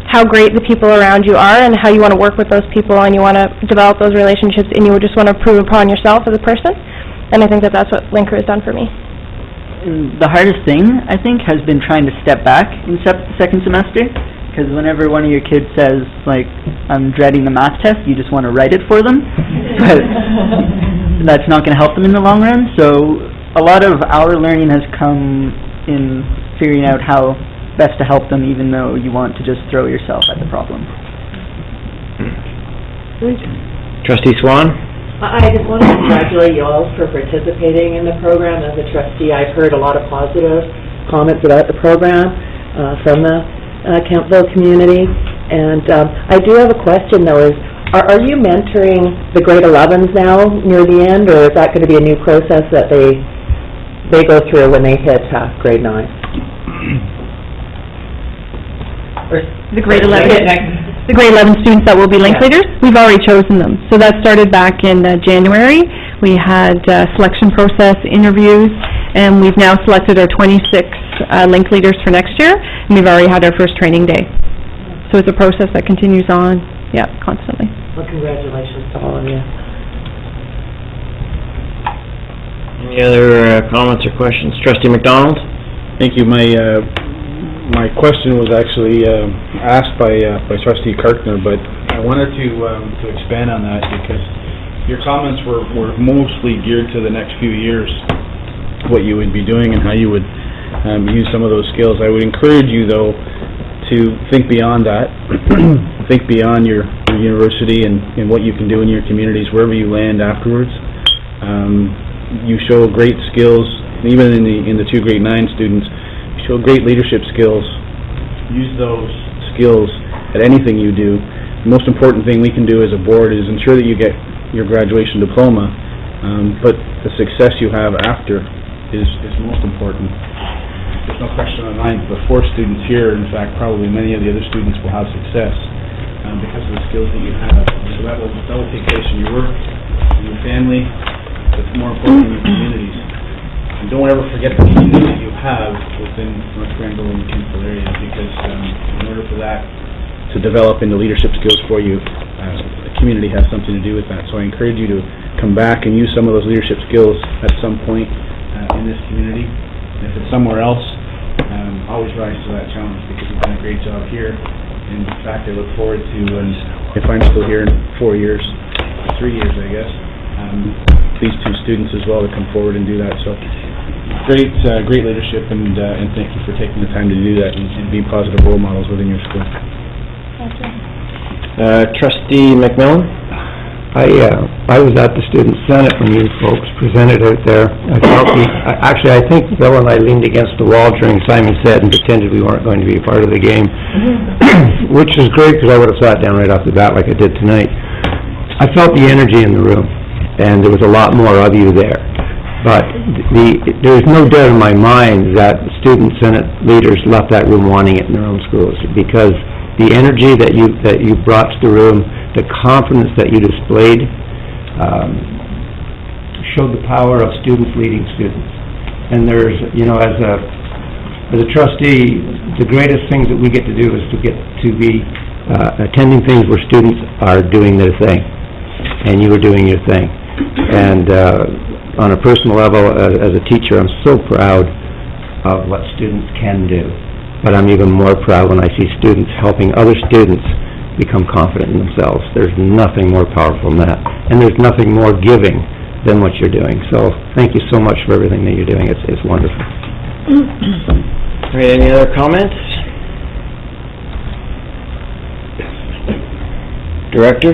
how great the people around you are and how you want to work with those people and you want to develop those relationships and you just want to improve upon yourself as a person. And I think that that's what Link Crew has done for me. The hardest thing, I think, has been trying to step back in second semester, because whenever one of your kids says, like, I'm dreading the math test, you just want to write it for them, but that's not going to help them in the long run. So a lot of our learning has come in figuring out how best to help them, even though you want to just throw yourself at the problem. Trustee Swan? I just want to congratulate you all for participating in the program. As a trustee, I've heard a lot of positive comments about the program from the Campbell community. And I do have a question, though, is are you mentoring the grade 11s now near the end, or is that going to be a new process that they go through when they hit grade 9? The grade 11. The grade 11 students that will be link leaders, we've already chosen them. So that started back in January. We had selection process interviews, and we've now selected our 26 link leaders for next year, and we've already had our first training day. So it's a process that continues on, constantly. Well, congratulations to all of you. Any other comments or questions? Trustee McDonald? Thank you. My question was actually asked by Trustee Karkner, but I wanted to expand on that because your comments were mostly geared to the next few years, what you would be doing and how you would use some of those skills. I would encourage you, though, to think beyond that, think beyond your university and what you can do in your communities, wherever you land afterwards. You show great skills, even in the 2 grade 9 students. Show great leadership skills. Use those skills at anything you do. The most important thing we can do as a board is ensure that you get your graduation diploma, but the success you have after is most important. There's no question in my mind the 4 students here, in fact probably many of the other students will have success because of the skills that you have. So that will take place in your work, in your family, but more importantly in your communities. And don't ever forget the community that you have within North Granville and the Campbell area, because in order for that to develop into leadership skills for you, the community has something to do with that. So I encourage you to come back and use some of those leadership skills at some point in this community. And if it's somewhere else, always rise to that challenge, because you've done a great job here. And in fact, I look forward to, if I'm still here in 4 years, 3 years I guess, these 2 students as well to come forward and do that. So great leadership, and thank you for taking the time to do that and being positive role models within your school. Trustee McMillan? I was at the Student Senate when you folks presented out there. I think Bill and I leaned against the wall during Simon Said and pretended we weren't going to be a part of the game, which is great because I would have sat down right off the bat like I did tonight. I felt the energy in the room, and there was a lot more of you there. But there's no doubt in my mind that Student Senate leaders left that room wanting it in their own schools, because the energy that you brought to the room, the confidence that you displayed, showed the power of students leading students. And there's, as a trustee, the greatest things that we get to do is to get to be attending things where students are doing their thing, and you were doing your thing. And on a personal level, as a teacher, I'm so proud of what students can do. But I'm even more proud when I see students helping other students become confident in themselves. There's nothing more powerful than that. And there's nothing more giving than what you're doing. So thank you so much for everything that you're doing. It's wonderful. All right, any other comments? Director?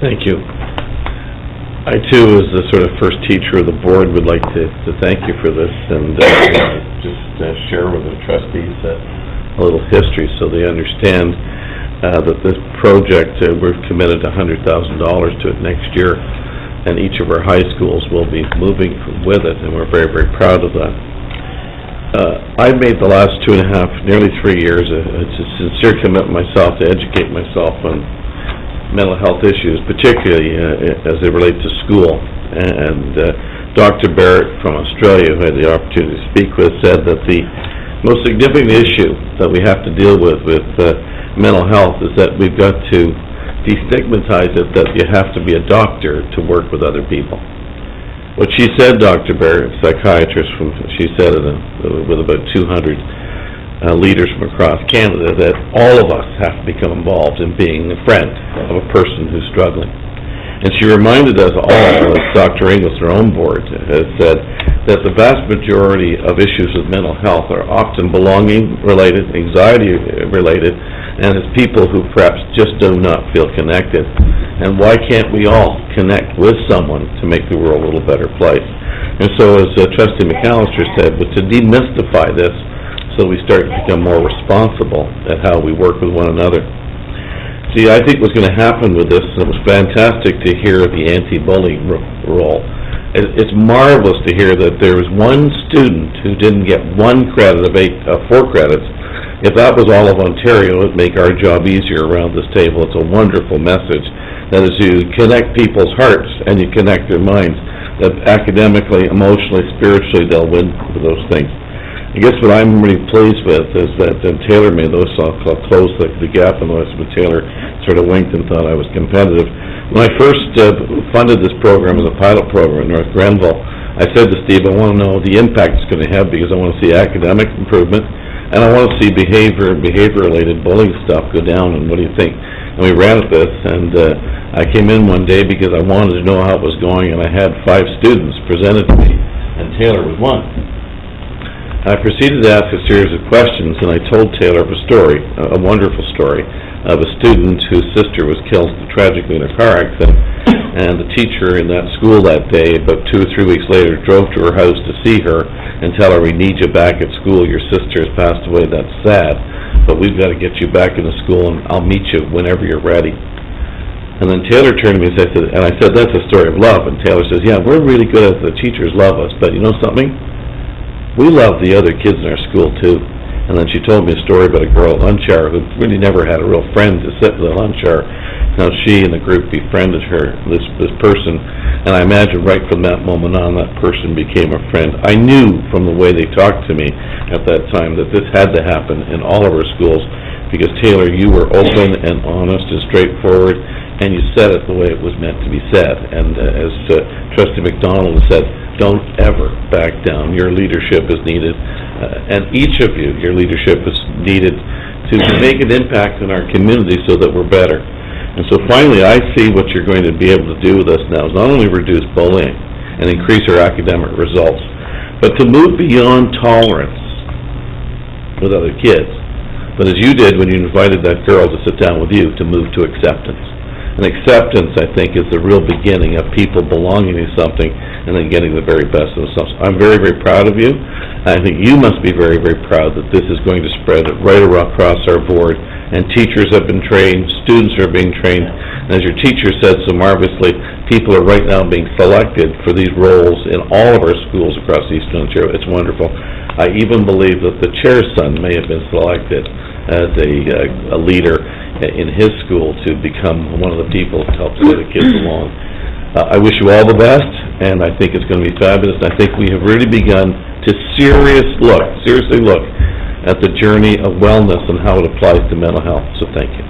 Thank you. I, too, as the sort of first teacher of the board, would like to thank you for this, and just share with the trustees a little history so they understand that this project, we're committed $100,000 to it next year, and each of our high schools will be moving with it, and we're very, very proud of that. I've made the last 2.5, nearly 3 years, it's a sincere commitment myself to educate myself on mental health issues, particularly as they relate to school. And Dr. Barrett from Australia, who I had the opportunity to speak with, said that the most significant issue that we have to deal with mental health is that we've got to destigmatize it, that you have to be a doctor to work with other people. What she said, Dr. Bear, psychiatrist, she said it with about 200 leaders from across Canada, that all of us have to become involved in being a friend of a person who's struggling. And she reminded us all, as Dr. Inglis, our own board, has said, that the vast majority of issues with mental health are often belonging-related, anxiety-related, and it's people who perhaps just do not feel connected. And why can't we all connect with someone to make the world a little better place? And so, as Trustee McAllister said, but to demystify this so we start to become more responsible at how we work with one another. See, I think what's going to happen with this, and it was fantastic to hear the anti-bullying role. It's marvelous to hear that there was one student who didn't get 1 credit of 4 credits. If that was all of Ontario, it would make our job easier around this table. It's a wonderful message. That is, you connect people's hearts and you connect their minds, that academically, emotionally, spiritually, they'll win for those things. I guess what I'm really pleased with is that Taylor made those close the gap, and Taylor sort of winked and thought I was competitive. When I first funded this program as a pilot program in North Grenville, I said to Steve, I want to know the impact it's going to have, because I want to see academic improvement, and I want to see behavior-related bullying stuff go down, and what do you think? And we ran at this, and I came in one day because I wanted to know how it was going, and I had 5 students presented to me, and Taylor was one. I proceeded to ask a series of questions, and I told Taylor a story, a wonderful story, of a student whose sister was killed tragically in a car accident, and the teacher in that school that day, about 2 or 3 weeks later, drove to her house to see her and tell her, we need you back at school, your sister has passed away, that's sad, but we've got to get you back into school, and I'll meet you whenever you're ready. And then Taylor turned to me and I said, that's a story of love, and Taylor says, yeah, we're really good at the teachers love us, but you know something? We love the other kids in our school, too. And then she told me a story about a girl at lunch hour who really never had a real friend to sit with at lunch hour. Now, she and the group befriended her, this person, and I imagine right from that moment on, that person became a friend. I knew from the way they talked to me at that time that this had to happen in all of our schools, because, Taylor, you were open and honest and straightforward, and you said it the way it was meant to be said. And as Trustee McDonald said, don't ever back down. Your leadership is needed, and each of you, your leadership is needed to make an impact in our community so that we're better. And so finally, I see what you're going to be able to do with us now is not only reduce bullying and increase our academic results, but to move beyond tolerance with other kids. But as you did when you invited that girl to sit down with you, to move to acceptance. And acceptance, I think, is the real beginning of people belonging to something and then getting the very best of themselves. I'm very, very proud of you. I think you must be very, very proud that this is going to spread right across our board. And teachers have been trained, students are being trained, and as your teacher said so marvelously, people are right now being selected for these roles in all of our schools across Eastern Ontario. It's wonderful. I even believe that the chair's son may have been selected as a leader in his school to become one of the people to help the kids along. I wish you all the best, and I think it's going to be fabulous. I think we have really begun to seriously look at the journey of wellness and how it applies to mental health, so thank you.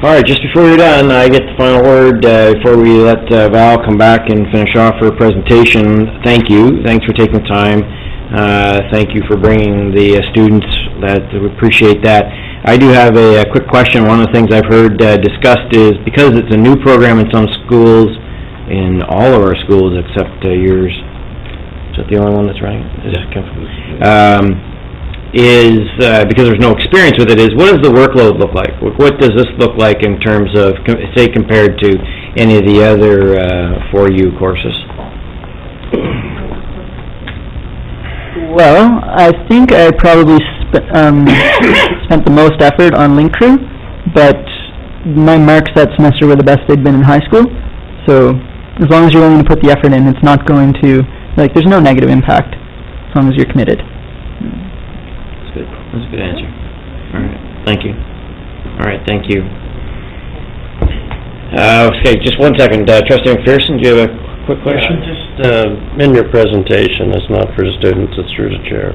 All right, just before you're done, I get the final word before we let Val come back and finish off her presentation. Thank you. Thanks for taking the time. Thank you for bringing the students. We appreciate that. I do have a quick question. One of the things I've heard discussed is, because it's a new program in some schools, in all of our schools except yours, is that the only one that's running? Because there's no experience with it, is what does the workload look like? What does this look like in terms of, say, compared to any of the other 4U courses? Well, I think I probably spent the most effort on Link Crew, but my marks that semester were the best they'd been in high school. So as long as you're willing to put the effort in, it's not going to, there's no negative impact as long as you're committed. That's good. That's a good answer. All right. Thank you. All right. Thank you. Okay, just one second. Trustee McPherson, do you have a quick question? Yeah, just in your presentation, it's not for the students, it's through the chair.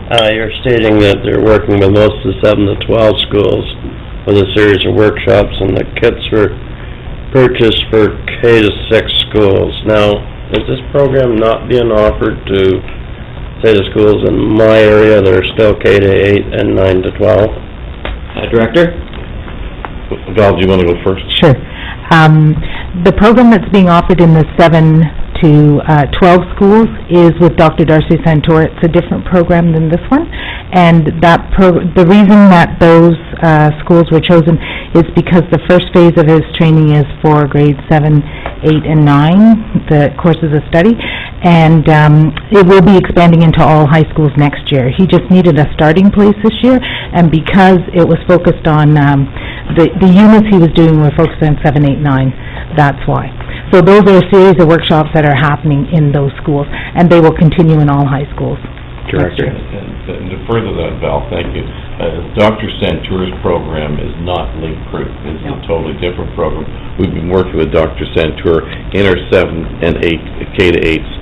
You're stating that they're working with most of the 7 to 12 schools with a series of workshops, and the kits were purchased for K to 6 schools. Now, is this program not being offered to, say, the schools in my area that are still K to 8 and 9 to 12? Director? Val, do you want to go first? Sure. The program that's being offered in the 7 to 12 schools is with Dr. Darcy Santor. It's a different program than this one, and the reason that those schools were chosen is because the first phase of his training is for grades 7, 8, and 9, the courses of study, and it will be expanding into all high schools next year. He just needed a starting place this year, and because it was focused on the units he was doing were focused on 7, 8, 9, that's why. So those are a series of workshops that are happening in those schools, and they will continue in all high schools. Director? And to further that, Val, thank you. Dr. Santur's program is not link-proof. It's a totally different program. We've been working with Dr. Santur in our 7 and 8, K to 8s,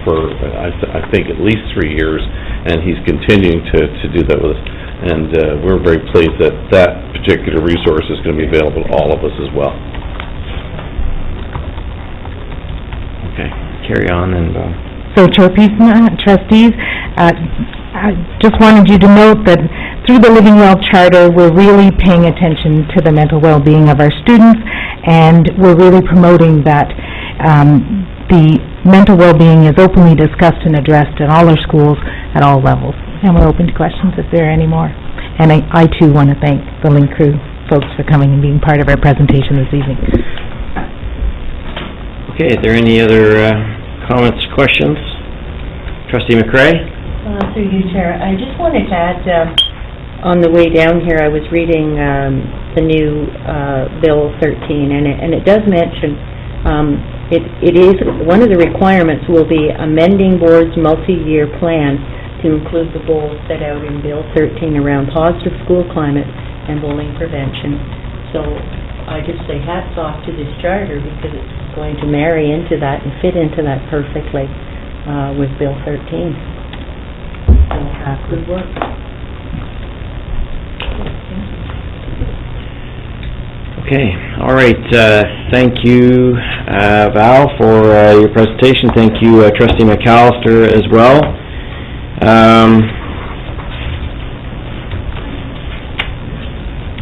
for, I think, at least 3 years, and he's continuing to do that with us. And we're very pleased that that particular resource is going to be available to all of us as well. Okay, carry on and... So, Chairperson, trustees, I just wanted you to note that through the Living Well Charter, we're really paying attention to the mental well-being of our students, and we're really promoting that the mental well-being is openly discussed and addressed in all our schools at all levels. And we're open to questions if there are any more. And I too want to thank the Link Crew folks for coming and being part of our presentation this evening. Okay, are there any other comments, questions? Trustee McRae? Through you, Chair. I just wanted to add, on the way down here, I was reading the new Bill 13, and it does mention it is one of the requirements will be amending board's multi-year plan to include the goals set out in Bill 13 around positive school climate and bullying prevention. So I just say hats off to this charter because it's going to marry into that and fit into that perfectly with Bill 13. So good work. Okay, all right. Thank you, Val, for your presentation. Thank you, Trustee McAllister, as well.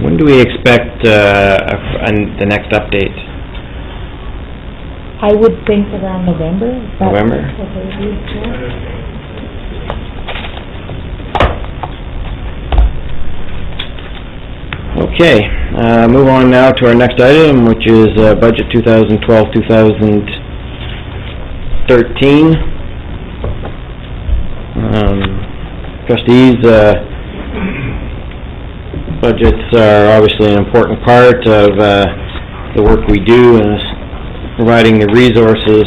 When do we expect the next update? I would think around November. November? Okay, move on now to our next item, which is Budget 2012-2013. Trustees, budgets are obviously an important part of the work we do in providing the resources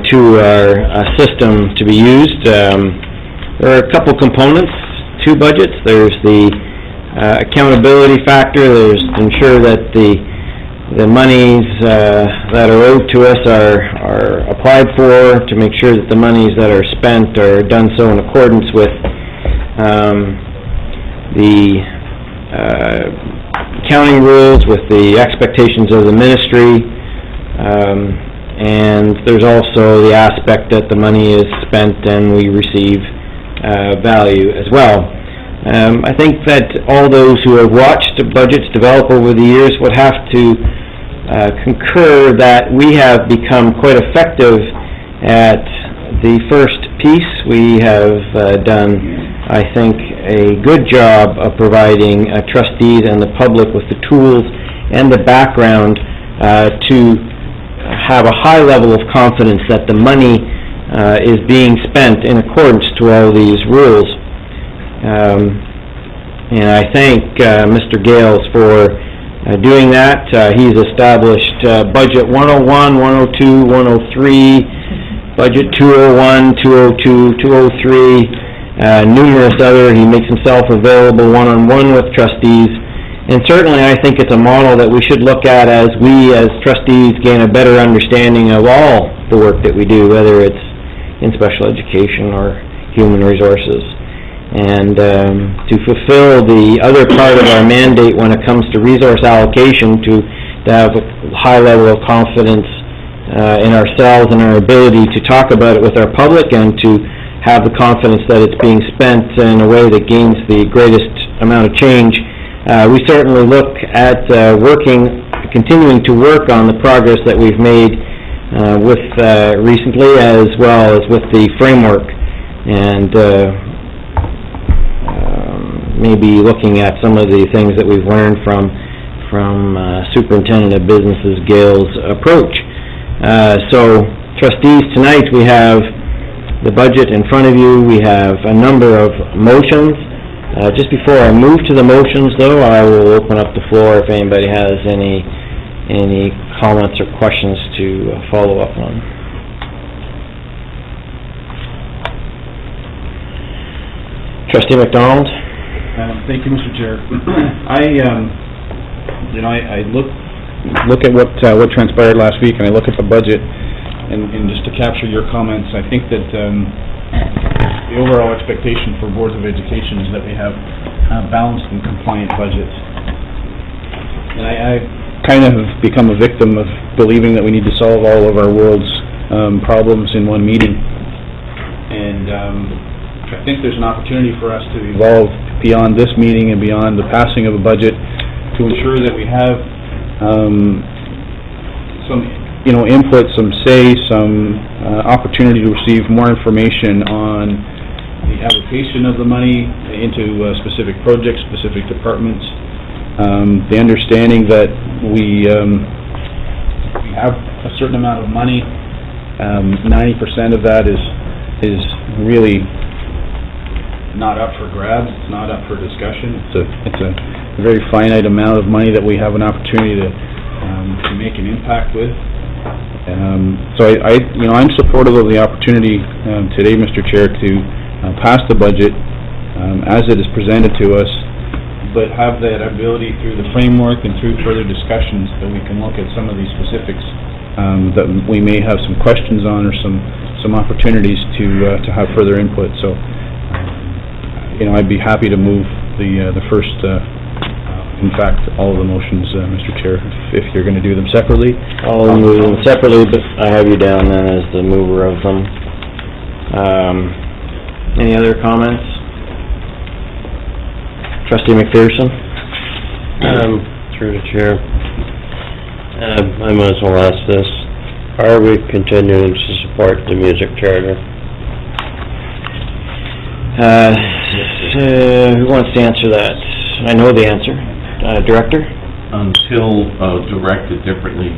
to our system to be used. There are a couple components to budgets. There's the accountability factor. There's to ensure that the monies that are owed to us are applied for, to make sure that the monies that are spent are done so in accordance with the accounting rules, with the expectations of the ministry, and there's also the aspect that the money is spent and we receive value as well. I think that all those who have watched the budgets develop over the years would have to concur that we have become quite effective at the first piece. We have done, I think, a good job of providing trustees and the public with the tools and the background to have a high level of confidence that the money is being spent in accordance to all these rules. And I thank Mr. Gales for doing that. He's established Budget 101, 102, 103, Budget 201, 202, 203, numerous other. He makes himself available one-on-one with trustees. And certainly I think it's a model that we should look at as we as trustees gain a better understanding of all the work that we do, whether it's in special education or human resources. and to fulfill the other part of our mandate when it comes to resource allocation, to have a high level of confidence in ourselves and our ability to talk about it with our public, and to have the confidence that it's being spent in a way that gains the greatest amount of change. We certainly look at continuing to work on the progress that we've made recently, as well as with the framework, and maybe looking at some of the things that we've learned from Superintendent of Businesses Gail's approach. So, trustees, tonight we have the budget in front of you. We have a number of motions. Just before I move to the motions, though, I will open up the floor if anybody has any comments or questions to follow up on. Trustee McDonald? Thank you, Mr. Chair. I look at what transpired last week, and I look at the budget, and just to capture your comments, I think that the overall expectation for boards of education is that they have balanced and compliant budgets. And I kind of have become a victim of believing that we need to solve all of our world's problems in one meeting. And I think there's an opportunity for us to evolve beyond this meeting and beyond the passing of a budget to ensure that we have some input, some say, some opportunity to receive more information on the allocation of the money into specific projects, specific departments, the understanding that we have a certain amount of money. 90% of that is really not up for grabs. It's not up for discussion. It's a very finite amount of money that we have an opportunity to make an impact with. So I'm supportive of the opportunity today, Mr. Chair, to pass the budget as it is presented to us, but have that ability through the framework and through further discussions that we can look at some of these specifics that we may have some questions on, or some opportunities to have further input. So, I'd be happy to move the first. In fact, all of the motions, Mr. Chair, if you're going to do them separately. I'll move them separately, but I have you down then as the mover of them. Any other comments? Trustee McPherson? Through the chair. I might as well ask this. Are we continuing to support the music charter? Who wants to answer that? I know the answer. Director? Until directed differently,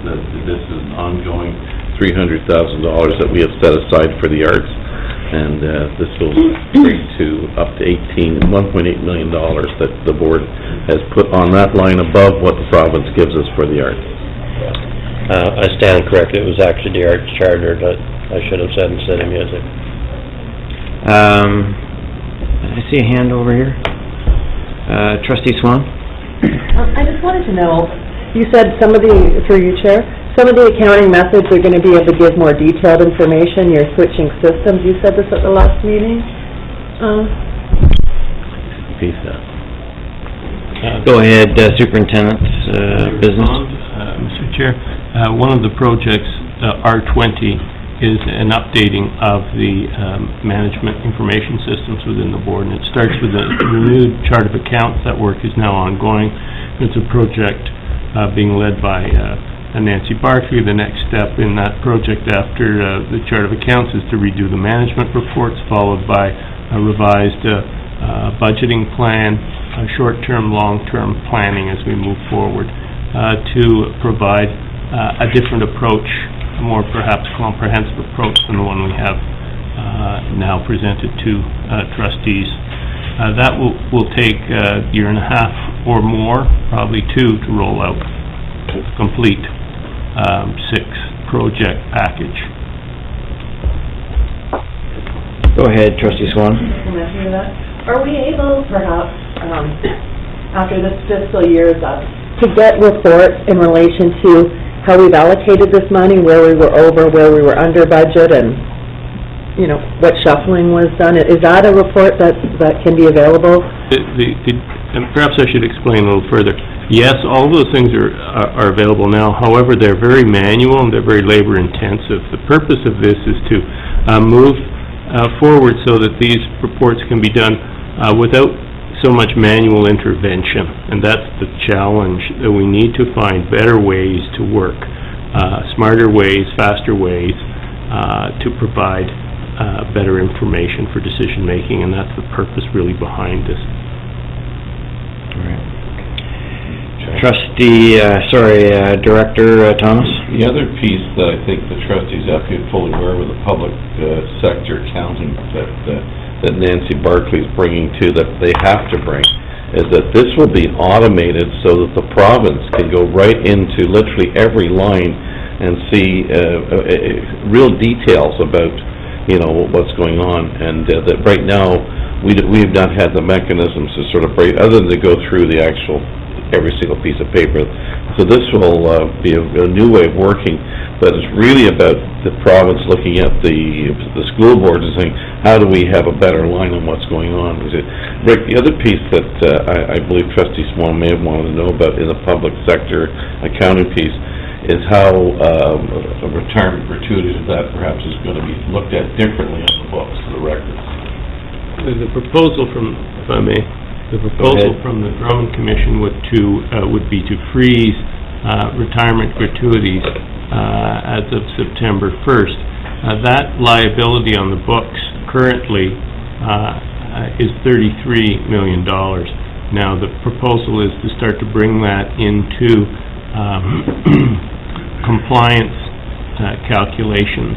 this is an ongoing $300,000 that we have set aside for the arts, and this will bring to up to $1.8 million that the board has put on that line above what the province gives us for the arts. I stand corrected. It was actually the arts charter that I should have said instead of music. I see a hand over here. Trustee Swan? I just wanted to know, you said through you, Chair, some of the accounting methods are going to be able to give more detailed information. You're switching systems. You said this at the last meeting. Go ahead, Superintendent's business. Mr. Chair, one of the projects, R20, is an updating of the management information systems within the board, and it starts with a renewed chart of accounts. That work is now ongoing. It's a project being led by Nancy Barkley. The next step in that project after the chart of accounts is to redo the management reports, followed by a revised budgeting plan, short-term, long-term planning as we move forward, to provide a different approach, a more perhaps comprehensive approach than the one we have now presented to trustees. That will take a year and a half or more, probably 2, to roll out to complete 6-project package. Go ahead, Trustee Swan. Are we able, perhaps, after this fiscal year is up, to get reports in relation to how we've allocated this money, where we were over, where we were under budget, and what shuffling was done? Is that a report that can be available? And perhaps I should explain a little further. Yes, all of those things are available now. However, they're very manual and they're very labor intensive. The purpose of this is to move forward so that these reports can be done without so much manual intervention. And that's the challenge, that we need to find better ways to work, smarter ways, faster ways to provide better information for decision making, and that's the purpose really behind this. Director Thomas? The other piece that I think the trustees have to be fully aware with the public sector accounting that Nancy Barclay is bringing to, that they have to bring, is that this will be automated so that the province can go right into literally every line and see real details about, what's going on, and that right now we've not had the mechanisms to sort of break, other than to go through the actual every single piece of paper. So this will be a new way of working, but it's really about the province looking at the school boards and saying, how do we have a better line on what's going on? Rick, the other piece that I believe Trustee Swan may have wanted to know about in the public sector accounting piece is how a retirement gratuity of that perhaps is going to be looked at differently on the books, the records. The proposal from, if I may, the proposal from the Drummond Commission would be to freeze retirement gratuities as of September 1st. That liability on the books currently is $33 million. Now, the proposal is to start to bring that into compliance calculations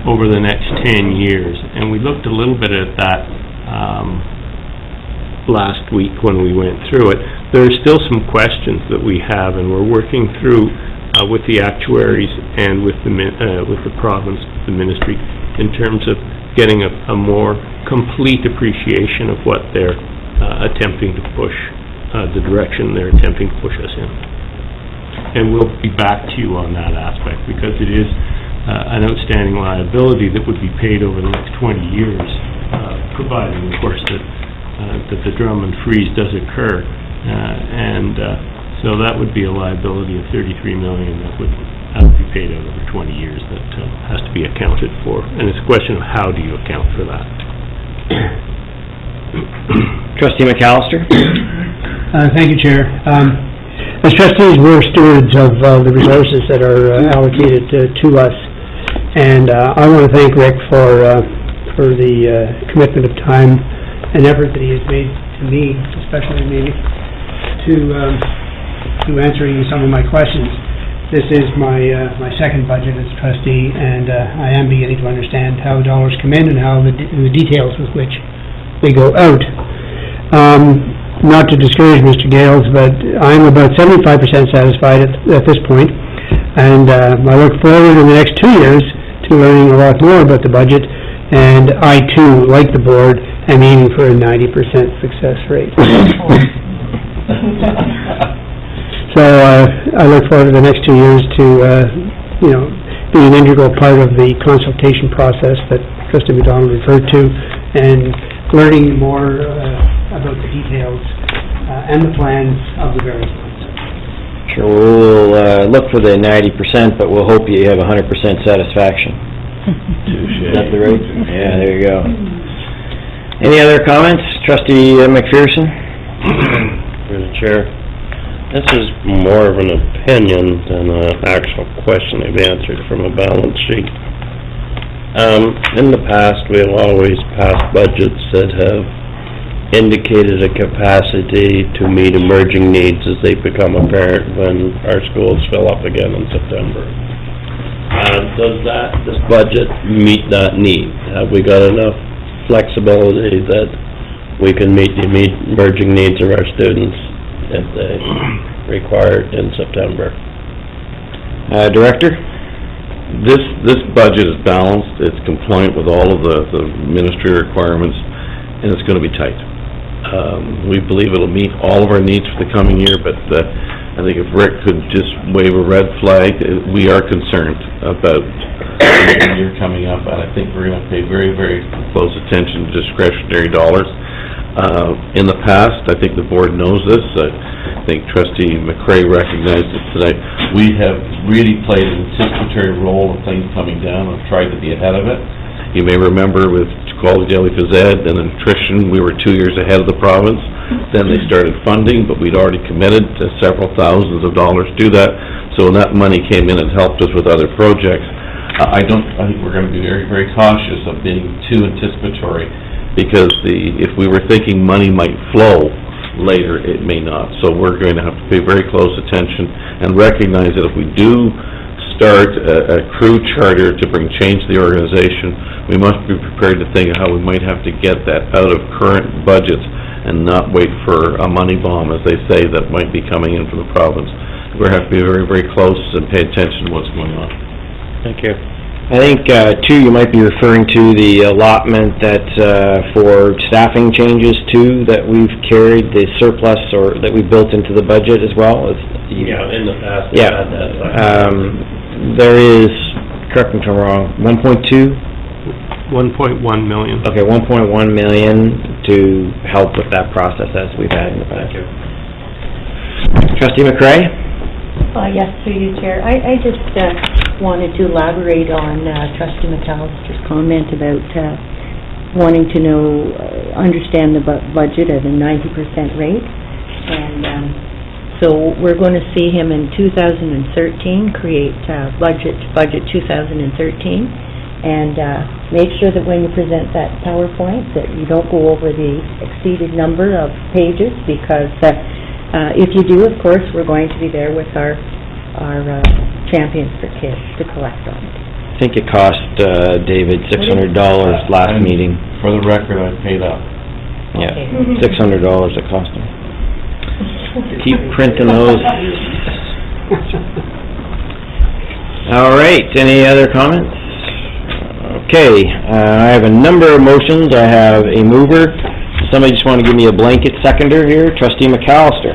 over the next 10 years. And we looked a little bit at that last week when we went through it. There are still some questions that we have, and we're working through with the actuaries and with the province, the ministry, in terms of getting a more complete appreciation of what they're attempting to push, the direction they're attempting to push us in. And we'll be back to you on that aspect, because it is an outstanding liability that would be paid over the next 20 years, providing, of course, that the Drummond freeze does occur, and so that would be a liability of $33 million that would have to be paid out over 20 years. That has to be accounted for, and it's a question of how do you account for that. Trustee McAllister? Thank you, Chair. As trustees, we're stewards of the resources that are allocated to us, and I want to thank Rick for the commitment of time and effort that he has made to me, especially maybe, to answering some of my questions. This is my second budget as trustee, and I am beginning to understand how dollars come in and how the details with which they go out. Not to discourage Mr. Gales, but I'm about 75% satisfied at this point, and I look forward in the next 2 years to learning a lot more about the budget, and I too, like the board, am aiming for a 90% success rate. So I look forward to the next 2 years to, be an integral part of the consultation process that Trustee McDonald referred to, and learning more about the details and the plans of the various plans. Sure, we'll look for the 90%, but we'll hope you have 100% satisfaction. Is that the rate? Yeah, there you go. Any other comments? Trustee McPherson? Through the chair. This is more of an opinion than an actual question they've answered from a balance sheet. In the past, we have always passed budgets that have indicated a capacity to meet emerging needs as they become apparent when our schools fill up again in September. Does this budget meet that need? Have we got enough flexibility that we can meet the emerging needs of our students if they require it in September? Director? This budget is balanced, it's compliant with all of the ministry requirements, and it's going to be tight. We believe it'll meet all of our needs for the coming year, but I think if Rick could just wave a red flag, we are concerned about the year coming up, and I think we're gonna pay very, very close attention to discretionary dollars. In the past, I think the board knows this, I think Trustee McCray recognized it tonight, we have really played an anticipatory role of things coming down and tried to be ahead of it. You may remember with quality daily phys ed and nutrition, we were 2 years ahead of the province. Then they started funding, but we'd already committed to several thousands of dollars to do that. So when that money came in, it helped us with other projects. I think we're going to be very, very cautious of being too anticipatory, because if we were thinking money might flow later, it may not. So we're going to have to pay very close attention and recognize that if we do start a crew charter to bring change to the organization, we must be prepared to think of how we might have to get that out of current budgets and not wait for a money bomb, as they say, that might be coming in from the province. We have to be very, very close and pay attention to what's going on. Thank you. I think, too, you might be referring to the allotment that, for staffing changes, too, that we've carried, the surplus, or that we built into the budget as well. Yeah, in the past, we've had that. There is, correct me if I'm wrong, 1.2? 1.1 million. Okay, 1.1 million to help with that process as we've had in the past. Thank you. Trustee McCray? Yes, through you, Chair. I just wanted to elaborate on Trustee McAllister's comment about wanting to know, understand the budget at a 90% rate. And so we're going to see him in 2013 create budget 2013. And make sure that when you present that PowerPoint that you don't go over the exceeded number of pages, because if you do, of course, we're going to be there with our Champions for Kids to collect on it. I think it cost David $600 last meeting. For the record, I paid up. Yeah, $600 it cost him. Keep printing those. All right, any other comments? Okay, I have a number of motions. I have a mover. Somebody just want to give me a blanket seconder here? Trustee McAllister.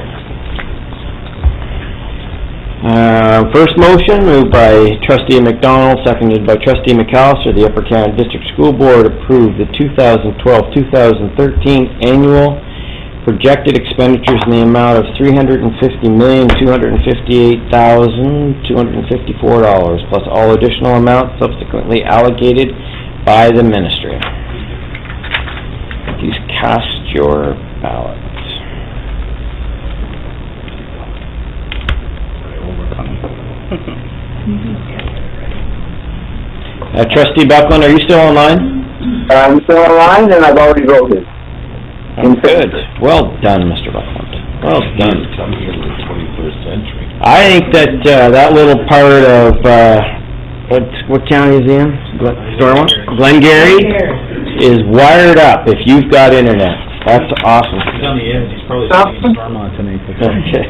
First motion, moved by Trustee McDonald, seconded by Trustee McAllister. The Upper Canada District School Board approved the 2012-2013 annual projected expenditures in the amount of $350,258,254, plus all additional amounts subsequently allocated by the ministry. Please cast your ballots. Trustee Buckland, are you still online? I'm still online, and I've already voted. Good. Well done, Mr. Buckland. Well done. Coming into the 21st century. I think that that little part of what county is he in? Stormont? Glengarry is wired up. If you've got internet, that's awesome. He's on the edge. He's probably sitting in Stormont tonight. Okay.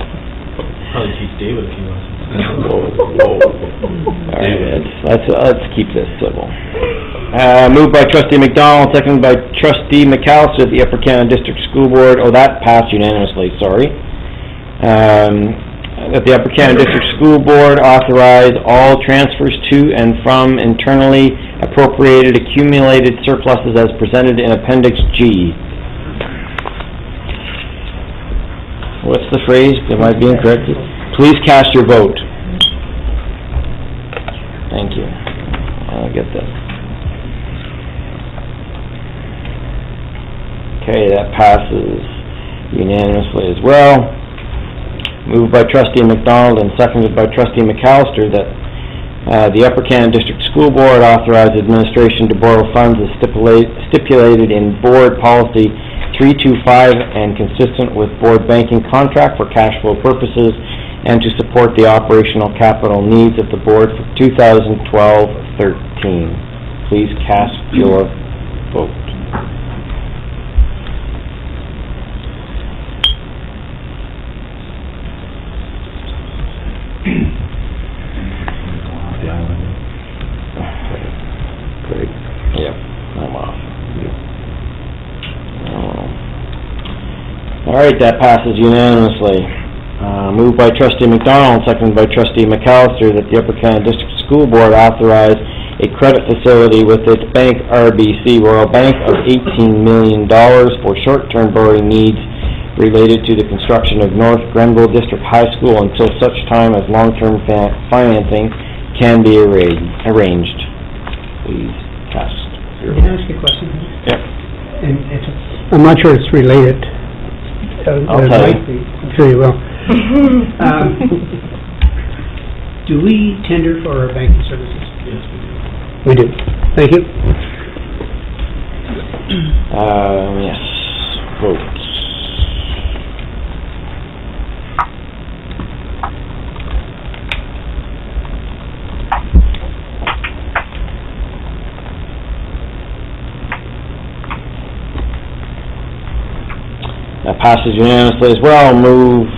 Probably teach David a few lessons. All right, let's keep this civil. Moved by Trustee McDonald, seconded by Trustee McAllister at the Upper Canada District School Board. Oh, that passed unanimously, sorry. That the Upper Canada District School Board authorize all transfers to and from internally appropriated accumulated surpluses as presented in Appendix G. What's the phrase? Am I being corrected? Please cast your vote. Thank you. I'll get this. Okay, that passes unanimously as well. Moved by Trustee McDonald and seconded by Trustee McAllister that the Upper Canada District School Board authorize administration to borrow funds as stipulated in Board Policy 325 and consistent with Board banking contract for cash flow purposes and to support the operational capital needs of the Board for 2012-13. Please cast your vote. Great. Yep, I'm off. All right, that passes unanimously. Moved by trustee McDonald, seconded by trustee McAllister, that the Upper Canada District School Board authorize a credit facility with its bank, RBC Royal Bank, of $18 million for short-term borrowing needs related to the construction of North Grenville District High School until such time as long-term financing can be arranged. Please cast your... Can I ask you a question? Yep. And I'm not sure it's related. I'll tell you. I'm sure you will. Do we tender for our banking services? Yes, we do. We do. Thank you. Yes. Votes. That passes unanimously as well. Moved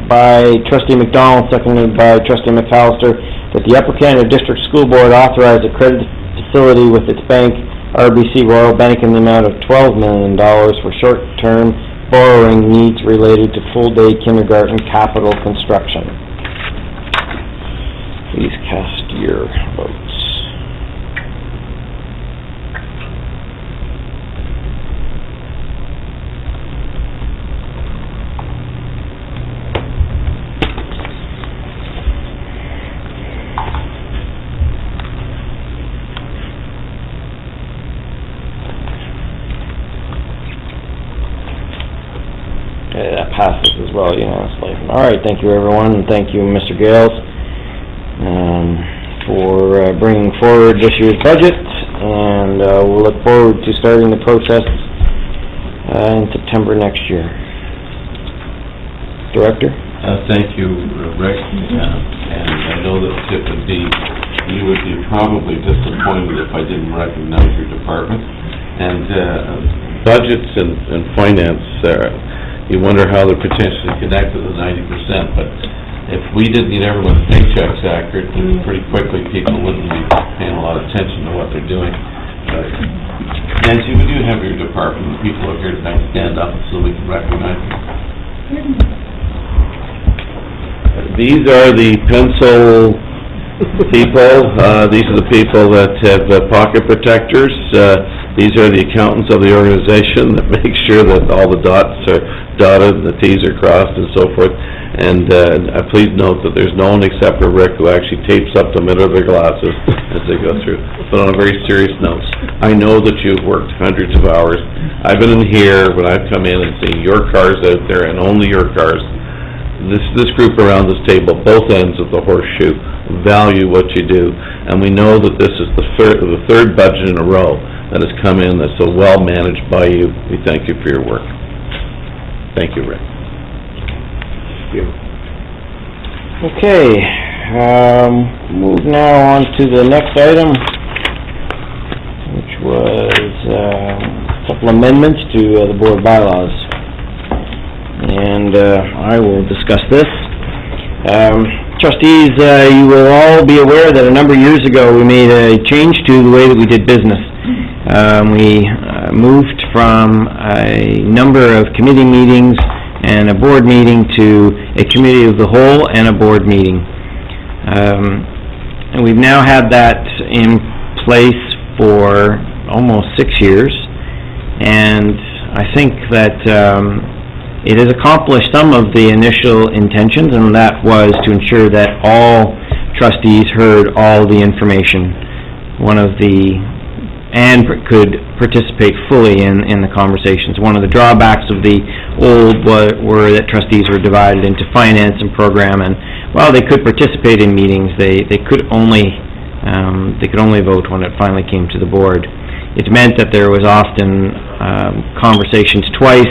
by trustee McDonald, seconded by trustee McAllister, that the Upper Canada District School Board authorize a credit facility with its bank, RBC Royal Bank, in the amount of $12 million for short-term borrowing needs related to full-day kindergarten capital construction. Please cast your votes. Okay, that passes as well unanimously. All right, thank you everyone, and thank you Mr. Gales for bringing forward this year's budget, and we'll look forward to starting the process in September next year. Director? Thank you, Rick, and I know that you would be probably disappointed if I didn't recognize your department. And budgets and finance, you wonder how they're potentially connected to 90%, but if we didn't get everyone's paychecks accurate, then pretty quickly people wouldn't be paying a lot of attention to what they're doing. Nancy, we do have your department, people up here tonight stand up so we can recognize them. These are the pencil people. These are the people that have pocket protectors. These are the accountants of the organization that make sure that all the dots are dotted and the T's are crossed and so forth. And please note that there's no one except for Rick who actually tapes up the middle of their glasses as they go through. But on a very serious note, I know that you've worked hundreds of hours. I've been in here when I've come in and seen your cars out there and only your cars. This group around this table, both ends of the horseshoe, value what you do. And we know that this is the third budget in a row that has come in that's so well managed by you. We thank you for your work. Thank you, Rick. Okay, move now on to the next item, which was a couple amendments to the board bylaws. And I will discuss this. Trustees, you will all be aware that a number of years ago we made a change to the way that we did business. We moved from a number of committee meetings and a board meeting to a committee of the whole and a board meeting. And we've now had that in place for almost 6 years, and I think that it has accomplished some of the initial intentions, and that was to ensure that all trustees heard all the information. And could participate fully in the conversations. One of the drawbacks of the old were that trustees were divided into finance and program, and while they could participate in meetings, they could only vote when it finally came to the board. It meant that there was often conversations twice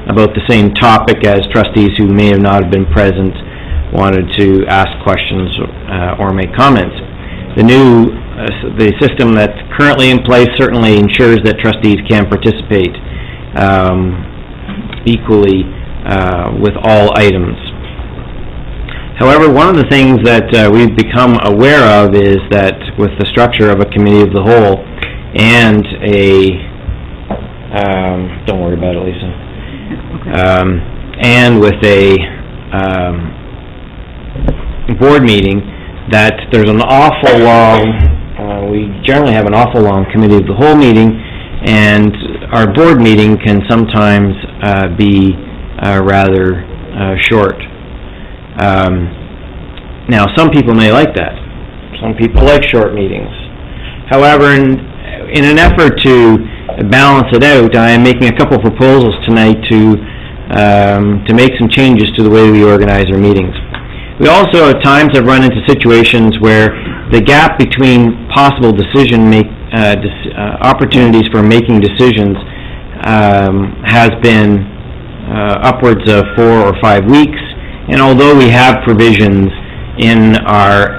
about the same topic, as trustees who may have not have been present wanted to ask questions or make comments. The system that's currently in place certainly ensures that trustees can participate equally with all items. However, one of the things that we've become aware of is that with the structure of a committee of the whole and don't worry about it, Lisa. And with a board meeting, that there's an awful long, we generally have an awful long committee of the whole meeting, and our board meeting can sometimes be rather short. Now, some people may like that. Some people like short meetings. However, in an effort to balance it out, I am making a couple proposals tonight to make some changes to the way we organize our meetings. We also at times have run into situations where the gap between possible opportunities for making decisions has been upwards of 4 or 5 weeks, and although we have provisions in our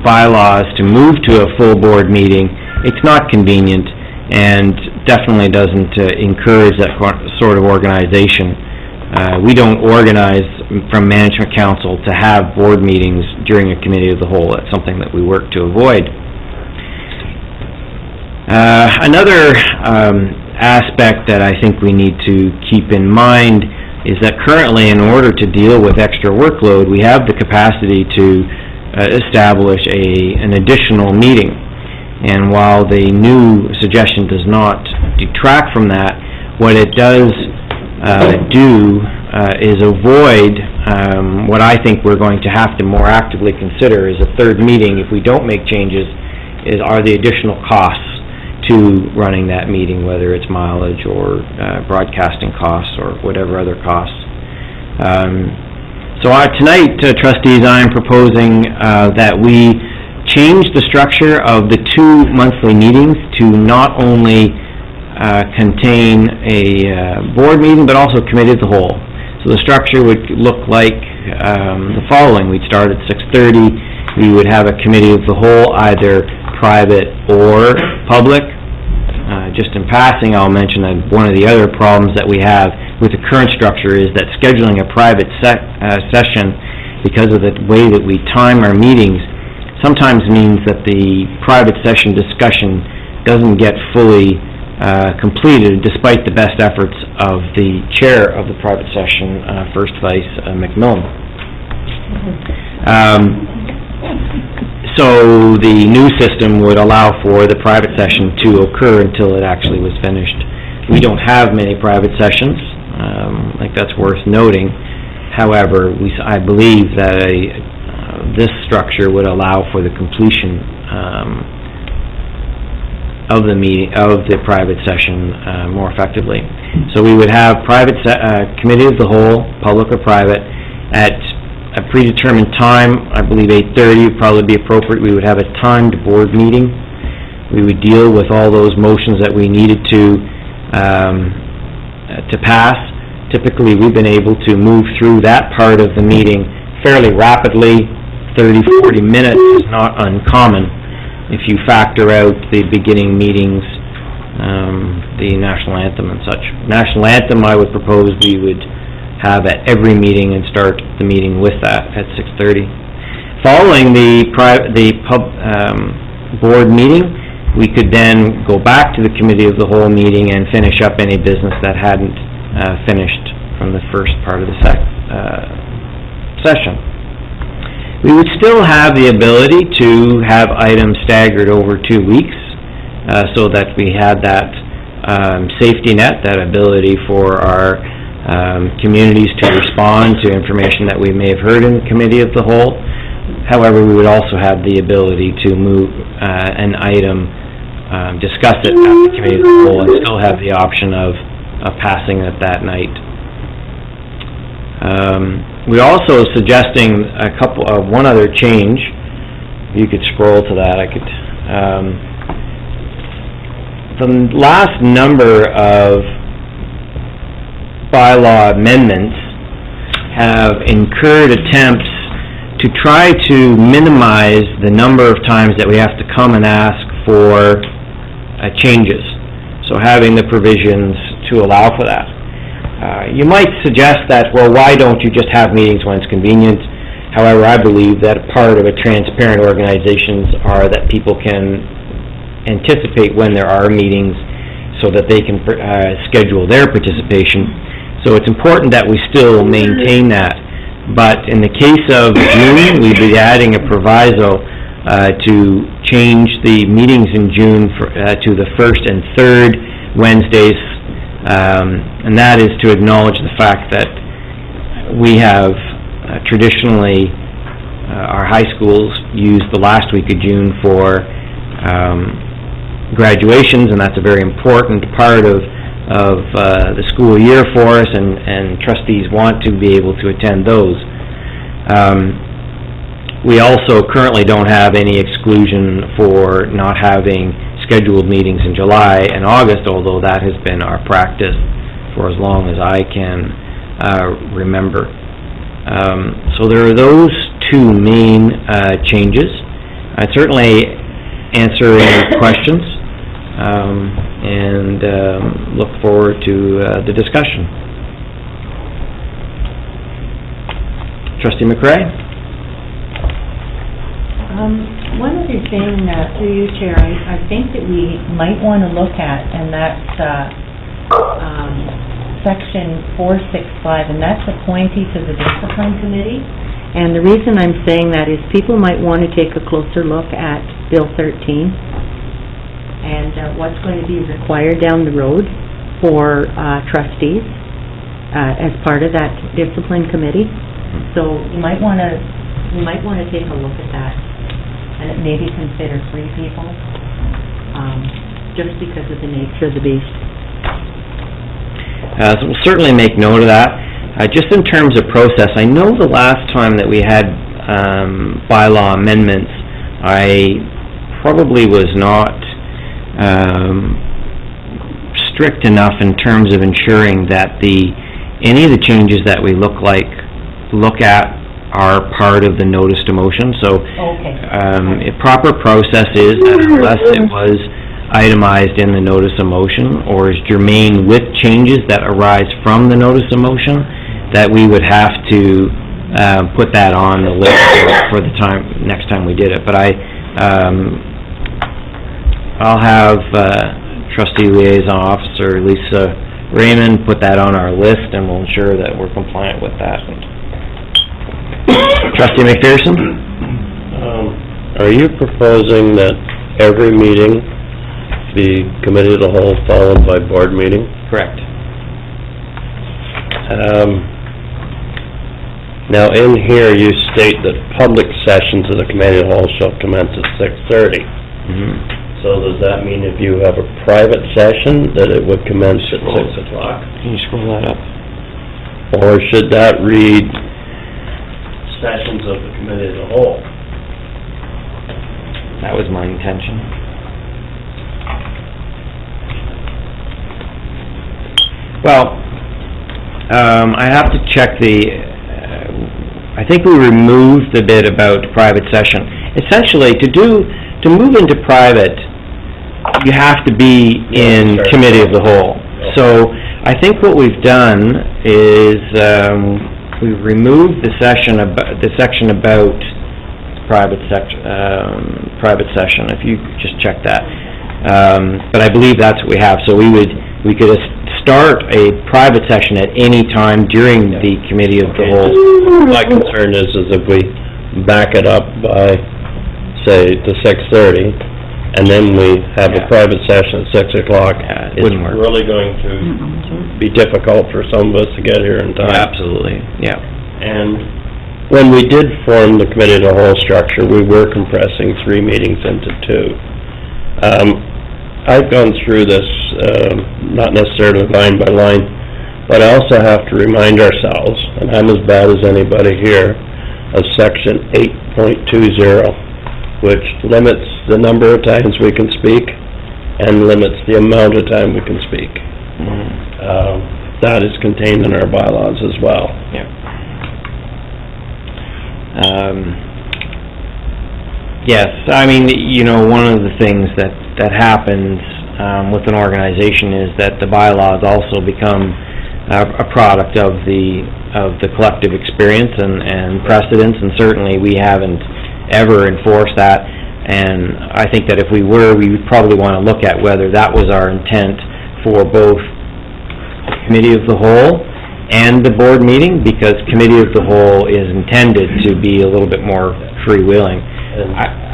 bylaws to move to a full board meeting, it's not convenient and definitely doesn't encourage that sort of organization. We don't organize from Management Council to have board meetings during a committee of the whole. That's something that we work to avoid. Another aspect that I think we need to keep in mind is that currently, in order to deal with extra workload, we have the capacity to establish an additional meeting. And while the new suggestion does not detract from that, what it does do is avoid what I think we're going to have to more actively consider is a third meeting if we don't make changes, are the additional costs to running that meeting, whether it's mileage or broadcasting costs or whatever other costs. So tonight, trustees, I am proposing that we change the structure of the 2 monthly meetings to not only contain a board meeting, but also committee of the whole. So the structure would look like the following. We'd start at 6:30. We would have a committee of the whole, either private or public. Just in passing, I'll mention that one of the other problems that we have with the current structure is that scheduling a private session, because of the way that we time our meetings, sometimes means that the private session discussion doesn't get fully completed, despite the best efforts of the chair of the private session, First Vice McMillan. So the new system would allow for the private session to occur until it actually was finished. We don't have many private sessions. I think that's worth noting. However, I believe that this structure would allow for the completion of the meeting, of the private session, more effectively. So we would have private committee of the whole, public or private, at a predetermined time. I believe 8:30 would probably be appropriate. We would have a timed board meeting. We would deal with all those motions that we needed to pass. Typically, we've been able to move through that part of the meeting fairly rapidly. 30-40 minutes is not uncommon if you factor out the beginning meetings, the national anthem and such. National anthem, I would propose we would have at every meeting and start the meeting with that at 6:30. Following the board meeting, we could then go back to the committee of the whole meeting and finish up any business that hadn't finished from the first part of the session. We would still have the ability to have items staggered over 2 weeks, so that we had that safety net, that ability for our communities to respond to information that we may have heard in the committee of the whole. However, we would also have the ability to move an item, discuss it at the committee of the whole, and still have the option of passing it that night. We're also suggesting one other change. If you could scroll to that, I could. The last number of bylaw amendments have incurred attempts to try to minimize the number of times that we have to come and ask for changes. So having the provisions to allow for that. You might suggest that, well, why don't you just have meetings when it's convenient? However, I believe that part of a transparent organizations are that people can anticipate when there are meetings so that they can schedule their participation. So it's important that we still maintain that. But in the case of June, we'd be adding a proviso to change the meetings in June to the first and third Wednesdays, and that is to acknowledge the fact that we have traditionally, our high schools use the last week of June for graduations, and that's a very important part of the school year for us, and trustees want to be able to attend those. We also currently don't have any exclusion for not having scheduled meetings in July and August, although that has been our practice for as long as I can remember. So there are those two main changes. I'd certainly answer any questions and look forward to the discussion. Trustee McRae? One other thing, through you, Chair, I think that we might want to look at, and that's Section 465, and that's appointee to the Discipline Committee. And the reason I'm saying that is people might want to take a closer look at Bill 13 and what's going to be required down the road for trustees as part of that Discipline Committee. So you might want to take a look at that, and maybe consider 3 people, just because of the nature of the beast. So we'll certainly make note of that. Just in terms of process, I know the last time that we had bylaw amendments, I probably was not strict enough in terms of ensuring that any of the changes that we look at are part of the notice to motion. So a proper process is that unless it was itemized in the notice of motion or is germane with changes that arise from the notice of motion, that we would have to put that on the list for the next time we did it. But I'll have Trustee Liaison Officer Lisa Raymond put that on our list, and we'll ensure that we're compliant with that. Trustee McPherson? Are you proposing that every meeting be committee of the whole followed by board meeting? Correct. Now in here you state that public sessions of the committee of the whole shall commence at 6:30. So does that mean if you have a private session that it would commence at 6 o'clock? Can you scroll that up? Or should that read sessions of the committee of the whole? That was my intention. Well, I have to check I think we removed the bit about private session. Essentially, to move into private, you have to be in committee of the whole. So I think what we've done is we've removed the section about private session. If you just check that, but I believe that's what we have. So we could start a private session at any time during the committee of the whole. My concern is if we back it up by, say, to 6:30, and then we have a private session at 6 o'clock, it's really going to be difficult for some of us to get here in time. Absolutely, yeah. And when we did form the committee of the whole structure, we were compressing 3 meetings into 2. I've gone through this, not necessarily line by line, but I also have to remind ourselves, and I'm as bad as anybody here, of section 8.20, which limits the number of times we can speak and limits the amount of time we can speak. That is contained in our bylaws as well. Yeah. Yes, I mean, one of the things that happens with an organization is that the bylaws also become a product of the collective experience and precedents, and certainly we haven't ever enforced that. And I think that if we would probably want to look at whether that was our intent for both the committee of the whole and the board meeting, because committee of the whole is intended to be a little bit more freewheeling.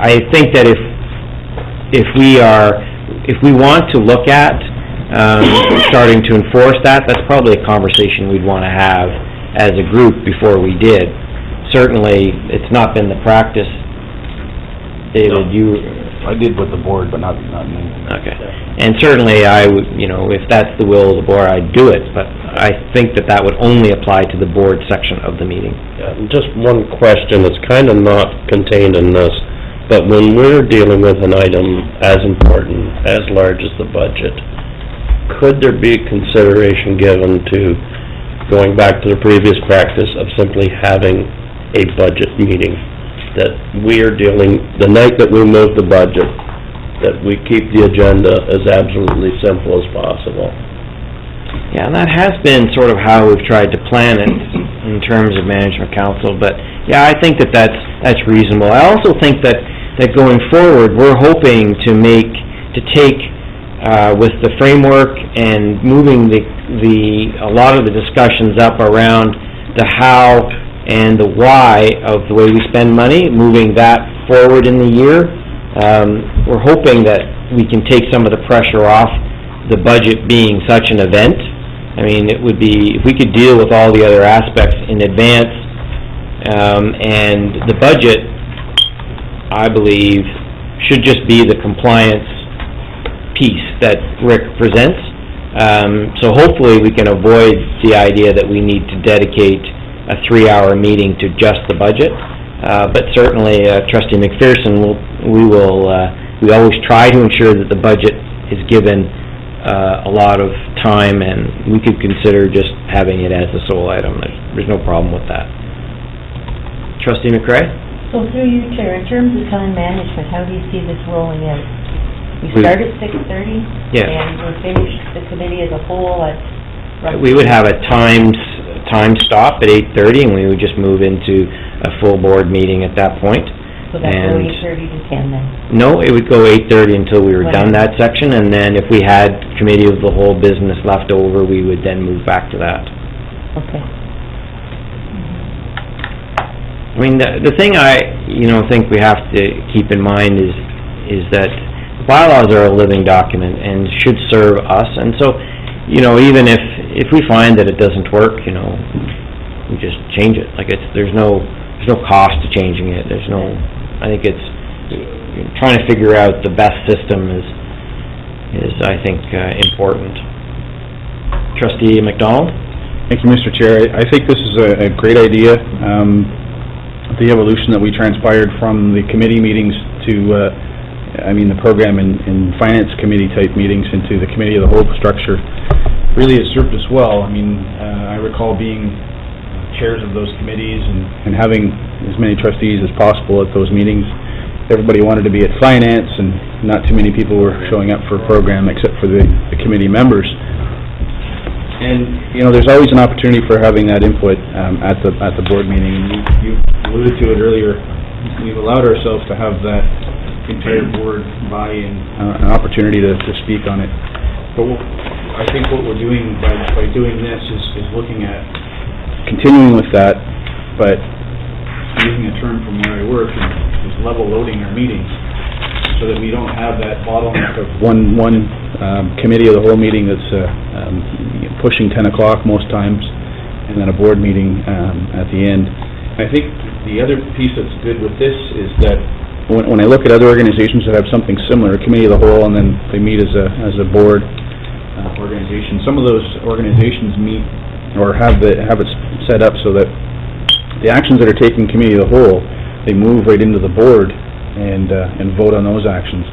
I think that if we want to look at starting to enforce that, that's probably a conversation we'd want to have as a group before we did. Certainly, it's not been the practice. David, I did with the board, but not me. Okay. And certainly I would, if that's the will of the board, I'd do it, but I think that would only apply to the board section of the meeting. Just one question that's kind of not contained in this, but when we're dealing with an item as important, as large as the budget, could there be consideration given to going back to the previous practice of simply having a budget meeting? That we are dealing, the night that we move the budget, that we keep the agenda as absolutely simple as possible. Yeah, and that has been sort of how we've tried to plan it in terms of management council, but yeah, I think that's reasonable. I also think that going forward, we're hoping to take with the framework and moving a lot of the discussions up around the how and the why of the way we spend money, moving that forward in the year. We're hoping that we can take some of the pressure off the budget being such an event. I mean, it would be, if we could deal with all the other aspects in advance, and the budget, I believe, should just be the compliance piece that Rick presents. So hopefully we can avoid the idea that we need to dedicate a 3-hour meeting to just the budget, but certainly Trustee McPherson, we always try to ensure that the budget is given a lot of time, and we could consider just having it as the sole item. There's no problem with that. Trustee McRae? So through you, Chair, in terms of time management, how do you see this rolling out? We start at 6:30? Yeah. And we'll finish the committee as a whole at roughly... We would have a time stop at 8:30, and we would just move into a full board meeting at that point. So that's 8:30 to 10 then? No, it would go 8:30 until we were done that section, and then if we had committee of the whole business left over, we would then move back to that. Okay. I mean, the thing I, think we have to keep in mind is that bylaws are a living document and should serve us, and so, even if we find that it doesn't work, we just change it. Like there's no cost to changing it. I think it's trying to figure out the best system is I think important. Trustee McDonald? Thank you, Mr. Chair. I think this is a great idea. The evolution that we transpired from the committee meetings to, the program and finance committee type meetings into the committee of the whole structure really has served us well. I recall being chairs of those committees and having as many trustees as possible at those meetings. Everybody wanted to be at finance, and not too many people were showing up for a program except for the committee members. And, there's always an opportunity for having that input at the board meeting. And you alluded to it earlier. We've allowed ourselves to have that entire board buy-in, an opportunity to speak on it. But I think what we're doing by doing this is looking at continuing with that, but using a term from where I work, is level loading our meetings, so that we don't have that bottleneck of one committee of the whole meeting that's pushing 10 o'clock most times, and then a board meeting at the end. I think the other piece that's good with this is that when I look at other organizations that have something similar, a committee of the whole, and then they meet as a board organization, some of those organizations meet or have it set up so that the actions that are taken committee of the whole, they move right into the board and vote on those actions.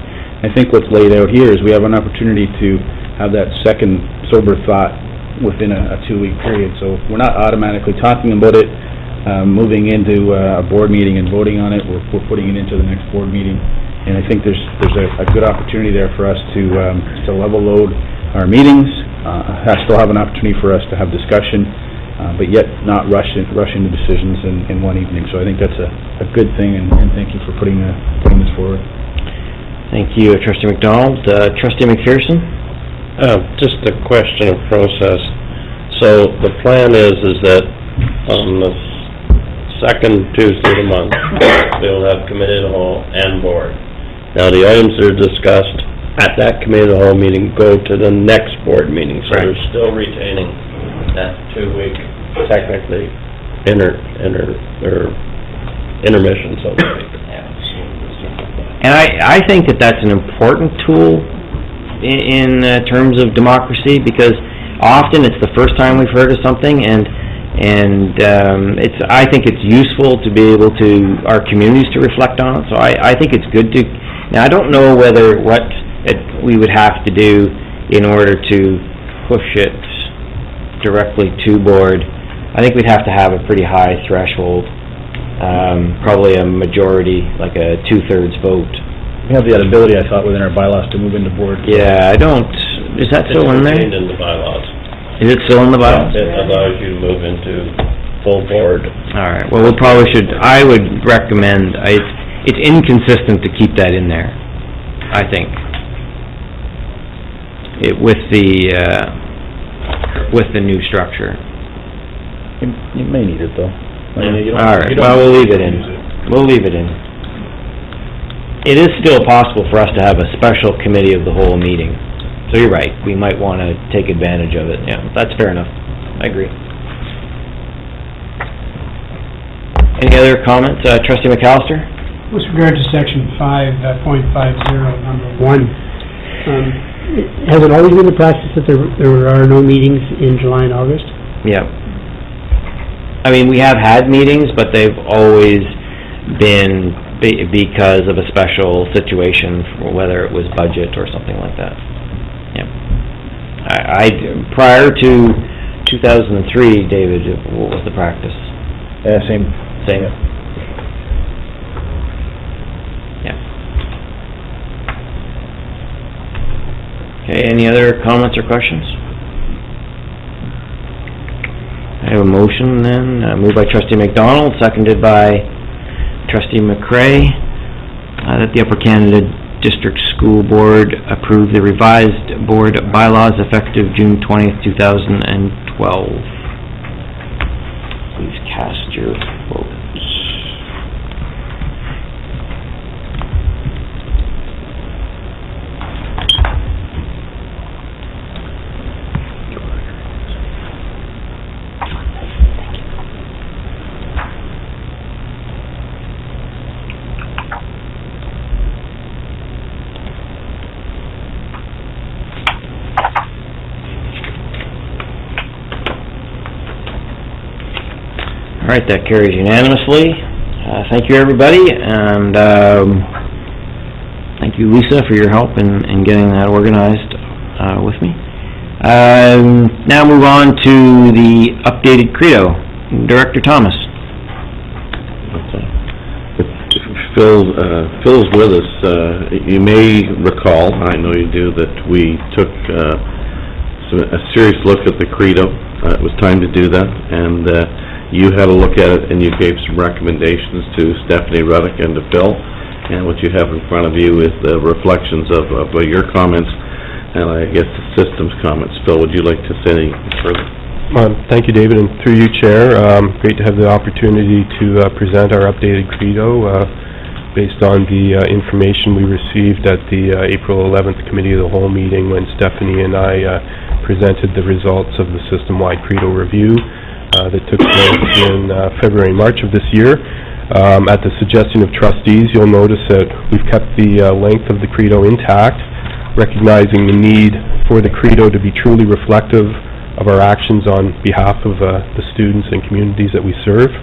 I think what's laid out here is we have an opportunity to have that second sober thought within a 2-week period. So we're not automatically talking about it, moving into a board meeting and voting on it. We're putting it into the next board meeting, and I think there's a good opportunity there for us to level load our meetings, still have an opportunity for us to have discussion, but yet not rush into decisions in one evening. So I think that's a good thing, and thank you for putting this forward. Thank you, Trustee McDonald. Trustee McPherson? Just a question of process. So the plan is that on the second Tuesday of the month, we'll have committee of the whole and board. Now, the items that are discussed at that committee of the whole meeting go to the next board meeting, so they're still retaining that 2-week, technically, intermission, so to speak. And I think that that's an important tool in terms of democracy, because often it's the first time we've heard of something, and I think it's useful to be able to, our communities to reflect on it, so I think it's good to, now I don't know whether what we would have to do in order to push it directly to board. I think we'd have to have a pretty high threshold, probably a majority, like a 2/3 vote. We have that ability, I thought, within our bylaws to move into board. Yeah, is that still in there? It's contained in the bylaws. Is it still in the bylaws? It allows you to move into full board. All right, well, I would recommend, it's inconsistent to keep that in there, I think. With the new structure. You may need it, though. All right, well, we'll leave it in. We'll leave it in. It is still possible for us to have a special committee of the whole meeting. So you're right, we might want to take advantage of it. Yeah, that's fair enough. I agree. Any other comments? Trustee McAllister? With regard to section 5.50, number 1, has it always been the practice that there are no meetings in July and August? Yeah. I mean, we have had meetings, but they've always been because of a special situation, whether it was budget or something like that. Yeah. Prior to 2003, David, what was the practice? Same. Yeah. Okay, any other comments or questions? I have a motion then, moved by Trustee McDonald, seconded by Trustee McCray, that the Upper Canada District School Board approve the revised board bylaws effective June 20th, 2012. Please cast your votes. All right, that carries unanimously. Thank you, everybody, and thank you, Lisa, for your help in getting that organized with me. Now move on to the updated credo. Director Thomas. Phil's with us. You may recall, I know you do, that we took a serious look at the credo. It was time to do that, and you had a look at it and you gave some recommendations to Stephanie Ruddock and to Phil, and what you have in front of you is the reflections of your comments and I guess the system's comments. Phil, would you like to say any further? Thank you, David, and through you, Chair. Great to have the opportunity to present our updated credo based on the information we received at the April 11th Committee of the Whole meeting when Stephanie and I presented the results of the system-wide credo review that took place in February and March of this year. At the suggestion of trustees, you'll notice that we've kept the length of the credo intact, recognizing the need for the credo to be truly reflective of our actions on behalf of the students and communities that we serve.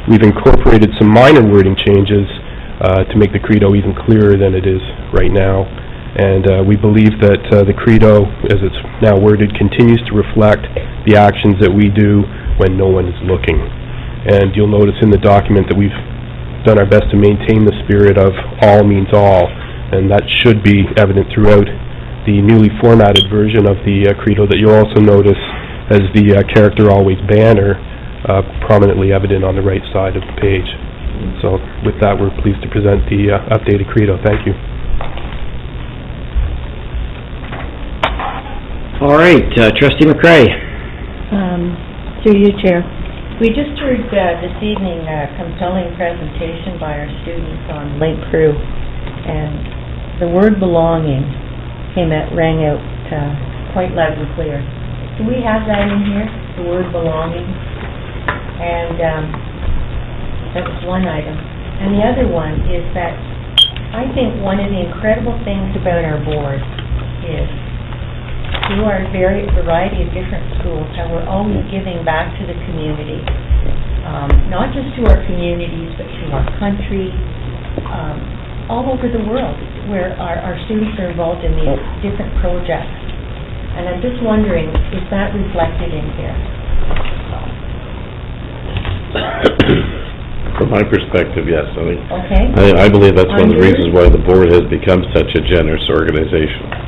We've incorporated some minor wording changes to make the credo even clearer than it is right now. And we believe that the credo, as it's now worded, continues to reflect the actions that we do when no one is looking. And you'll notice in the document that we've done our best to maintain the spirit of all means all, and that should be evident throughout the newly formatted version of the credo that you'll also notice as the character always banner prominently evident on the right side of the page. So with that, we're pleased to present the updated credo. Thank you. All right, Trustee McCray. Through you, Chair. We just heard this evening a compelling presentation by our students on Link Crew, and the word belonging rang out quite loud and clear. Do we have that in here, the word belonging? And that was one item. And the other one is that I think one of the incredible things about our board is through our variety of different schools, how we're always giving back to the community, not just to our communities, but to our country, all over the world, where our students are involved in these different projects. And I'm just wondering, is that reflected in here? From my perspective, yes. I mean, Okay. I believe that's one of the On reasons why the board has become such a generous organization.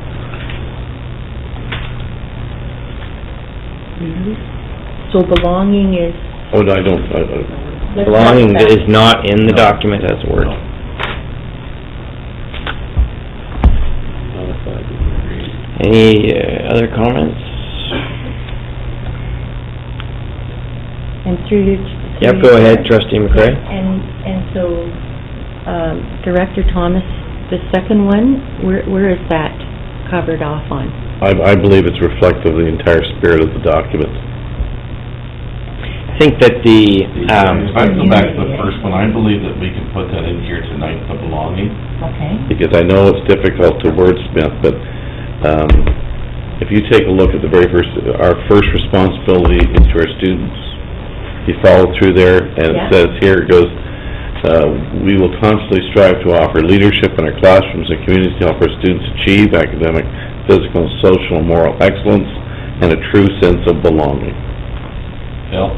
So belonging is... Oh, no, I don't, Belonging is not in the document as a word. Any other comments? And through you... Yep, go ahead, Trustee McCray. And so, Director Thomas, the second one, where is that covered off on? I believe it's reflective of the entire spirit of the document. I think that the, If I go back to the first one, I believe that we can put that in here tonight, the belonging. Okay. Because I know it's difficult to wordsmith, but if you take a look at the very first, our first responsibility is to our students. You follow through there, and it says here, it goes, we will constantly strive to offer leadership in our classrooms and communities to help our students achieve academic, physical, social, and moral excellence, and a true sense of belonging. Bill?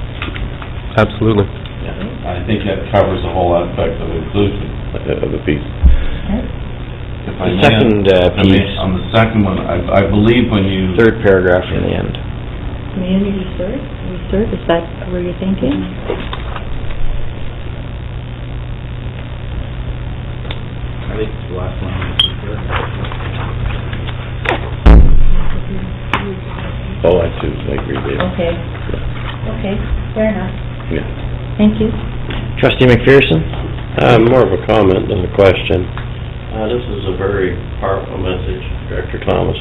Absolutely. I think that covers the whole aspect of inclusion of the piece. If I the may, second piece, on the second one, I believe when you... third paragraph in the end. Community research, is that where you're thinking? I think it's the last one. Oh, I see, I agree, Dave. Okay. Okay, fair enough. Yeah. Thank you. Trustee McPherson? More of a comment than a question. This is a very powerful message, Director Thomas.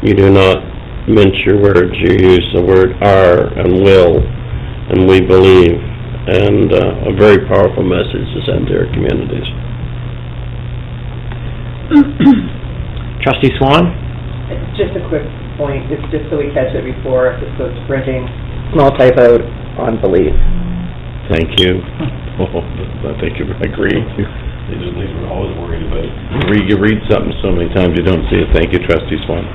You do not mince your words. You use the word are and will and we believe, and a very powerful message to send to our communities. Trustee Swan? Just a quick point, it's just so we catch it before, so it's printing, small typo on belief. Thank you. Oh, I think I agree. These were always worried about it. You read something so many times you don't see it. Thank you, Trustee Swan.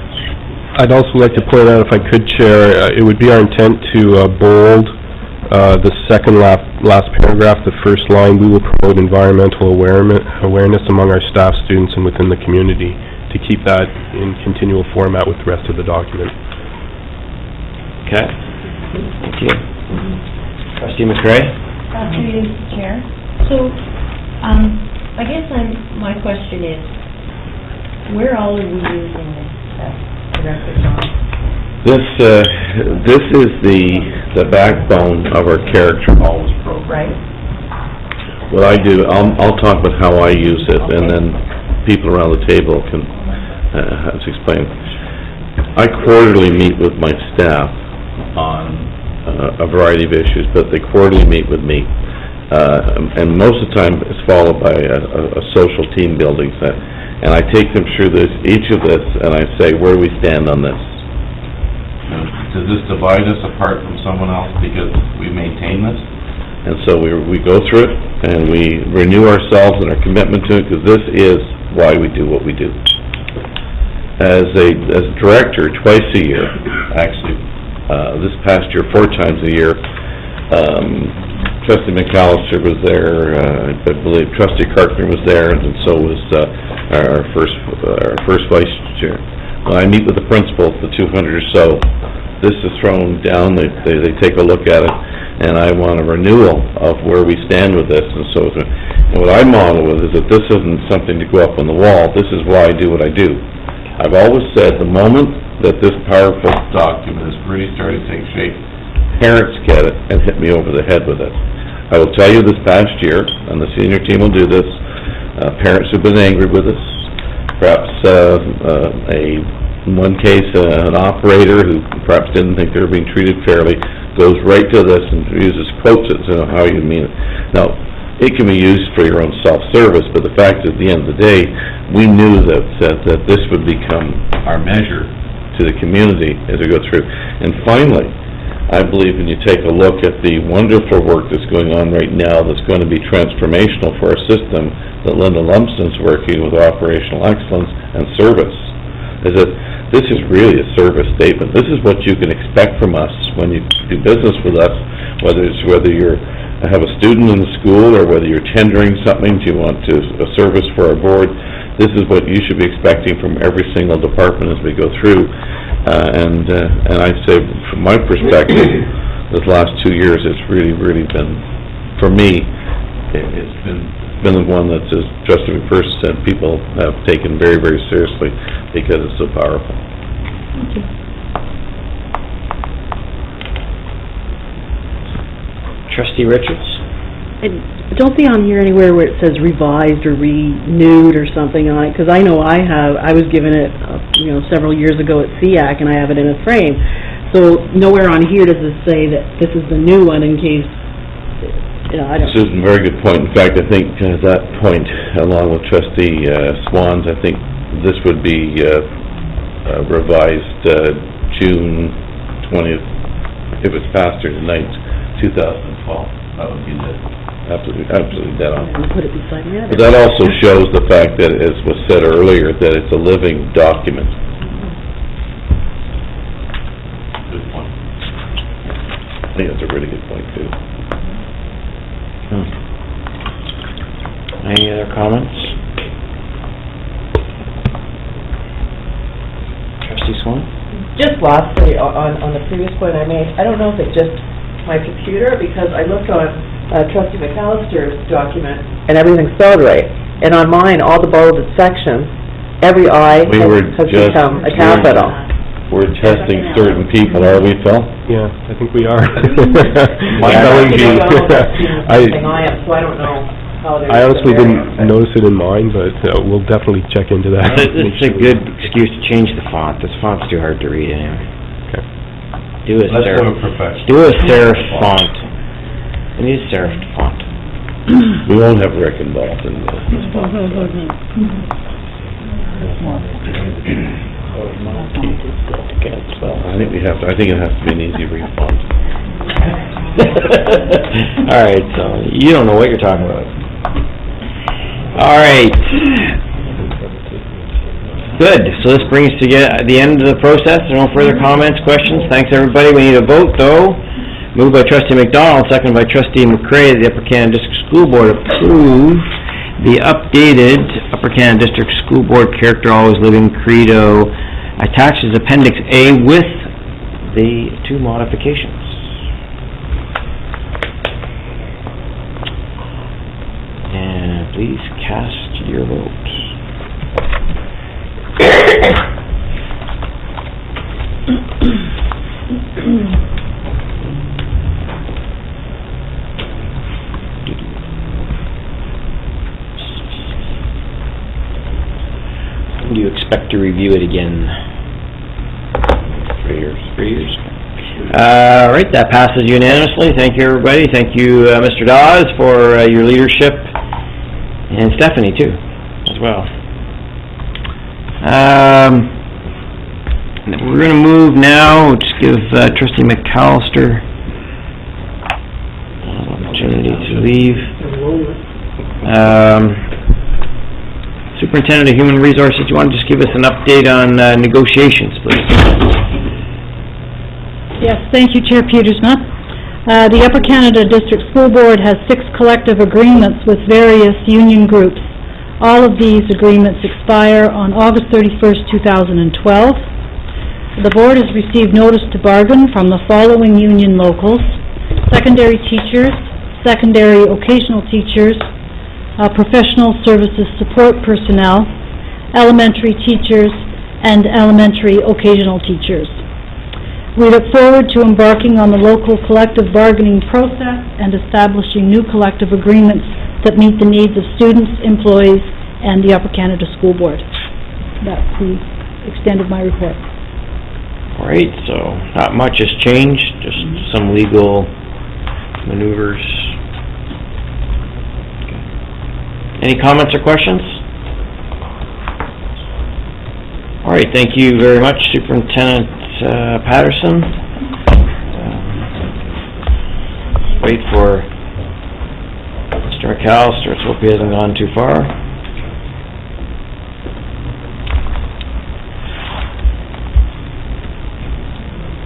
I'd also like to point out, if I could, Chair, it would be our intent to bold the second last paragraph, the first line. We will promote environmental awareness among our staff, students, and within the community, to keep that in continual format with the rest of the document. Okay. Thank you. Trustee McCray? Through you, Chair. So, I guess my question is, where all are we using this, Director John? This is the backbone of our Character Always program. Right. What I do, I'll talk about how I use it, and then people around the table can have to explain. I quarterly meet with my staff on a variety of issues, but they quarterly meet with me. And most of the time it's followed by a social team building set. And I take them through each of this, and I say, where do we stand on this? Does this divide us apart from someone else because we maintain this? And so we go through it, and we renew ourselves and our commitment to it, because this is why we do what we do. As a director, twice a year, actually, this past year, 4 times a year, Trustee McAllister was there, I believe Trustee Carpenter was there, and so was our first vice chair. When I meet with the principals, the 200 or so, this is thrown down, they take a look at it, and I want a renewal of where we stand with this, and so, and what I model with is that this isn't something to go up on the wall, this is why I do what I do. I've always said the moment that this powerful document is really starting to take shape. Parents get it and hit me over the head with it. I will tell you this past year, and the senior team will do this, parents have been angry with us. Perhaps in one case, an operator who perhaps didn't think they were being treated fairly goes right to this and uses quotes it, so how you mean it. Now, it can be used for your own self-service, but the fact is, at the end of the day, we knew that this would become our measure to the community as we go through. And finally, I believe when you take a look at the wonderful work that's going on right now that's going to be transformational for our system that Linda Lumsden's working with operational excellence and service, is that this is really a service statement. This is what you can expect from us when you do business with us, whether you have a student in the school or whether you're tendering something, do you want a service for our board. This is what you should be expecting from every single department as we go through. And I'd say, from my perspective, this last 2 years, it's really been, for me, it's been the one that's, as Trustee McPherson said, people have taken very, very seriously because it's so powerful. Thank you. Trustee Richards? I don't see on here anywhere where it says revised or renewed or something on it, because I know I was given it, several years ago at SEAC, and I have it in a frame. So nowhere on here does it say that this is the new one in case, I don't... Susan, very good point. In fact, I think that point, along with Trustee Swans, I think this would be revised June 20th, if it's faster tonight, 2012. That would be absolutely dead on. Put it beside me. But that also shows the fact that, as was said earlier, that it's a living document. Good point. I think that's a really good point, too. Any other comments? Trustee Swan? Just lastly, on the previous point I made, I don't know if it's just my computer, because I looked on Trustee McAllister's document, and everything's spelled right. And on mine, all the bolded sections, every I has become a capital. We're testing certain people, are we, Phil? Yeah, I think we are. I am, so I don't know how they're... I honestly didn't notice it in mine, but we'll definitely check into that. It's a good excuse to change the font. This font's too hard to read anyway. Okay. Do a serif font. We need a serif font. We won't have Rick involved in this font. I think it has to be an easy read font. All right, so you don't know what you're talking about. All right. Good, so this brings to the end of the process. There are no further comments, questions. Thanks, everybody. We need a vote, though. Moved by Trustee McDonald, seconded by Trustee McCray, the Upper Canada District School Board approve the updated Upper Canada District School Board Character Always Living Credo attached as Appendix A with the 2 modifications. And please cast your vote. Do you expect to review it again? 3 years. 3 years. All right, that passes unanimously. Thank you, everybody. Thank you, Mr. Dawes, for your leadership, and Stephanie, too, as well. We're going to move now. Just give Trustee McAllister an opportunity to leave. Superintendent of Human Resources, do you want to just give us an update on negotiations, please? Yes, thank you, Chair Petersma. The Upper Canada District School Board has 6 collective agreements with various union groups. All of these agreements expire on August 31st, 2012. The Board has received notice to bargain from the following union locals: secondary teachers, secondary occasional teachers, professional services support personnel, elementary teachers, and elementary occasional teachers. We look forward to embarking on the local collective bargaining process and establishing new collective agreements that meet the needs of students, employees, and the Upper Canada School Board. That's the extent of my report. All right, so not much has changed, just some legal maneuvers. Okay. Any comments or questions? All right, thank you very much, Superintendent Patterson. Wait for Mr. McAllister. Let's hope he hasn't gone too far.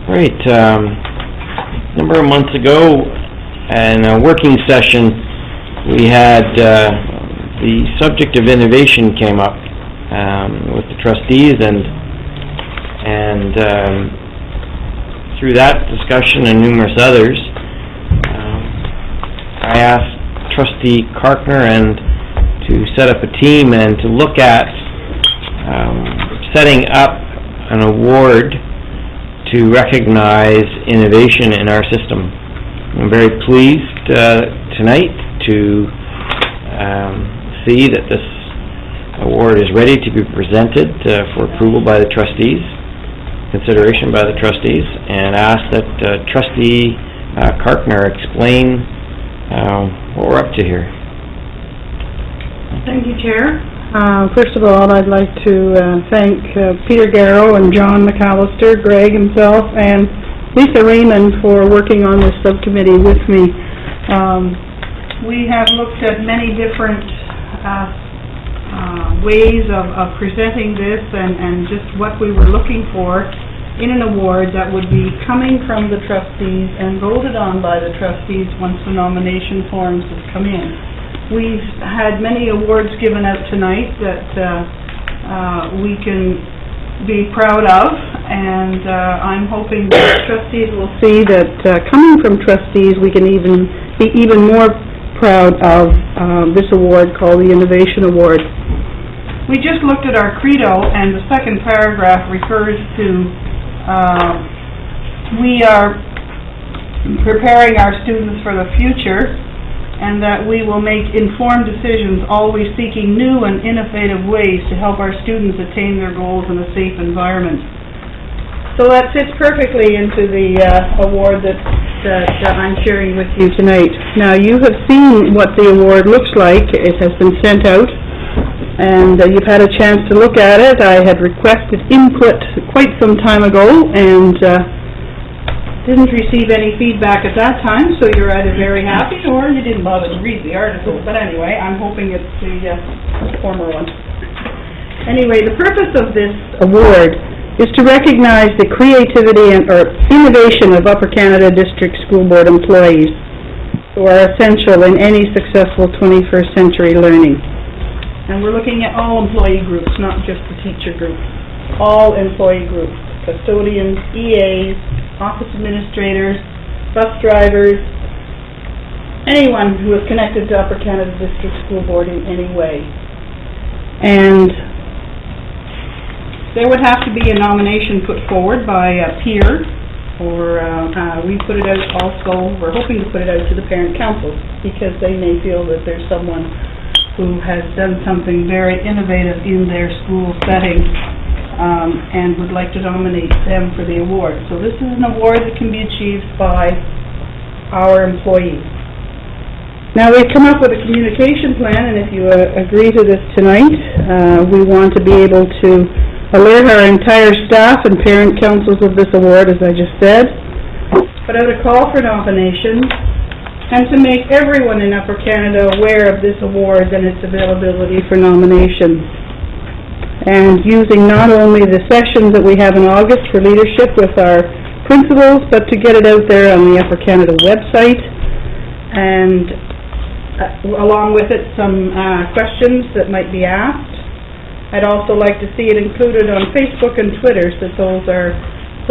Great. A number of months ago, in a working session, we had the subject of innovation came up with the trustees, and through that discussion and numerous others, I asked Trustee Karkner to set up a team and to look at setting up an award to recognize innovation in our system. I'm very pleased tonight to see that this award is ready to be presented for approval by the trustees, consideration by the trustees, and ask that Trustee Karkner explain what we're up to here. Thank you, Chair. First of all, I'd like to thank Peter Garrow and John McAllister, Greg himself, and Lisa Raymond for working on this subcommittee with me. We have looked at many different ways of presenting this and just what we were looking for in an award that would be coming from the trustees and voted on by the trustees once the nomination forms have come in. We've had many awards given out tonight that we can be proud of, and I'm hoping that trustees will see that coming from trustees we can be even more proud of this award called the Innovation Award. We just looked at our credo, and the second paragraph refers to we are preparing our students for the future, and that we will make informed decisions, always seeking new and innovative ways to help our students attain their goals in a safe environment. So that fits perfectly into the award that I'm sharing with you tonight. Now, you have seen what the award looks like. It has been sent out, and you've had a chance to look at it. I had requested input quite some time ago, and didn't receive any feedback at that time, so you're either very happy or you didn't bother to read the article. But anyway, I'm hoping it's the former one. Anyway, the purpose of this award is to recognize the creativity or innovation of Upper Canada District School Board employees who are essential in any successful 21st century learning. And we're looking at all employee groups, not just the teacher group. All employee groups, custodians, EAs, office administrators, bus drivers, anyone who is connected to Upper Canada District School Board in any way. And there would have to be a nomination put forward by a peer, or we put it out also, we're hoping to put it out to the parent council, because they may feel that there's someone who has done something very innovative in their school setting and would like to nominate them for the award. So this is an award that can be achieved by our employees. Now, we've come up with a communication plan, and if you agree to this tonight, we want to be able to alert our entire staff and parent councils of this award, as I just said, put out a call for nominations, and to make everyone in Upper Canada aware of this award and its availability for nomination. And using not only the sessions that we have in August for leadership with our principals, but to get it out there on the Upper Canada website, and along with it some questions that might be asked. I'd also like to see it included on Facebook and Twitter, since those are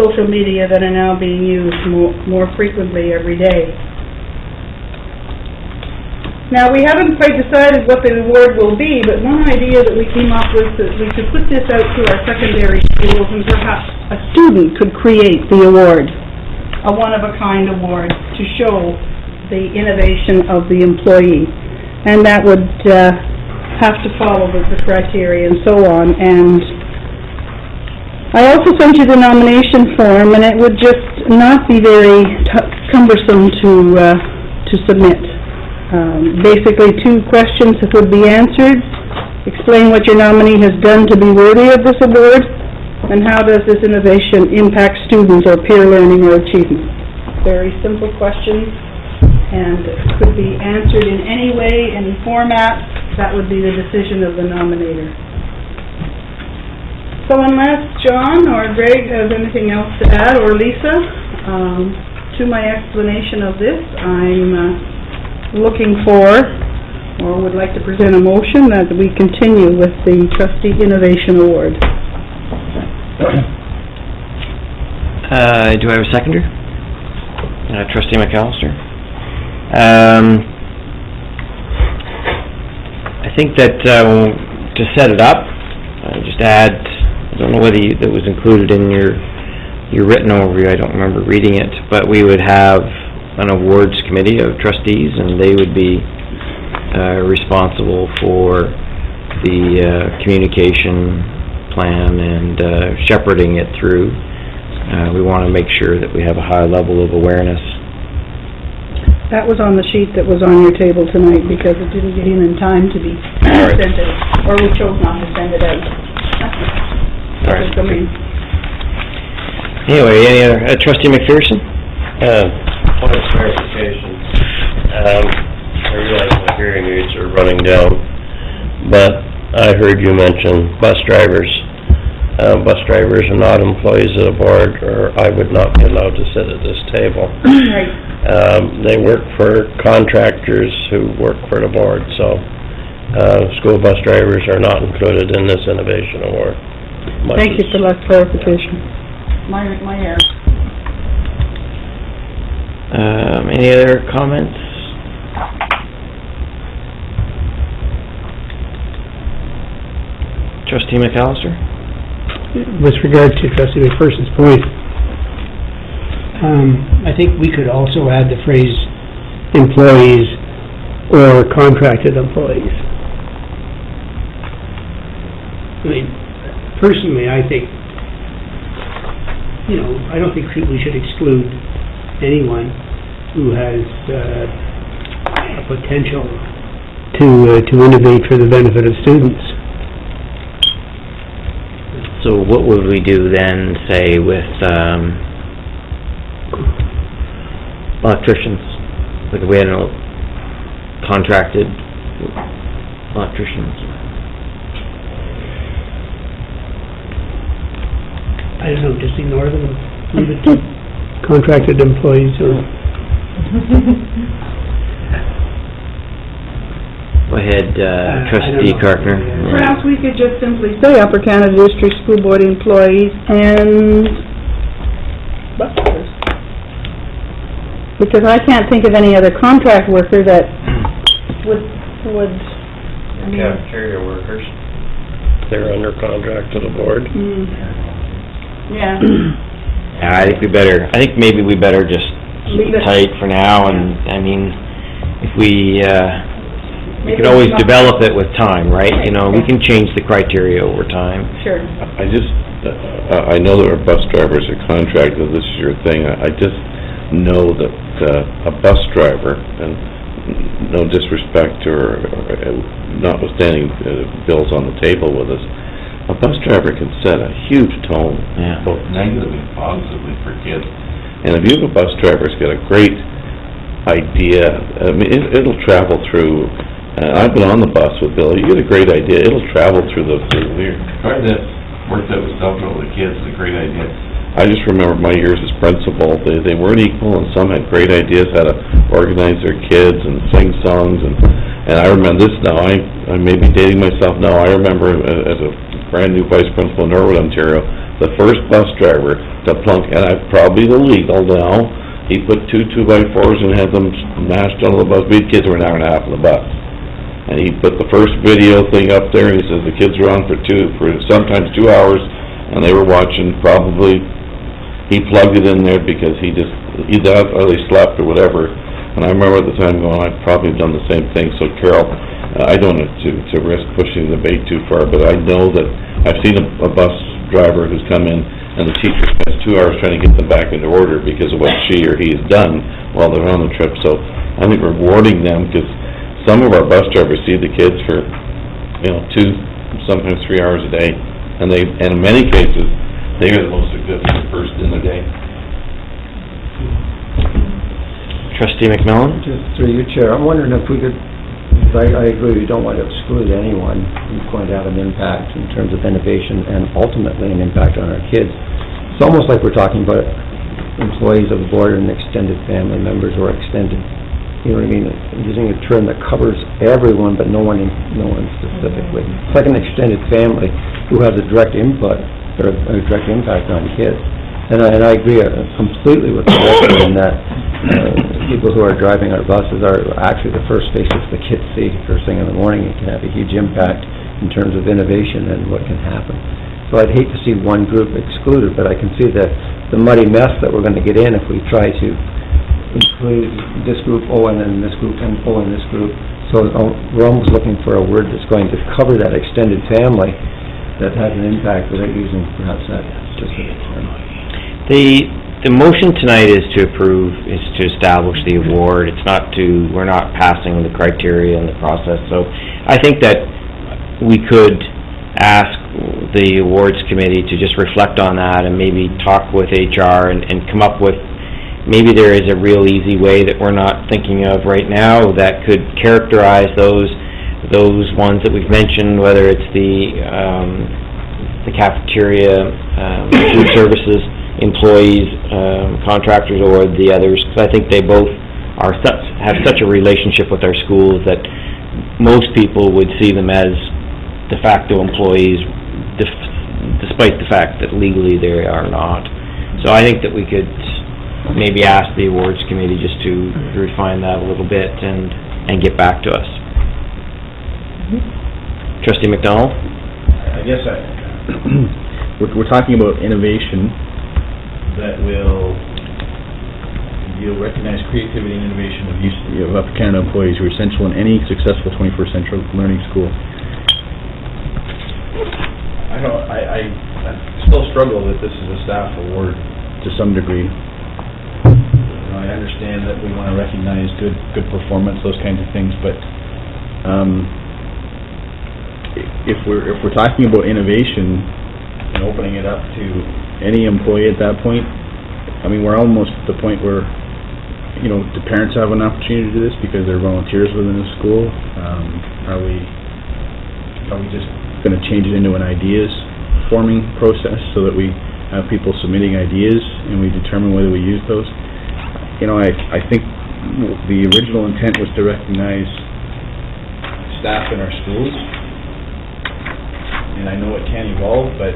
social media that are now being used more frequently every day. Now, we haven't quite decided what the award will be, but one idea that we came up with is we could put this out to our secondary schools and perhaps a student could create the award, a one-of-a-kind award to show the innovation of the employee. And that would have to follow the criteria and so on. And I also sent you the nomination form, and it would just not be very cumbersome to submit. Basically 2 questions that would be answered. Explain what your nominee has done to be worthy of this award, and how does this innovation impact students or peer learning or achievement. Very simple questions, and could be answered in any way, any format. That would be the decision of the nominator. So unless John or Greg has anything else to add, or Lisa, to my explanation of this, I'm looking for, or would like to present a motion that we continue with the Trustee Innovation Award. Do I have a seconder? Trustee McAllister. I think that to set it up, just add, I don't know whether that was included in your written overview, I don't remember reading it, but we would have an awards committee of trustees, and they would be responsible for the communication plan and shepherding it through. We want to make sure that we have a high level of awareness. That was on the sheet that was on your table tonight because it didn't get in time to be sent out, or we chose not to send it out. All right. Anyway, any other, Trustee McPherson? Point of clarification. I realize my hearing aids are running down, but I heard you mention bus drivers. Bus drivers are not employees of the board, or I would not be allowed to sit at this table. Right. They work for contractors who work for the board, so school bus drivers are not included in this innovation award. Thank you for that clarification. My error. Any other comments? Trustee McAllister? With regard to Trustee McPherson's point, I think we could also add the phrase employees or contracted employees. I mean, personally, I think, I don't think we should exclude anyone who has a potential to innovate for the benefit of students. So what would we do then, say, with electricians? Like if we had contracted electricians? I don't know, just ignore them, leave it to contracted employees or... Go ahead, Trustee Cartner. Perhaps we could just simply say Upper Canada District School Board employees and bus drivers. Because I can't think of any other contract worker that would, I mean... Cafeteria workers. They're under contract to the board. Yeah. I think maybe we better just keep it tight for now, and, I mean, if we could always develop it with time, right? We can change the criteria over time. Sure. I know that our bus drivers are contracted, this is your thing, I just know that a bus driver, and no disrespect or notwithstanding Bill's on the table with us, a bus driver can set a huge tone, both negatively and positively for kids. And if you have a bus driver who's got a great idea, I mean, it'll travel through. I've been on the bus with Bill. You get a great idea, it'll travel through the weird. Try to work that with several of the kids. It's a great idea. I just remember my years as principal. They weren't equal, and some had great ideas how to organize their kids and sing songs. And I remember this now. I may be dating myself now. I remember as a brand new vice principal in Norwood, Ontario, the first bus driver to plunk, and I'm probably illegal now, he put 2 2x4s and had them mashed on the bus. We had kids were an hour and a half on the bus. And he put the first video thing up there, and he says the kids were on for sometimes 2 hours, and they were watching. Probably he plugged it in there because he they slept or whatever. And I remember at the time going, I'd probably have done the same thing. So Carol, I don't want to risk pushing the bait too far, but I know that I've seen a bus driver who's come in and the teacher spends 2 hours trying to get them back into order because of what she or he has done while they're on the trip. So I think rewarding them, because some of our bus drivers see the kids for, 2, sometimes 3 hours a day, and in many cases, they are the most significant person in the day. Trustee McMillan? Just through you, Chair, I'm wondering if we could, I agree, we don't want to exclude anyone who's going to have an impact in terms of innovation and ultimately an impact on our kids. It's almost like we're talking about employees of the board and extended family members or extended, you know what I mean? Using a term that covers everyone but no one specifically. It's like an extended family who has a direct input or a direct impact on kids. And I agree completely with the director in that people who are driving our buses are actually the first faces the kids see first thing in the morning. It can have a huge impact in terms of innovation and what can happen. So I'd hate to see one group excluded, but I can see the muddy mess that we're going to get in if we try to include this group O and then this group and O and this group. So we're almost looking for a word that's going to cover that extended family that has an impact without using perhaps that specific term. The motion tonight is to approve, is to establish the award. It's not to, we're not passing the criteria and the process. So I think that we could ask the awards committee to just reflect on that and maybe talk with HR and come up with, maybe there is a real easy way that we're not thinking of right now that could characterize those ones that we've mentioned, whether it's the cafeteria, food services employees, contractors, or the others, because I think they both have such a relationship with our schools that most people would see them as de facto employees, despite the fact that legally they are not. So I think that we could maybe ask the awards committee just to refine that a little bit and get back to us. Trustee McDonald? I guess we're talking about innovation that will recognize creativity and innovation of Upper Canada employees who are essential in any successful 21st century learning school. I still struggle that this is a staff award to some degree. I understand that we want to recognize good performance, those kinds of things, but if we're talking about innovation and opening it up to any employee at that point, I mean, we're almost at the point where, do parents have an opportunity to do this because they're volunteers within the school? Are we just going to change it into an ideas forming process so that we have people submitting ideas and we determine whether we use those? I think the original intent was to recognize staff in our schools, and I know it can evolve, but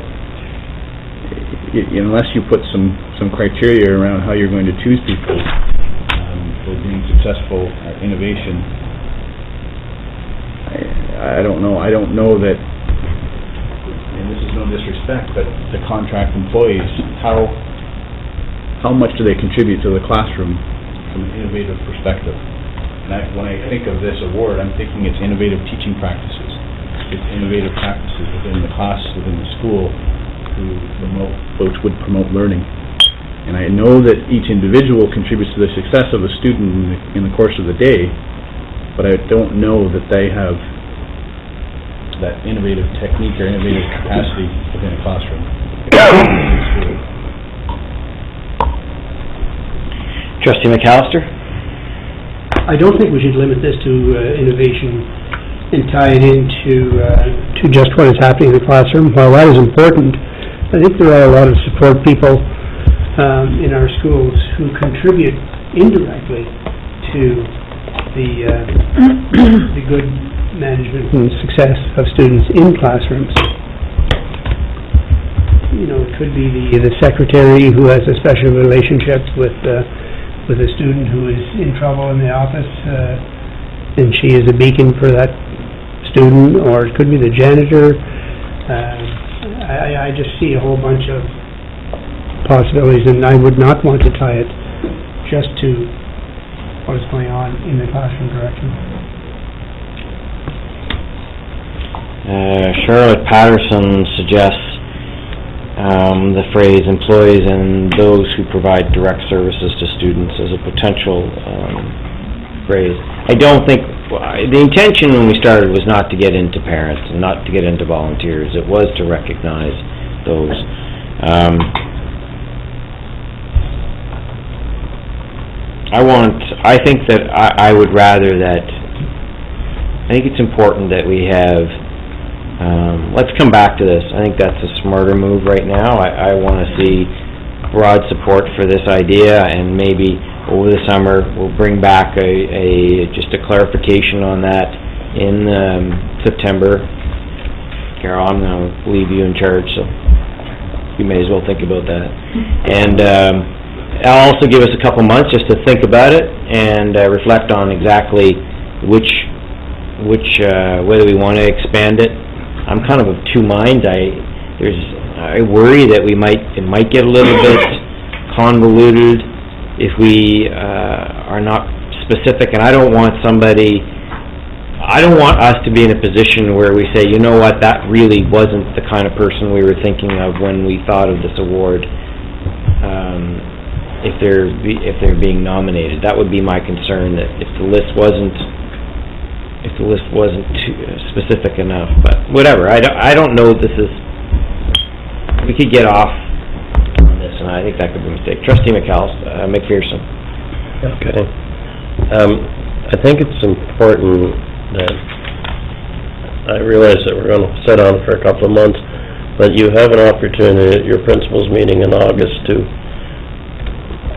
unless you put some criteria around how you're going to choose people for being successful at innovation, I don't know. I don't know that, and this is no disrespect, but the contract employees, how much do they contribute to the classroom from an innovative perspective? And when I think of this award, I'm thinking it's innovative teaching practices. It's innovative practices within the class, within the school, which would promote learning. And I know that each individual contributes to the success of a student in the course of the day, but I don't know that they have that innovative technique or innovative capacity within a classroom. Trustee McAllister? I don't think we should limit this to innovation and tie it into to just what is happening in the classroom. While that is important, I think there are a lot of support people in our schools who contribute indirectly to the good management and success of students in classrooms. It could be the secretary who has a special relationship with with a student who is in trouble in the office, and she is a beacon for that student, or it could be the janitor. I just see a whole bunch of possibilities, and I would not want to tie it just to what is going on in the classroom direction. Charlotte Patterson suggests the phrase employees and those who provide direct services to students as a potential phrase. I don't think, the intention when we started was not to get into parents and not to get into volunteers. It was to recognize those. I think that I would rather that, I think it's important that we have, let's come back to this. I think that's a smarter move right now. I want to see broad support for this idea, and maybe over the summer we'll bring back just a clarification on that in September. Carol, I'm going to leave you in charge, so you may as well think about that. And I'll also give us a couple months just to think about it and reflect on exactly whether we want to expand it. I'm kind of two minds. I worry that it might get a little bit convoluted if we are not specific, and I don't want us to be in a position where we say, you know what, that really wasn't the kind of person we were thinking of when we thought of this award. If they're being nominated, that would be my concern. That if the list wasn't too specific enough, but whatever. I don't know. We could get off on this, and I think that could be a mistake. Trustee McPherson. Okay. I think it's important that, I realize that we're going to sit on for a couple of months, but you have an opportunity at your principals meeting in August to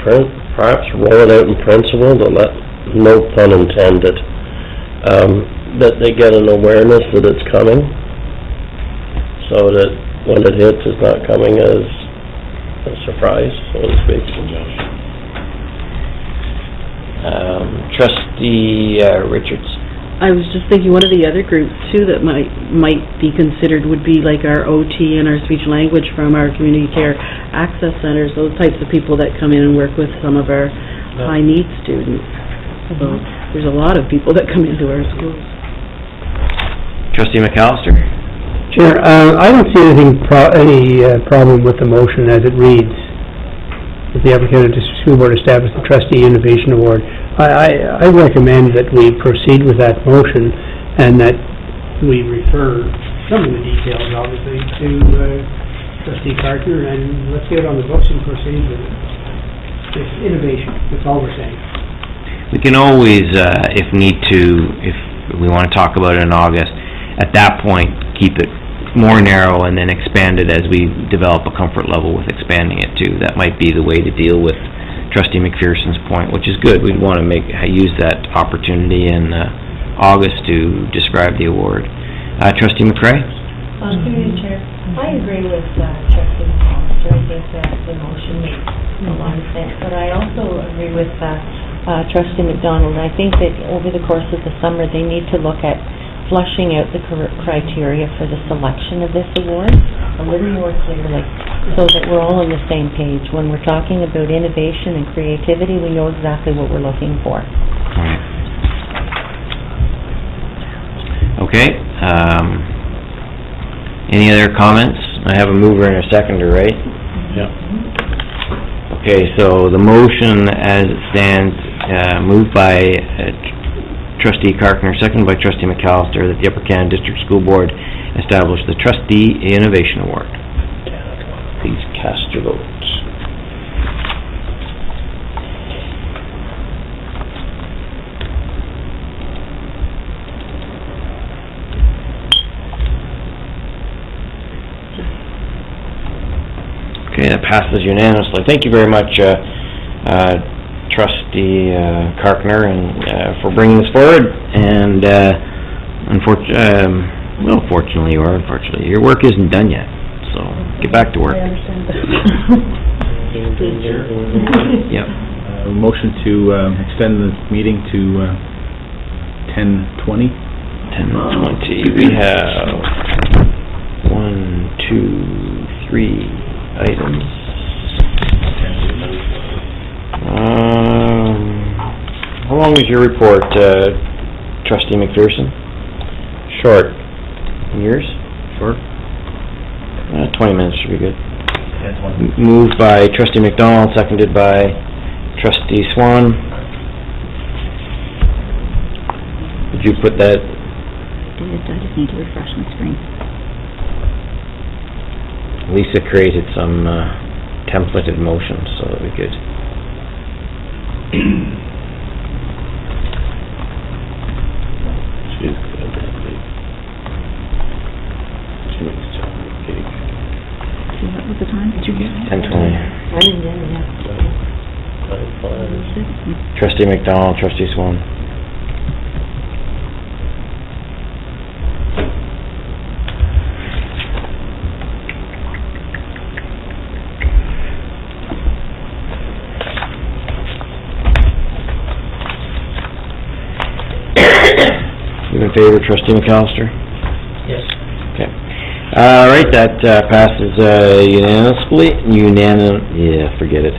perhaps roll it out in principle to let, no pun intended, that they get an awareness that it's coming, so that when it hits, it's not coming as a surprise, so to speak. Trustee Richards. I was just thinking one of the other groups too that might be considered would be like our OT and our speech language from our community care access centers, those types of people that come in and work with some of our high needs students. So there's a lot of people that come into our schools. Trustee McAllister. Chair, I don't see any problem with the motion as it reads. That the Upper Canada District School Board establish the Trustee Innovation Award. I recommend that we proceed with that motion and that we refer some of the details, obviously, to Trustee Carter, and let's get it on the books and proceed with it. It's innovation. That's all we're saying. We can always, if need to, if we want to talk about it in August, at that point, keep it more narrow and then expand it as we develop a comfort level with expanding it too. That might be the way to deal with Trustee McPherson's point, which is good. We'd want to use that opportunity in August to describe the award. Trustee McCrae? Through you, Chair. I agree with Trustee McAllister. I think that the motion makes a lot of sense, but I also agree with Trustee McDonald. I think that over the course of the summer, they need to look at flushing out the criteria for the selection of this award a little more clearly, so that we're all on the same page. When we're talking about innovation and creativity, we know exactly what we're looking for. Okay. Any other comments? I have a mover and a seconder, right? Yeah. Okay, so the motion as it stands, moved by Trustee Carkner, seconded by Trustee McAllister, that the Upper Canada District School Board establish the Trustee Innovation Award. Please cast your votes. Okay, that passes unanimously. Thank you very much, Trustee Carkner, and for bringing this forward. And fortunately or unfortunately, your work isn't done yet. So get back to work. I understand that. Yep. motion to extend the meeting to 10:20. 10:20, we have 1, 2, 3 items. How long is your report, Trustee McPherson? Short. Yours? Short. 20 minutes should be good. Yeah, 20. Moved by Trustee McDonald, seconded by Trustee Swan. Did you put that? I just need to refresh my screen. Lisa created some templated motions so that we could... She's good at that, she makes chocolate cake. So what was the time? Did you get it? 10:20. I didn't get it yet. Trustee McDonald, Trustee Swan. You in favor, Trustee McAllister? Yes. Okay. All right, that passes unanimously. Yeah, forget it.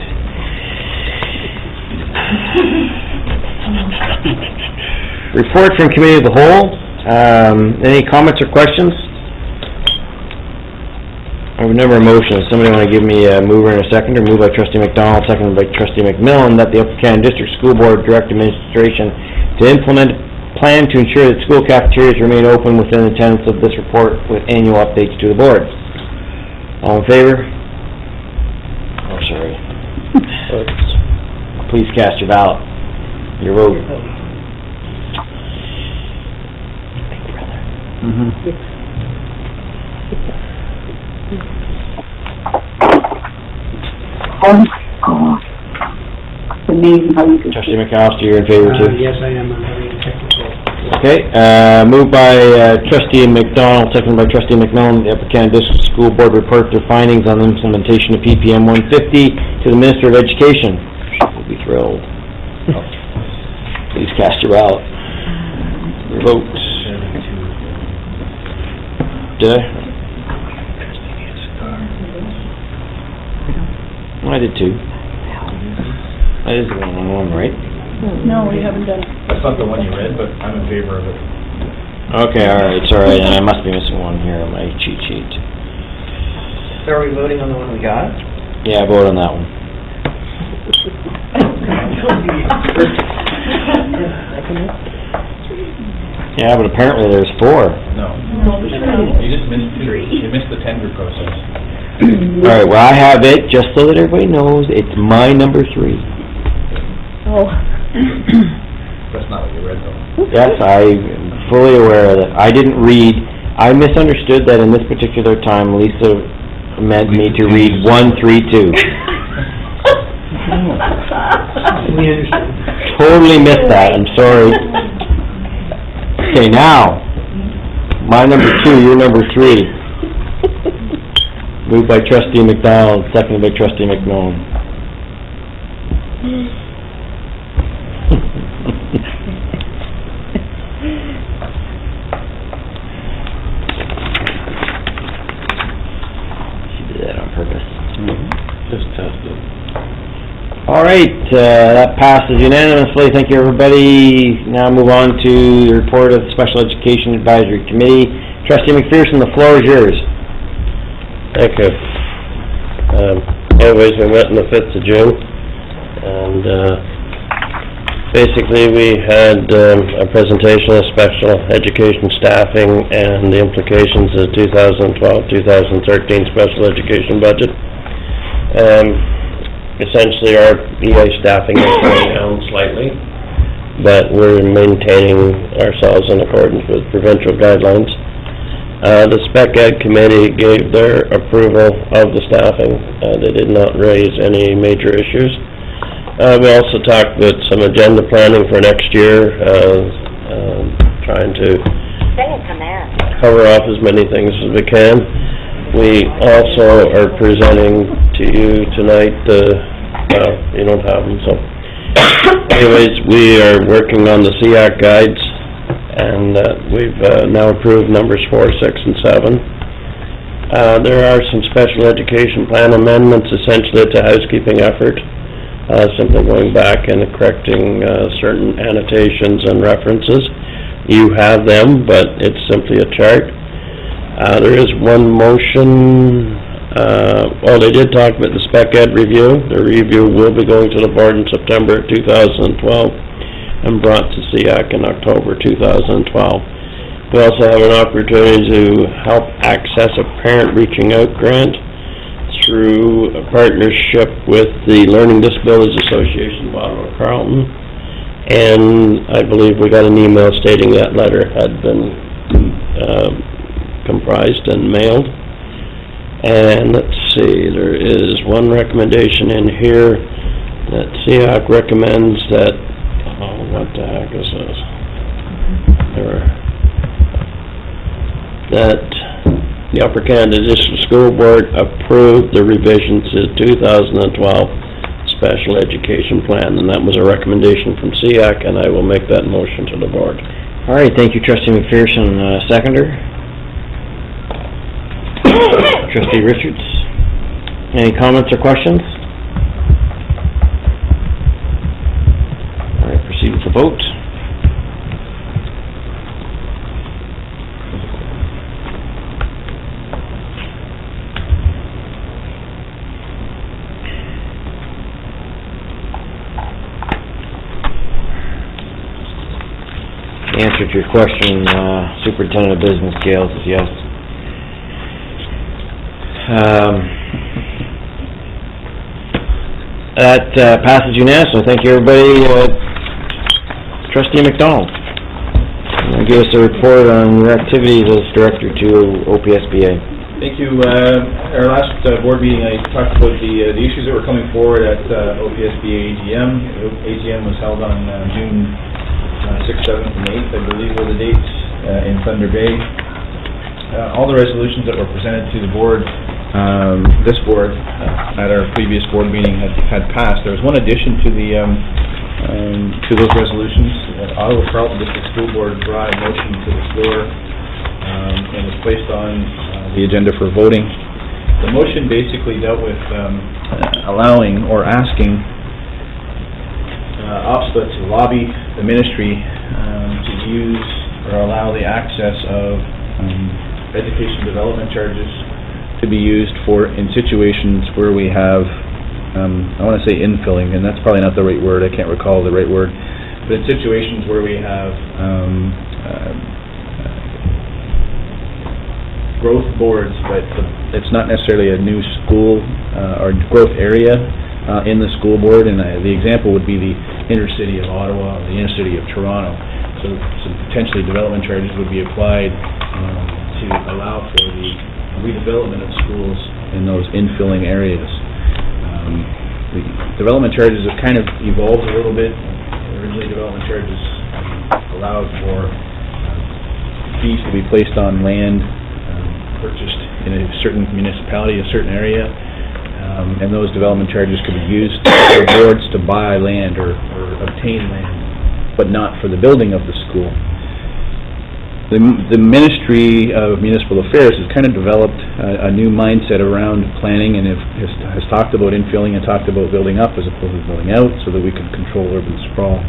Report from Committee of the Whole. Any comments or questions? I have a number of motions. Somebody want to give me a mover and a seconder? Moved by Trustee McDonald, seconded by Trustee McMillan, that the Upper Canada District School Board direct administration to implement a plan to ensure that school cafeterias remain open within the tenets of this report with annual updates to the board. All in favor? Oh, sorry. Please cast your ballot. Your vote. Amazing how you could... Trustee McAllister, you're in favor too? Yes, I am. I'm having a technical. Okay, moved by Trustee McDonald, seconded by Trustee McMillan, the Upper Canada District School Board report their findings on the implementation of PPM 150 to the Minister of Education. We'll be thrilled. Please cast your ballot. Your vote. Did I? Well, I did too. That is the one, right? No, we haven't done it. That's not the one you read, but I'm in favor of it. Okay, all right, sorry, and I must be missing one here on my cheat sheet. So are we voting on the one we got? Yeah, I vote on that one. Yeah, but apparently there's 4. No. You just missed 2. You missed the tender process. All right, well, I have it, just so that everybody knows, it's my number 3. Oh. That's not what you read, though. Yes, I'm fully aware of that. I didn't read, I misunderstood that in this particular time, Lisa meant me to read 132. We understand. Totally missed that, I'm sorry. Okay, now, my number 2, your number 3. Moved by Trustee McDonald, seconded by Trustee McMillan. She did that on purpose. Just tested. All right, that passes unanimously. Thank you, everybody. Now move on to the report of the Special Education Advisory Committee. Trustee McPherson, the floor is yours. Thank you. Anyways, we met on the 5th of June, and basically we had a presentation of special education staffing and the implications of the 2012-2013 special education budget. Essentially, our EA staffing is going down slightly, but we're maintaining ourselves in accordance with provincial guidelines. The Spec Ed Committee gave their approval of the staffing. They did not raise any major issues. We also talked about some agenda planning for next year, trying to cover off as many things as we can. We also are presenting to you tonight, you don't have them, so anyways, we are working on the SEAC guides, and we've now approved numbers 4, 6, and 7. There are some special education plan amendments, essentially it's a housekeeping effort, simply going back and correcting certain annotations and references. You have them, but it's simply a chart. There is one motion, they did talk about the spec ed review. The review will be going to the board in September 2012 and brought to SEAC in October 2012. We also have an opportunity to help access a parent reaching out grant through a partnership with the Learning Disabilities Association of Ottawa Carleton. And I believe we got an email stating that letter had been comprised and mailed. And let's see, there is one recommendation in here that SEAC recommends that, what the heck is this? That the Upper Canada District School Board approved the revisions to 2012 Special Education Plan, and that was a recommendation from SEAC, and I will make that motion to the board. All right, thank you, Trustee McPherson, seconder. Trustee Richards, any comments or questions? All right, proceed with the vote. The answer to your question, Superintendent of Business Scales, is yes. That passes unanimously. Thank you, everybody. Trustee McDonald, give us a report on your activities as Director to OPSBA. Thank you. Our last board meeting, I talked about the issues that were coming forward at OPSBA AGM. AGM was held on June 6th, 7th, and 8th, I believe were the dates, in Thunder Bay. All the resolutions that were presented to the board, this board, at our previous board meeting had passed. There was one addition to the to those resolutions. Ottawa Carleton District School Board brought a motion to the floor and was placed on the agenda for voting. The motion basically dealt with allowing or asking OPSBA to lobby the ministry to use or allow the access of education development charges to be used in situations where we have, I want to say infilling, and that's probably not the right word, I can't recall the right word, but in situations where we have growth boards, but it's not necessarily a new school or growth area in the school board, and the example would be the inner city of Ottawa or the inner city of Toronto. So potentially development charges would be applied to allow for the redevelopment of schools in those infilling areas. The development charges have kind of evolved a little bit. Originally, development charges allowed for fees to be placed on land purchased in a certain municipality, a certain area, and those development charges could be used for boards to buy land or obtain land, but not for the building of the school. The Ministry of Municipal Affairs has kind of developed a new mindset around planning and has talked about infilling and talked about building up as opposed to building out so that we can control urban sprawl.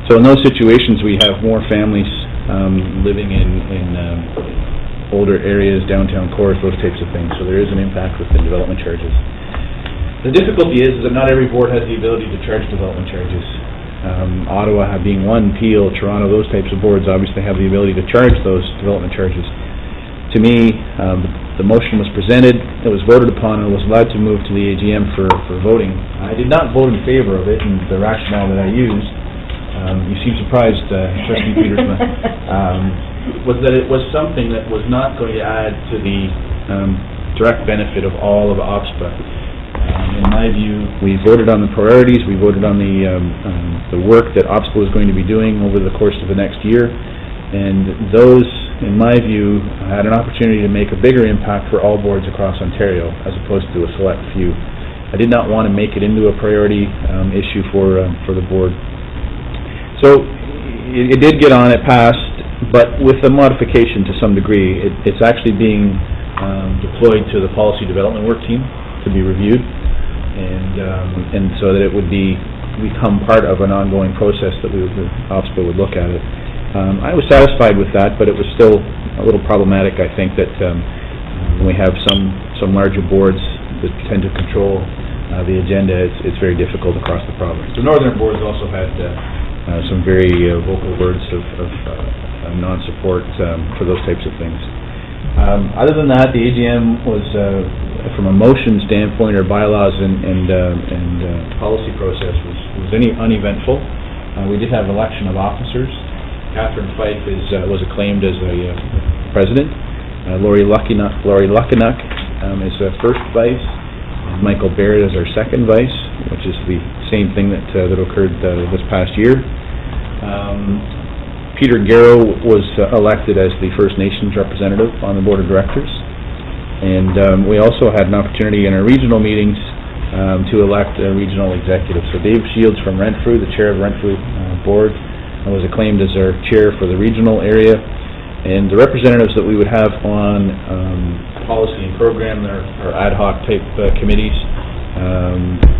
So in those situations we have more families living in older areas, downtown cores, those types of things. So there is an impact with the development charges. The difficulty is that not every board has the ability to charge development charges. Ottawa being one, Peel, Toronto, those types of boards obviously have the ability to charge those development charges. To me, the motion was presented, it was voted upon, and was allowed to move to the AGM for voting. I did not vote in favor of it, and the rationale that I used, you seem surprised, Trustee Petersman, was that it was something that was not going to add to the direct benefit of all of OPSBA. In my view, we voted on the priorities, we voted on the work that OPSBA was going to be doing over the course of the next year, and those, in my view, had an opportunity to make a bigger impact for all boards across Ontario as opposed to a select few. I did not want to make it into a priority issue for the board. So, it did get on, it passed, but with a modification to some degree. It's actually being deployed to the policy development work team to be reviewed, and so that it would become part of an ongoing process that the OPSPA would look at it. I was satisfied with that, but it was still a little problematic, I think, that when we have some larger boards that tend to control the agenda, it's very difficult across the province. The northern boards also had some very vocal words of non-support for those types of things. Other than that, the AGM was, from a motion standpoint or bylaws and policy process, was uneventful. We did have election of officers. Catherine Fife was acclaimed as a president. Lori Luckinuck is first vice. And Michael Barrett is our second vice, which is the same thing that occurred this past year. Peter Garrow was elected as the First Nations representative on the board of directors. And we also had an opportunity in our regional meetings to elect a regional executive. So Dave Shields from Renfrew, the chair of Renfrew board, was acclaimed as our chair for the regional area. And the representatives that we would have on policy and program, our ad hoc type committees,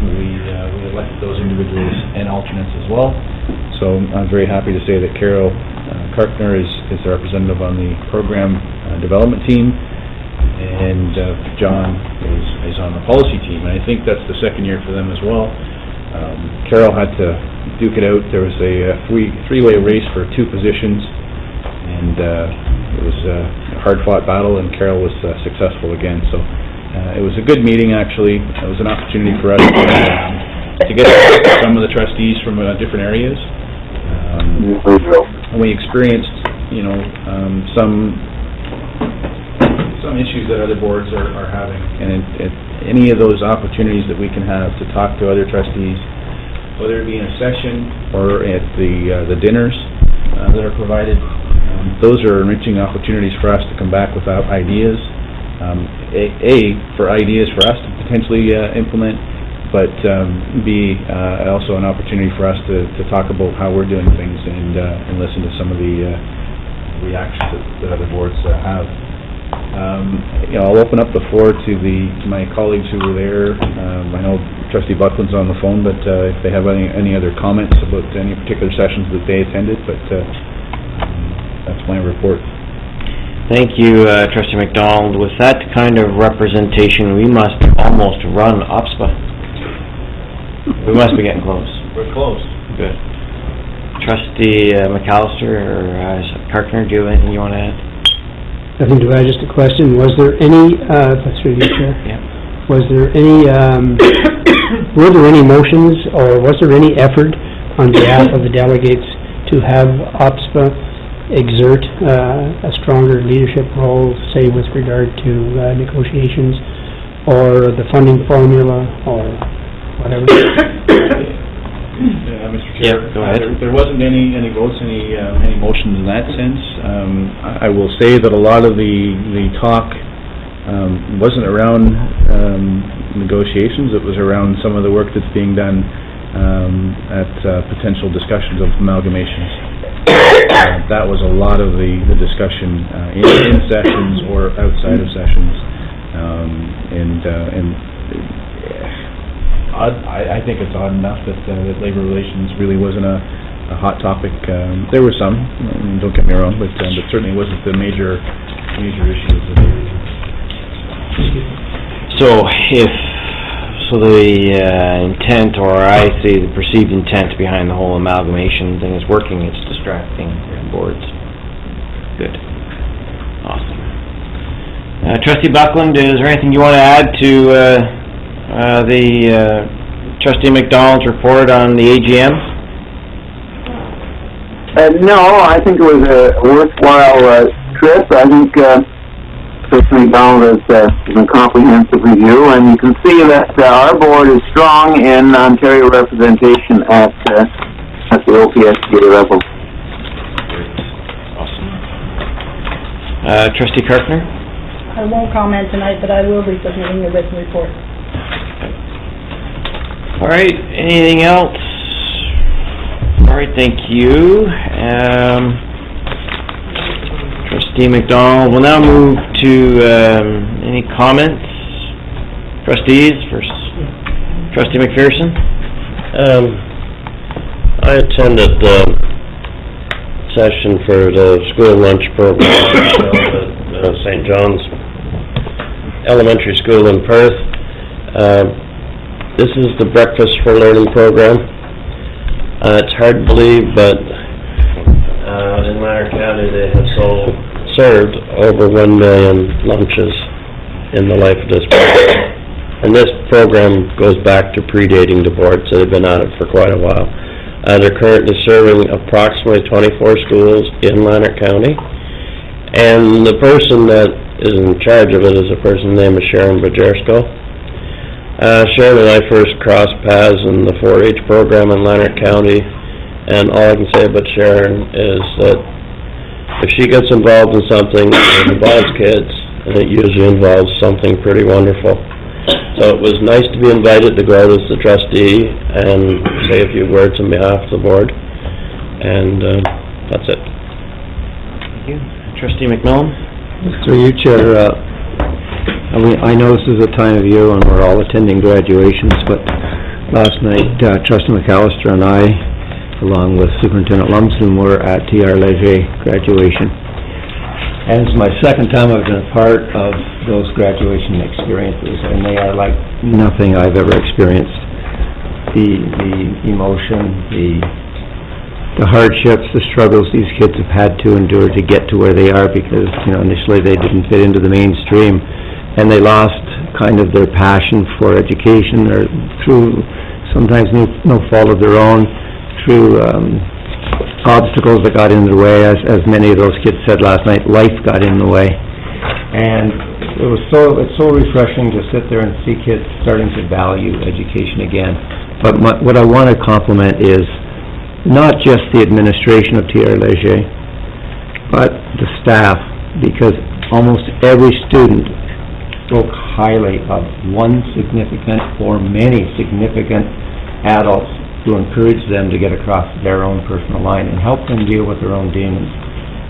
we elected those individuals and alternates as well. So I'm very happy to say that Carol Karkner is the representative on the program development team, and John is on the policy team. And I think that's the second year for them as well. Carol had to duke it out. There was a three-way race for two positions, and it was a hard-fought battle, and Carol was successful again. So it was a good meeting, actually. It was an opportunity for us to get some of the trustees from different areas. We experienced, some issues that other boards are having, and any of those opportunities that we can have to talk to other trustees, whether it be in a session or at the dinners that are provided, those are enriching opportunities for us to come back with ideas, for ideas for us to potentially implement, but B, also an opportunity for us to talk about how we're doing things and listen to some of the reactions that other boards have. I'll open up the floor to my colleagues who were there. I know Trustee Buckland's on the phone, but if they have any other comments about any particular sessions that they attended, but that's my report. Thank you, Trustee McDonald. With that kind of representation, we must almost run OPSPA. We must be getting close. We're close. Good. Trustee McAllister or Karkner, do you have anything you want to add? Nothing to add, just a question. Was there any, that's through you, Chair. Yeah. Was there any, were there any motions or was there any effort on behalf of the delegates to have OPSPA exert a stronger leadership role, say with regard to negotiations or the funding formula or whatever? Mr. Chair, go ahead. There wasn't any votes, any motions in that sense. I will say that a lot of the talk wasn't around negotiations. It was around some of the work that's being done at potential discussions of amalgamations. That was a lot of the discussion in sessions or outside of sessions, I think it's odd enough that labor relations really wasn't a hot topic. There were some, don't get me wrong, but certainly wasn't the major issue. So the intent, or I say the perceived intent behind the whole amalgamation thing is working, it's distracting boards. Good. Awesome. Trustee Buckland, is there anything you want to add to the Trustee McDonald's report on the AGM? No, I think it was a worthwhile trip. I think Trustee McDonald has a comprehensive review, and you can see that our board is strong in Ontario representation at the OPSBA level. Awesome. Trustee Karkner? I won't comment tonight, but I will be submitting a written report. All right, anything else? All right, thank you. Trustee McDonald, we'll now move to, any comments? Trustees, first, Trustee McPherson? I attended the session for the school lunch program at St. John's Elementary School in Perth. This is the Breakfast for Learning program. It's hard to believe, but in Latter County they have served over 1 million lunches in the life of this program. And this program goes back to predating the board, so they've been at it for quite a while. They're currently serving approximately 24 schools in Latter County. And the person that is in charge of it is a person named Sharon Bajersko. Sharon and I first crossed paths in the 4-H program in Latter County, and all I can say about Sharon is that if she gets involved in something that involves kids, and it usually involves something pretty wonderful. So it was nice to be invited to go out as the trustee and say a few words on behalf of the board, and that's it. Thank you. Trustee McMillan? Through you, Chair, I know this is a time of year when we're all attending graduations, but last night, Trustee McAllister and I, along with Superintendent Lumsden, were at T.R. Leger graduation. And it's my second time I've been a part of those graduation experiences, and they are like nothing I've ever experienced. The emotion, the hardships, the struggles these kids have had to endure to get to where they are, because, you know, initially they didn't fit into the mainstream, and they lost kind of their passion for education, or through sometimes no fault of their own, through obstacles that got in their way. As many of those kids said last night, life got in the way. And it's so refreshing to sit there and see kids starting to value education again. But what I want to compliment is not just the administration of T.R. Leger, but the staff, because almost every student spoke highly of one significant or many significant adults to encourage them to get across their own personal line and help them deal with their own demons.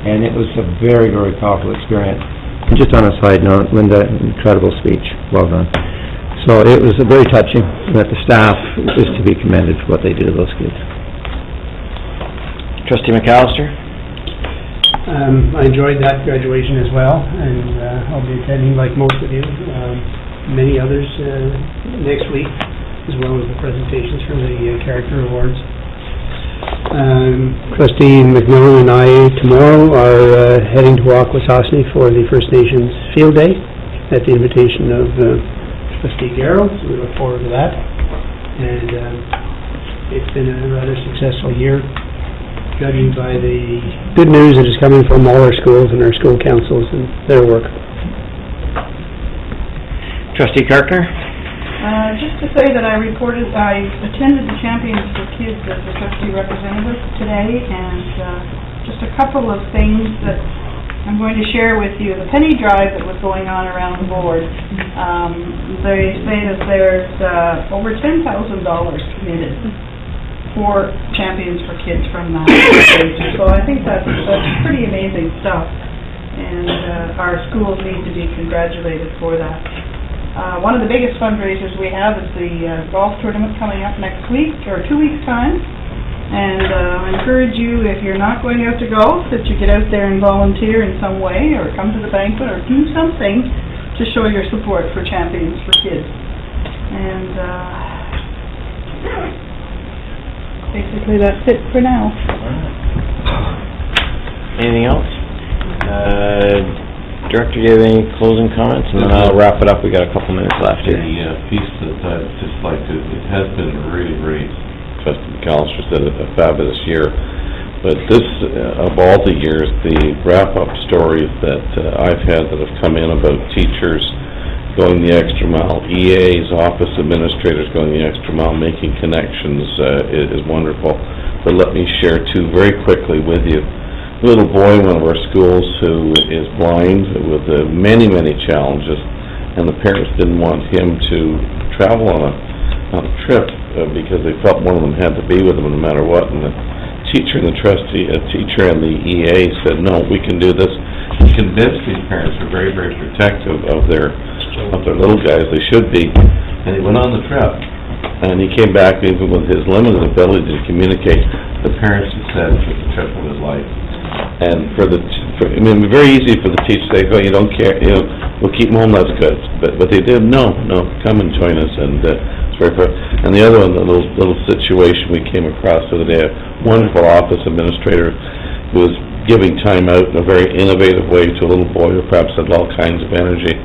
And it was a very, very powerful experience. And just on a side note, Linda, incredible speech. Well done. So it was very touching that the staff is to be commended for what they do to those kids. Trustee McAllister? I enjoyed that graduation as well, and I'll be attending, like most of you, many others next week, as well as the presentations from the character awards. Trustee McMillan and I tomorrow are heading to Akwesasne for the First Nations Field Day at the invitation of Trustee Garrow, so we look forward to that. And it's been a rather successful year, judging by the good news that is coming from all our schools and our school councils and their work. Trustee Karkner? Just to say that I attended the Champions for Kids as a trustee representative today, and just a couple of things that I'm going to share with you. The penny drive that was going on around the board, they say that there's over $10,000 committed for Champions for Kids from that organization. So I think that's pretty amazing stuff, and our schools need to be congratulated for that. One of the biggest fundraisers we have is the golf tournament coming up next week, or 2 weeks' time. And I encourage you, if you're not going out to golf, that you get out there and volunteer in some way, or come to the banquet, or do something to show your support for Champions for Kids. And basically that's it for now. Anything else? Director, do you have any closing comments? And then I'll wrap it up. We got a couple minutes left here. The piece that I'd just like to, it has been really great. Trustee McAllister said a fabulous year. But this, of all the years, the wrap-up stories that I've had that have come in about teachers going the extra mile, EAs, office administrators going the extra mile, making connections is wonderful. But let me share two very quickly with you. A little boy in one of our schools who is blind with many, many challenges, and the parents didn't want him to travel on a trip because they felt one of them had to be with him no matter what, and teacher and teacher and the EA said, no, we can do this. He convinced these parents were very, very protective of their little guys, they should be, and he went on the trip. And he came back, even with his limited ability to communicate, the parents had said it was the trip of his life. And I mean, it'd be very easy for the teacher to say, oh, you don't care, we'll keep them home, that's good. But they did, no, come and join us, and it's very proud. And the other one, the little situation we came across the other day, a wonderful office administrator who was giving time out in a very innovative way to a little boy who perhaps had all kinds of energy.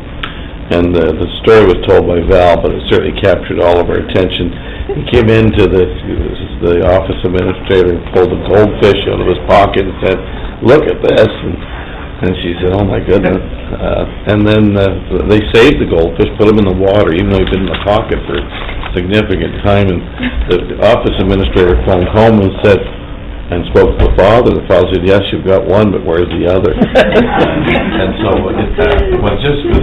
And the story was told by Val, but it certainly captured all of our attention. He came into the office administrator and pulled a goldfish out of his pocket and said, look at this. And she said, oh my goodness. And then they saved the goldfish, put him in the water, even though he'd been in the pocket for significant time. And the office administrator phoned home and said, and spoke to the father. The father said, yes, you've got one, but where's the other? And so it just was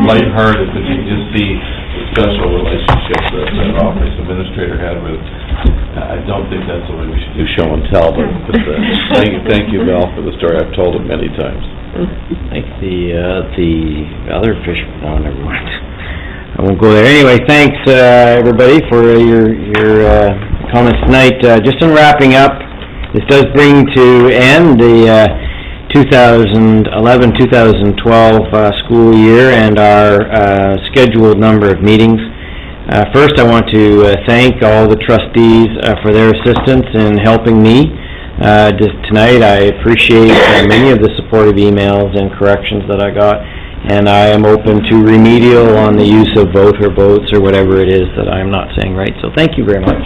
lighthearted, but you just see the special relationship that that office administrator had with, I don't think that's the way we should do show and tell, but thank you, Val, for the story. I've told it many times. I think the other fish, no, never mind. I won't go there. Anyway, thanks, everybody, for your comments tonight. Just in wrapping up, this does bring to end the 2011-2012 school year and our scheduled number of meetings. First, I want to thank all the trustees for their assistance in helping me tonight. I appreciate many of the supportive emails and corrections that I got, and I am open to remedial on the use of vote or votes or whatever it is that I'm not saying right. So thank you very much.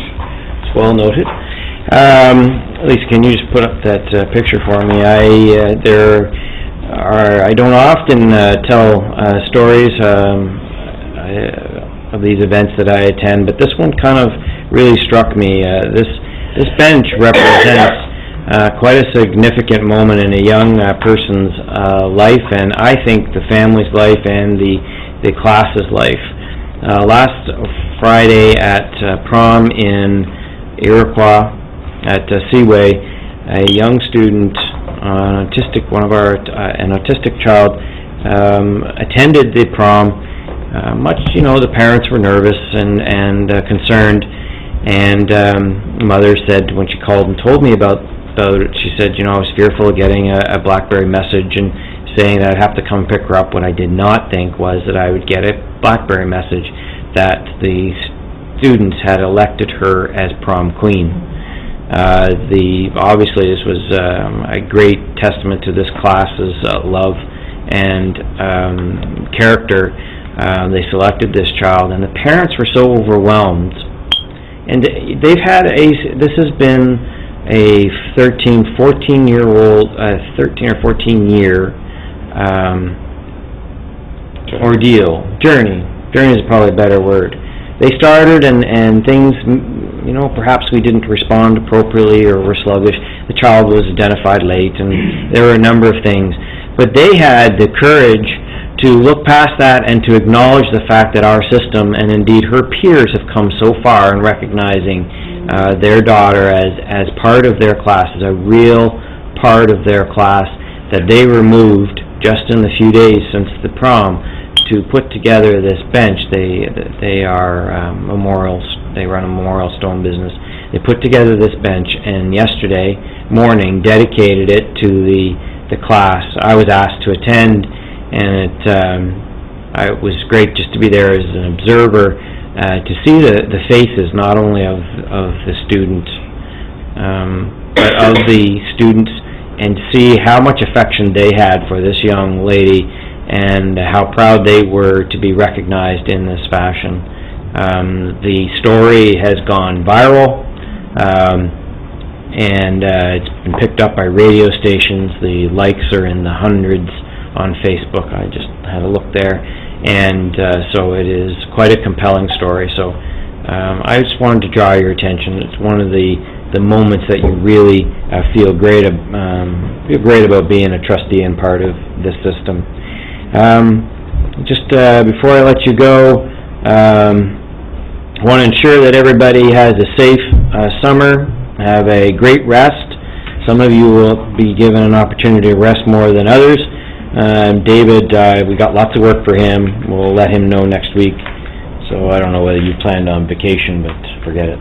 It's well noted. Lisa, can you just put up that picture for me? I don't often tell stories of these events that I attend, but this one kind of really struck me. This bench represents quite a significant moment in a young person's life, and I think the family's life and the class's life. Last Friday at prom in Iroquois, at Seaway, a young student, an autistic child, attended the prom. The parents were nervous and concerned, and mother said, when she called and told me about it, she said, I was fearful of getting a BlackBerry message and saying that I'd have to come pick her up. What I did not think was that I would get a BlackBerry message that the students had elected her as prom queen. Obviously this was a great testament to this class's love and character. They selected this child, and the parents were so overwhelmed. And this has been a 13 or 14 year journey is probably a better word. They started and things, perhaps we didn't respond appropriately or were sluggish. The child was identified late, and there were a number of things. But they had the courage to look past that and to acknowledge the fact that our system, and indeed her peers, have come so far in recognizing their daughter as part of their class, as a real part of their class, that they removed just in the few days since the prom to put together this bench. They are memorials. They run a memorial stone business. They put together this bench, and yesterday morning dedicated it to the class. I was asked to attend, and it was great just to be there as an observer, to see the faces not only of the students, but of the students, and see how much affection they had for this young lady, and how proud they were to be recognized in this fashion. The story has gone viral, and it's been picked up by radio stations. The likes are in the hundreds on Facebook. I just had a look there, and so it is quite a compelling story. So I just wanted to draw your attention. It's one of the moments that you really feel great about being a trustee and part of this system. Before I let you go, I want to ensure that everybody has a safe summer, have a great rest, Some of you will be given an opportunity to rest more than others. David, we got lots of work for him. We'll let him know next week. So I don't know whether you planned on vacation, but forget it.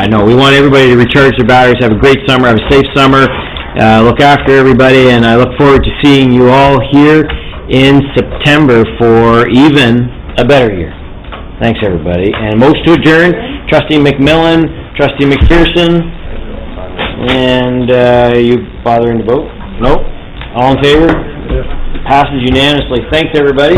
No, we want everybody to recharge their batteries, have a great summer, have a safe summer, look after everybody, and I look forward to seeing you all here in September for even a better year. Thanks, everybody. And most to adjourn, Trustee McMillan, Trustee McPherson, and you bothering to vote? Nope. All in favor? Passes unanimously. Thanks, everybody.